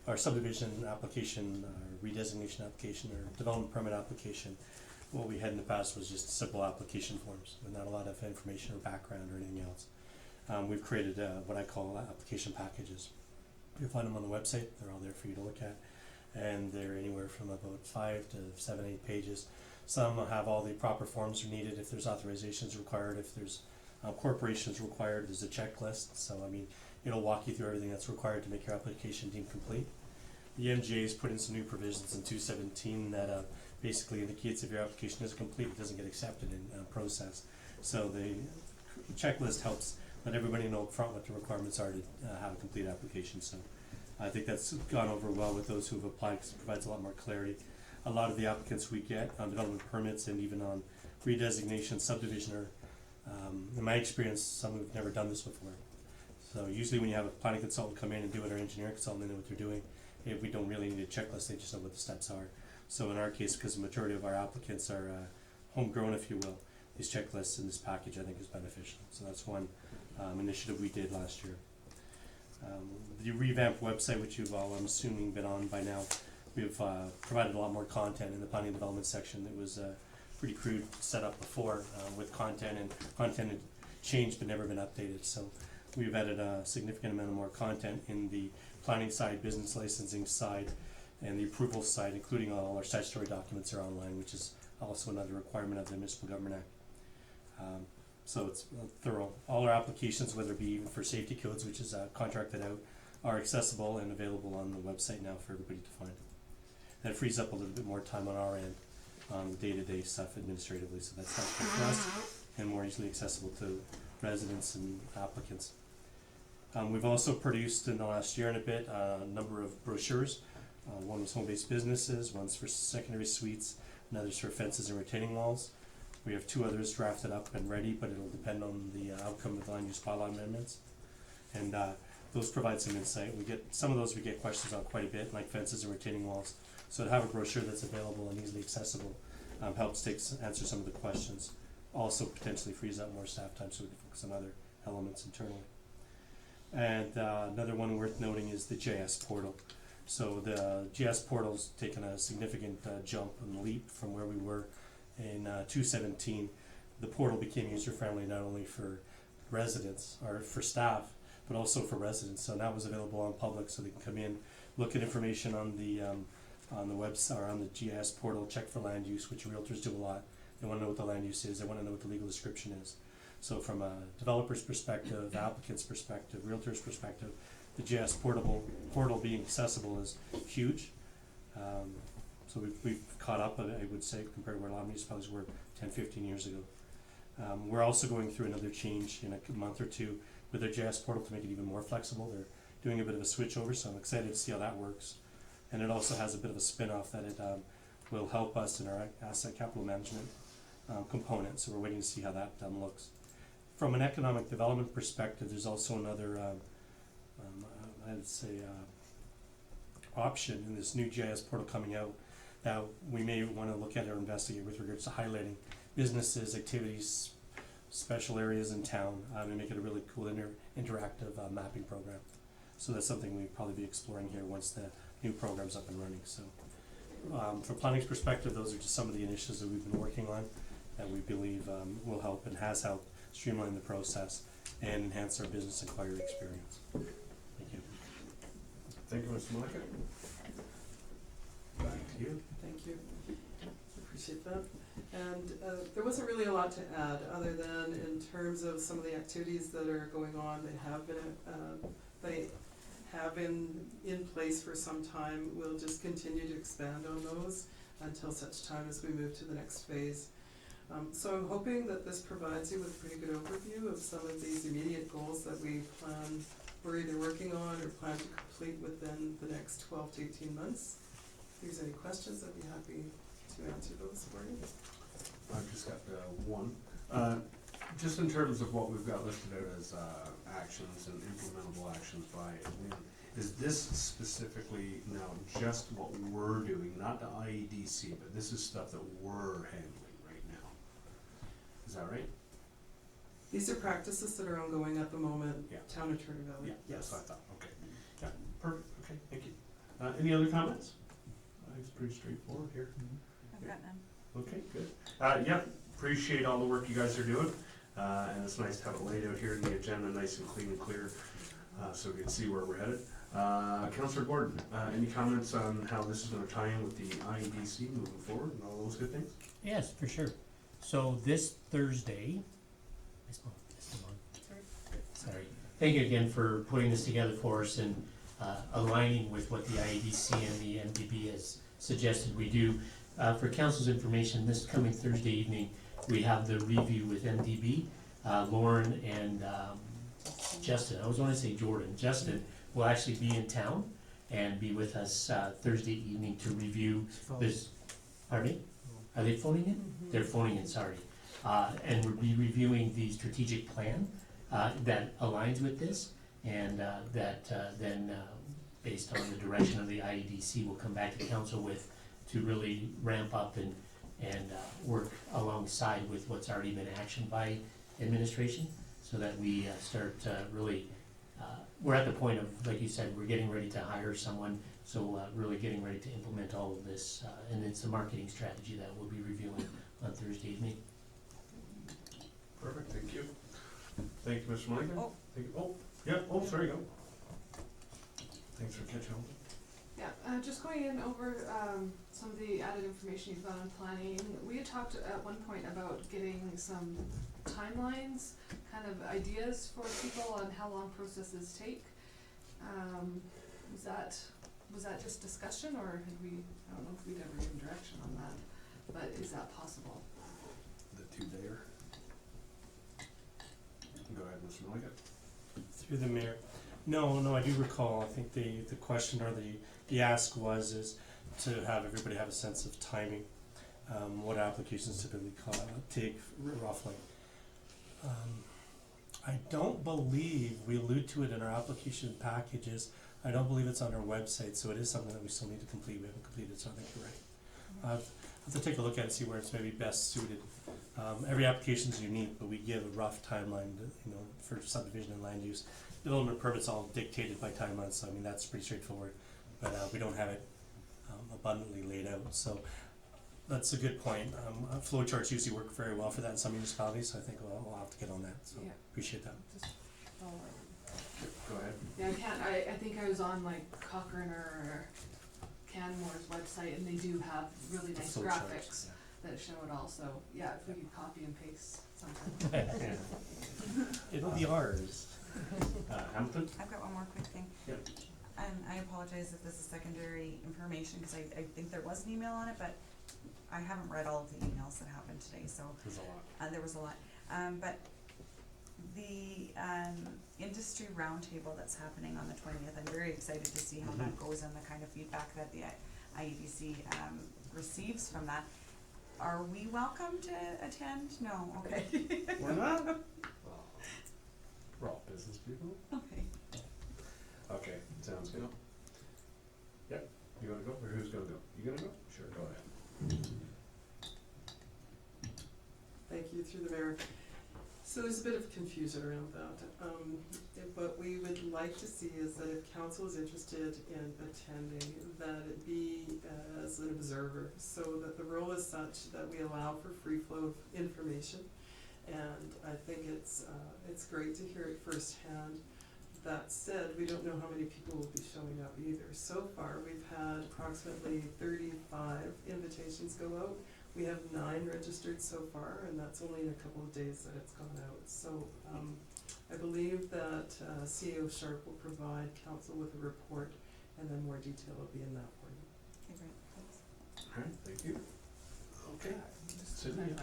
our subdivision application, our redesignation application, or development permit application. What we had in the past was just simple application forms with not a lot of information or background or anything else. We've created what I call application packages. You'll find them on the website. They're all there for you to look at, and they're anywhere from about 5 to 7, 8 pages. Some have all the proper forms are needed if there's authorizations required, if there's corporations required, there's a checklist. So I mean, it'll walk you through everything that's required to make your application deemed complete. The MGA's put in some new provisions in 217 that basically indicates if your application isn't complete, it doesn't get accepted in process. So the checklist helps let everybody know up front what the requirements are to have a complete application. So I think that's gone over well with those who have applied, because it provides a lot more clarity. A lot of the applicants we get on development permits and even on redesignation, subdivision are, in my experience, some who've never done this before. So usually when you have a planning consultant come in and do it, or engineering consultant, they know what they're doing. If we don't really need a checklist, they just know what the steps are. So in our case, because the majority of our applicants are homegrown, if you will, these checklists in this package I think is beneficial. So that's one initiative we did last year. The revamped website, which you've all, I'm assuming, been on by now, we've provided a lot more content in the planning and development section that was pretty crude set up before with content, and content had changed but never been updated. So we've added a significant amount of more content in the planning side, business licensing side, and the approval side, including all our statutory documents are online, which is also another requirement of the Municipal Government Act. So it's thorough. All our applications, whether it be even for safety codes, which is contracted out, are accessible and available on the website now for everybody to find. That frees up a little bit more time on our end on the day-to-day stuff administratively, so that's helpful for us and more easily accessible to residents and applicants. We've also produced in the last year and a bit a number of brochures. One was home-based businesses, one's for secondary suites, another's for fences and retaining walls. We have 2 others drafted up and ready, but it'll depend on the outcome of the land use bylaw amendments. And those provide some insight. We get some of those we get questions on quite a bit, like fences and retaining walls. So to have a brochure that's available and easily accessible helps answer some of the questions. Also potentially frees up more staff time so we can focus on other elements internally. And another one worth noting is the GIS portal. So the GIS portal's taken a significant jump and leap from where we were in 2017. The portal became user-friendly not only for residents or for staff, but also for residents. So now it's available on public, so they can come in, look at information on the website or on the GIS portal, check for land use, which realtors do a lot. They want to know what the land use is. They want to know what the legal description is. So from a developer's perspective, applicant's perspective, realtor's perspective, the GIS portal being accessible is huge. So we've caught up, I would say, compared to where a lot of municipalities were 10, 15 years ago. We're also going through another change in a month or two with their JS portal to make it even more flexible. They're doing a bit of a switch over, so I'm excited to see how that works. And it also has a bit of a spin-off that it will help us in our asset capital management component, so we're waiting to see how that looks. From an economic development perspective, there's also another, I'd say, option in this new GIS portal coming out that we may want to look at or investigate with regards to highlighting businesses, activities, special areas in town, and make it a really cool interactive mapping program. So that's something we'd probably be exploring here once the new program's up and running. So from planning's perspective, those are just some of the initiatives that we've been working on that we believe will help and has helped streamline the process and enhance our business inquiry experience. Thank you. Thank you, Mr. Malika. Back to you. Thank you. Appreciate that. And there wasn't really a lot to add other than in terms of some of the activities that are going on. They have been in place for some time. We'll just continue to expand on those until such time as we move to the next phase. So I'm hoping that this provides you with a pretty good overview of some of these immediate goals that we're either working on or plan to complete within the next 12 to 18 months. If there's any questions, I'd be happy to answer those for you. I've just got one. Just in terms of what we've got listed out as actions and implementable actions by when, is this specifically now just what we're doing, not the IEDC, but this is stuff that we're handling right now? Is that right? These are practices that are ongoing at the moment, Yeah. Town of Turner Valley. Yeah, Yes. that's what I thought. Okay. Yeah, perfect. Okay, thank you. Any other comments? I think it's pretty straightforward here. I've got none. Okay, good. Yeah, appreciate all the work you guys are doing. And it's nice to have it laid out here in the agenda, nice and clean and clear, so we can see where we're headed. Councillor Gordon, any comments on how this is gonna tie in with the IEDC moving forward and all those good things? Yes, for sure. So this Thursday, sorry. Thank you again for putting this together for us and aligning with what the IEDC and the MDB has suggested we do. For council's information, this coming Thursday evening, we have the review with MDB. Lauren and Justin, I always want to say Jordan, Justin will actually be in town and be with us Thursday evening to review this. Pardon me? Are they phoning in? Mm-hmm. They're phoning in, sorry. And we'll be reviewing the strategic plan that aligns with this, and that then, based on the direction of the IEDC, will come back to council with to really ramp up and work alongside with what's already been actioned by administration, so that we start really, we're at the point of, like you said, we're getting ready to hire someone, so really getting ready to implement all of this, and it's the marketing strategy that we'll be reviewing on Thursday evening. Perfect, thank you. Thank you, Mr. Malika. Oh. Thank you. Oh, yeah, oh, sorry, go. Thanks for catching on. Yeah, just going in over some of the added information you've got on planning. We had talked at one point about getting some timelines, kind of ideas for people on how long processes take. Was that just discussion, or had we, I don't know if we'd ever given direction on that, but is that possible? The two-dayer. Go ahead, Mr. Malika. Through the mayor. No, I do recall, I think the question or the ask is to have everybody have a sense of timing, what applications typically take roughly. I don't believe we allude to it in our application packages. I don't believe it's on our website, so it is something that we still need to complete. We haven't completed, so I think you're right. I'll have to take a look at it and see where it's maybe best suited. Every application is unique, but we give a rough timeline, for subdivision and land use. Development permits all dictated by timelines, so I mean that's pretty straightforward. But we don't have it abundantly laid out, so that's a good point. Flow charts usually work very well for that in some municipalities, so I think we'll have to get on that. So Yeah. appreciate that. Just follow up. Go ahead. Yeah, I think I was on like Cochrane or Canmore's website, and they do have really nice Flow graphics charts, that show it all. So yeah, if we could copy and paste something. It'll be ours. Hamilton? I've got one more quick thing. Yep. and I apologize if this is secondary information, cause I think there was an email on it, but I haven't read all of the emails that happened today, so. There's a lot. There was a lot, but the, industry roundtable that's happening on the 20th, I'm very excited to see how that goes and the kind of feedback that the IEDC, receives from that. Are we welcome to attend? No, okay. We're not? Well, we're all business people. Okay. Okay, sounds good. Yep, you wanna go, or who's gonna go? You gonna go? Sure, go ahead. Thank you, through the mayor. So there's a bit of confusion around that. What we would like to see is that if council is interested in attending, that it be as an observer, so that the role is such that we allow for free flow of information. And I think it's great to hear it firsthand. That said, we don't know how many people will be showing up either. So far, we've had approximately 35 invitations go out. We have 9 registered so far, and that's only in a couple of days that it's gone out. So I believe that CEO Sharp will provide council with a report, and then more detail will be in that for you. Okay, great, thanks. Alright, thank you. Okay, Sydney?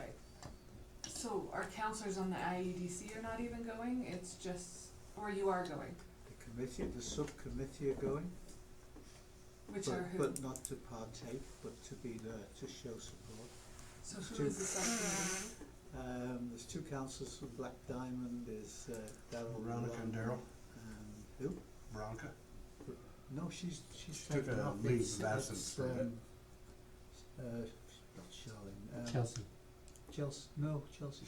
So our councillors on the IEDC are not even going, it's just, or you are going? The committee, the subcommittee are going, Which but, are who? but not to partake, but to be there to show support. So who is the subcommittee? There's 2 councillors from Black Diamond, there's Darryl. Veronica and Daryl? Who? Veronica? No, she's took taken a off. leave It's- of absence it's, for a bit. Not Charlene. Chelsea. Chelsea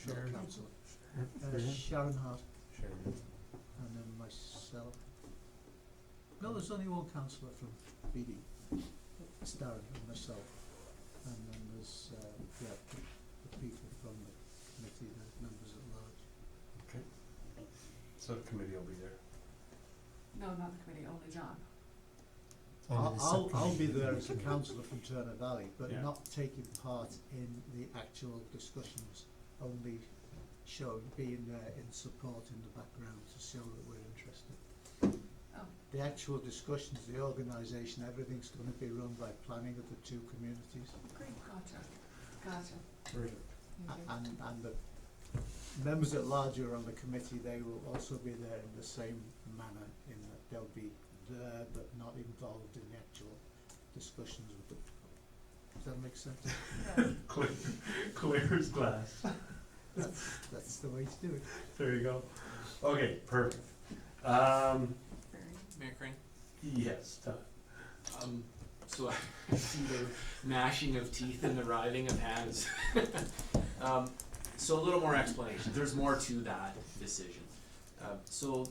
Sharon. councillor. Sharon. Sharon Hart, Sure. and then myself. No, there's only one councillor from BD. It's Darren and myself. And then there's, the people from the committee, the members at large. Okay. So the committee will be there. No, not the committee, only John. Only the I'll be subcommittee. there as a councillor from Turner Valley, but Yeah. not taking part in the actual discussions, only being there in support in the background to show that we're interested. Oh. The actual discussions, the organisation, everything's going to be run by planning of the 2 communities. Great, gotcha. Very good. Thank you. And the members at large who are on the committee, they will also be there in the same manner, in that they'll be there but not involved in the actual discussions with them. Does that make sense? Clear as glass. That's the way to do it. There you go. Okay, perfect. Mayor Crane? Yes, Todd. So I see the gnashing of teeth and the writhing of hands. So a little more explanation. There's more to that decision. So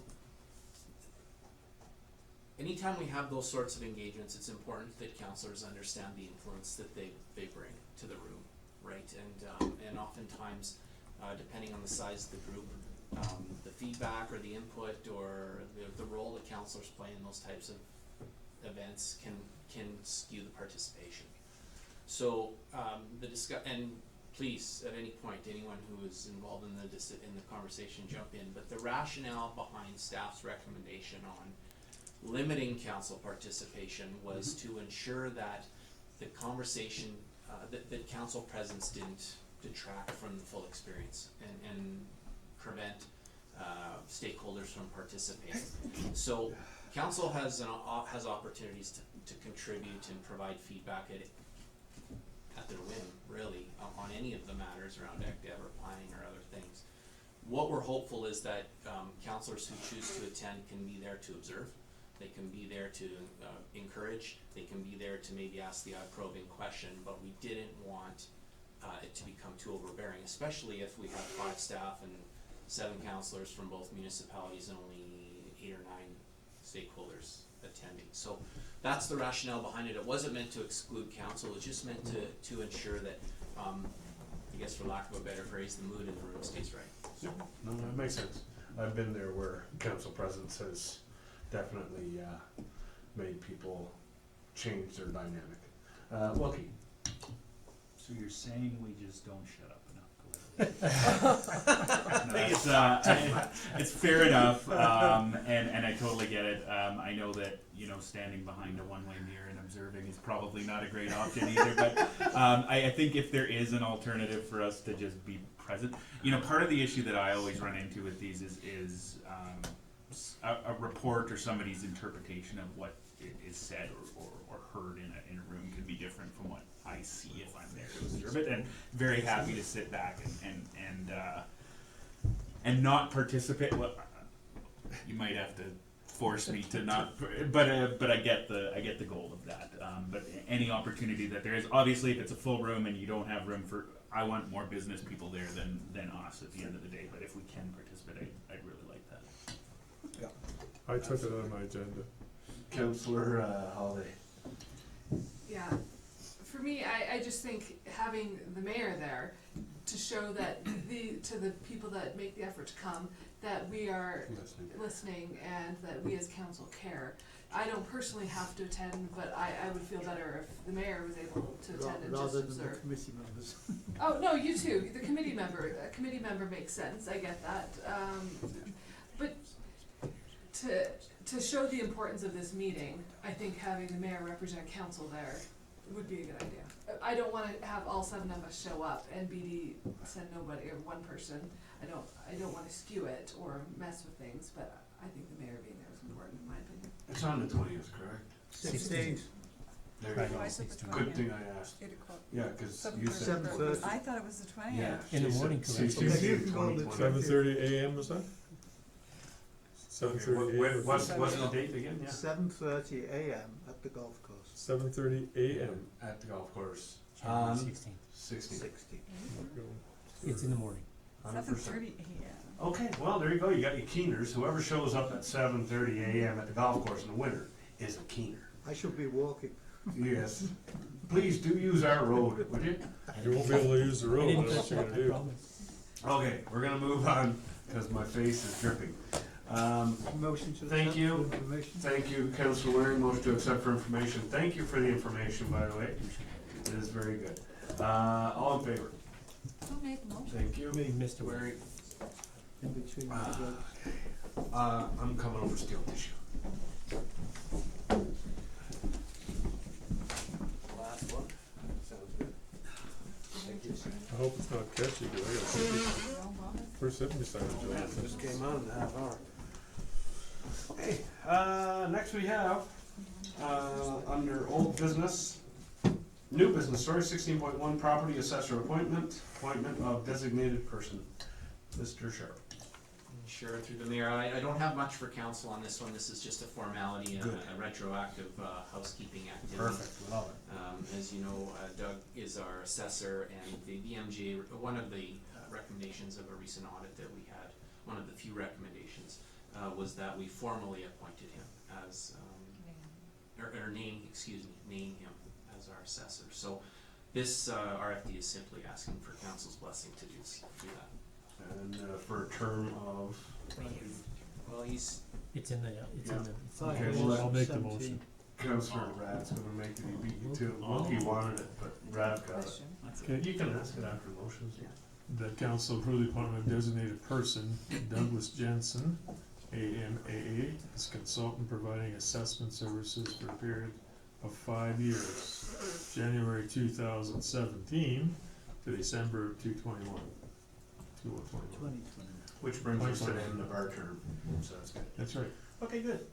anytime we have those sorts of engagements, it's important that councillors understand the influence that they bring to the room, right? And oftentimes, depending on the size of the group, the feedback or the input or the role that councillors play in those types of events can skew the participation. So and please, at any point, anyone who is involved in the conversation, jump in. But the rationale behind staff's recommendation on limiting council participation was to ensure that the conversation, that council presence didn't detract from the full experience and prevent stakeholders from participating. So council has opportunities to contribute and provide feedback at their whim, really, on any of the matters around ECDEV or planning or other things. What we're hopeful is that councillors who choose to attend can be there to observe. They can be there to encourage. They can be there to maybe ask the odd probing question, but we didn't want it to become too overbearing, especially if we have 5 staff and 7 councillors from both municipalities and only 8 or 9 stakeholders attending. So that's the rationale behind it. It wasn't meant to exclude council, it was just meant to ensure that, I guess for lack of a better phrase, the mood in the room stays right. So, no, that makes sense. I've been there where council presence has definitely made people change their dynamic. Wilkie? So you're saying we just don't shut up enough politically? It's fair enough, and I totally get it. I know that, you know, standing behind a one-way mirror and observing is probably not a great option either, but I think if there is an alternative for us to just be present, you know, part of the issue that I always run into with these is a report or somebody's interpretation of what is said or heard in a room could be different from what I see if I'm there to observe it, and very happy to sit back and not participate. Well, you might have to force me to not, but I get the goal of that. But any opportunity that there is, obviously, if it's a full room and you don't have room for, I want more business people there than us at the end of the day. But if we can participate, I'd really like that. I took it on my agenda. Councillor Holiday. Yeah, for me, I just think having the mayor there to show that to the people that make the effort to come, that we are listening and that we as council care. I don't personally have to attend, but I would feel better if the mayor was able to attend and just Rather than the observe. committee members. Oh, no, you too, the committee member, a committee member makes sense, I get that, but to show the importance of this meeting, I think having the mayor represent council there would be a good idea. I don't wanna have all 7 of us show up and BD send nobody or one person. I don't wanna skew it or mess with things, but I think the mayor being there is important in my opinion. It's on the 20th, correct? 16th. There Right. you go. I said the Good 20th. thing I asked. 8 o'clock. Yeah, cause you said. 7:30. I thought it was the 20th. Yeah. In the she morning, said- correct? She Okay, said you can go on the 2020. 7:30 AM was that? 7:30 AM. What's the date again? Yeah. 7:30 AM at the golf course. 7:30 AM. At the golf course. January On 16th. 16th. 60. It's in the morning. 100%. 7:30 AM. Okay, well, there you go. You got your keeners. Whoever shows up at 7:30 AM at the golf course in the winter is a keener. I should be walking. Yes. Please do use our road, would you? You won't be able to use the I road, didn't that's catch what you're that, gonna I do. promise. Okay, we're gonna move on because my face is dripping. Motion to Thank accept you. for information. Thank you, Councillor Waring. Motion to accept for information. Thank you for the information, by the way. It is very good. All in favor? Who made the motion? Thank you. Mr. Waring. In between the votes. I'm coming over steel tissue. Last one. Sounds good. Thank you. I hope it's not catchy, because I got 50, first 70 Just came on in a half hour. Hey, next we have, under old business, new business, sorry, 16.1, property assessor appointment of designated person. Mr. Sharp. Sure, through the mayor, I don't have much for council on this one, this is just a formality and Good. a retroactive housekeeping activity. Perfect, love it. As you know, Doug is our assessor, and the BMJ, one of the recommendations of a recent audit that we had, one of the few recommendations, was that we formally appointed him as, or name him as our assessor. So this RFD is simply asking for council's blessing to do that. And for a term of, Well, he's, It's in the, it's in the. it's in the- Okay, well, I'll make the motion. Councillor Rad's gonna make it, he beat you to it. Wilkie wanted it, but Rad got it. Question. Okay, You can ask it after motions. that council approve the appointment of designated person Douglas Jensen, AMAA, as consultant providing assessment services for a period of 5 years, January 2017 to December of 2021. 2020. Which brings us to the end of our term, so that's good. That's right. Okay, good.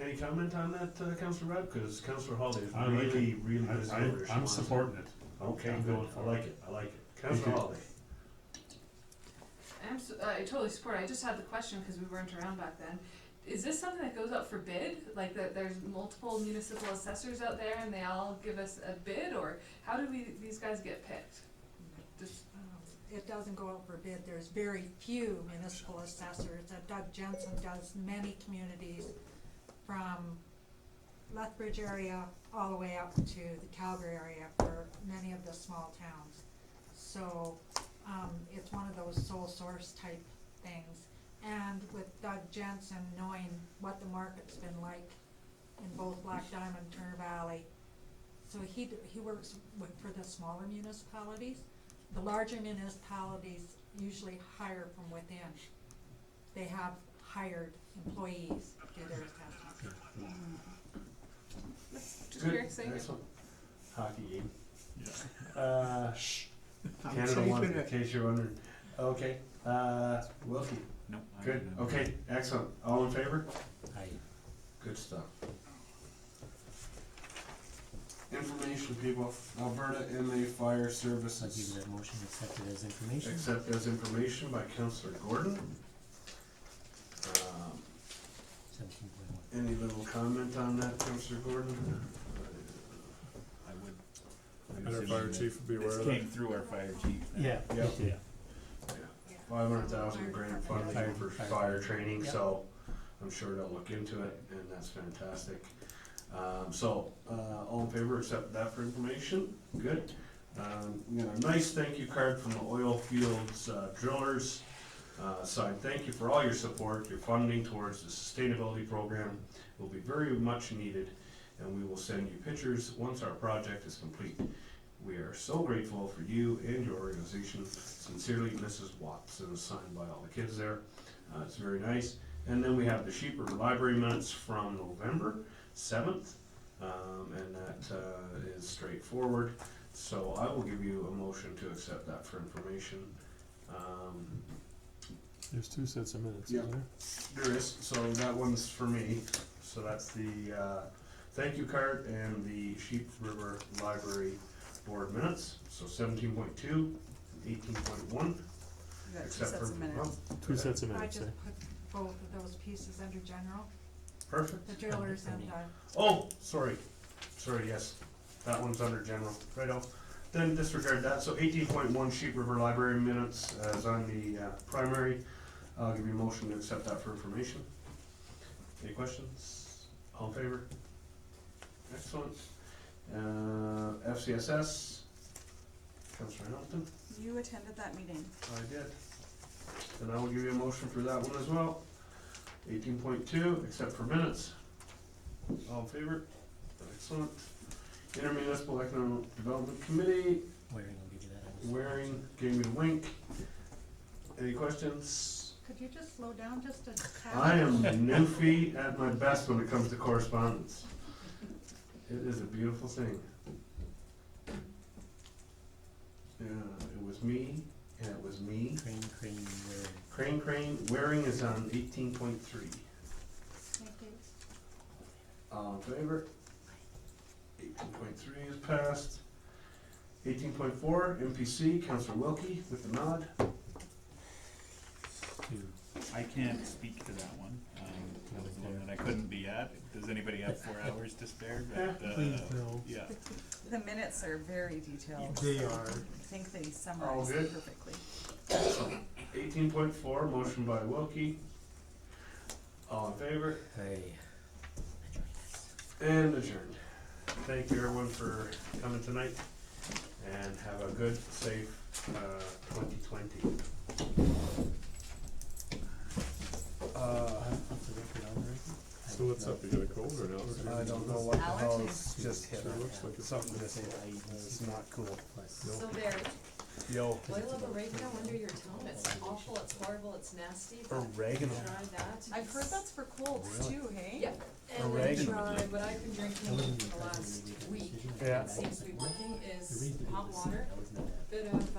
Any comment on that, Councillor Rad? Because Councillor Holiday is I like really, really busy over there. She I'm wants- supporting it. Okay, I'm good. going I for like it. it, I like it. Councillor you. Holiday. I totally support it, I just had the question because we weren't around back then. Is this something that goes out for bid, like that there's multiple municipal assessors out there and they all give us a bid, or how do these guys get picked? Just, It doesn't go out for bid, there's very few municipal assessors. Doug Jensen does many communities from Lethbridge area all the way up to the Calgary area for many of the small towns. So, it's one of those sole source type things. And with Doug Jensen knowing what the market's been like in both Black Diamond and Turner Valley, so he works for the smaller municipalities. the larger municipalities usually hire from within. They have hired employees to do their assessments. Just Eric saying it. Excellent. Hockey game. Yeah. I'm Canada won, taking in it. case you're wondering. Okay, Wilkie, Nope. I good, don't know. okay, excellent. All in favor? Aye. Good stuff. Information, people, Alberta MA Fire I'll give Services. you that motion accepted as information. Accept as information by Councillor Gordon. 17.1. Any little comment on that, Councillor Gordon? I would. And our fire chief would be aware This of came that. through our fire chief. Yeah. Yeah. Yeah. 500,000 grant funding for fire training, Yep. so I'm sure they'll look into it, and that's fantastic. All in favor, accept that for information, good. We got a nice thank you card from the oil fields drillers. Side, thank you for all your support, your funding towards the sustainability program will be very much needed, and we will send you pictures once our project is complete. We are so grateful for you and your organization. Sincerely, Mrs. Watts, and it's signed by all the kids there. It's very nice. And then we have the Sheep River Library minutes from November 7th, and that is straightforward. So I will give you a motion to accept that for information. There's 2 sets of minutes, Yeah. isn't there? There is, so that one's for me. So that's the thank you card and the Sheep River Library Board minutes. So 17.2, 18.1. You got two Except sets for of minutes. 2 sets of I minutes, just eh? put both of those pieces under general, Perfect. the drillers and Oh, sorry, yes, that one's under general, righto. Then disregard that, so 18.1 Sheep River Library minutes as on the primary. I'll give you a motion to accept that for information. Any questions? All in favor? Excellent. FCSS, Councillor Hamilton, You attended that meeting. I did. And I will give you a motion for that one as well. 18.2, except for minutes. All in favor? Excellent. Intermunicipal Economic Development Committee, Waring, I'll give you that. Waring gave me the wink. Any questions? could you just slow down just a tad? I am newfie at my best when it comes to correspondence. It is a beautiful thing. Yeah, it was me, and it was me. Crane, Waring is on 18.3. Thank you. All in favor? 18.3 is passed. 18.4, MPC, Councillor Wilkie with the nod. I can't speak to that one. That was the one that I couldn't be at. Does anybody have 4 hours to spare? But, Please, no. yeah. The minutes are very detailed. They are. I think they summarize good. it perfectly. 18.4, motion by Wilkie. All in favor? Hey. And adjourned. Thank you everyone for coming tonight, and have a good, safe 2020. So what's up, you got a cold or no? I don't know what the hell Allergies. just hit Sure looks like me. it's Something just hit me. It's not cool. So there, Yo, boil up oregano under your tongue, it's awful, it's horrible, it's nasty, but oregano. try that. I've heard that's for colds too, hey? Yeah, and then Oregano. try what I've been drinking for the last week, Yeah. it seems to be working, is hot water, bit of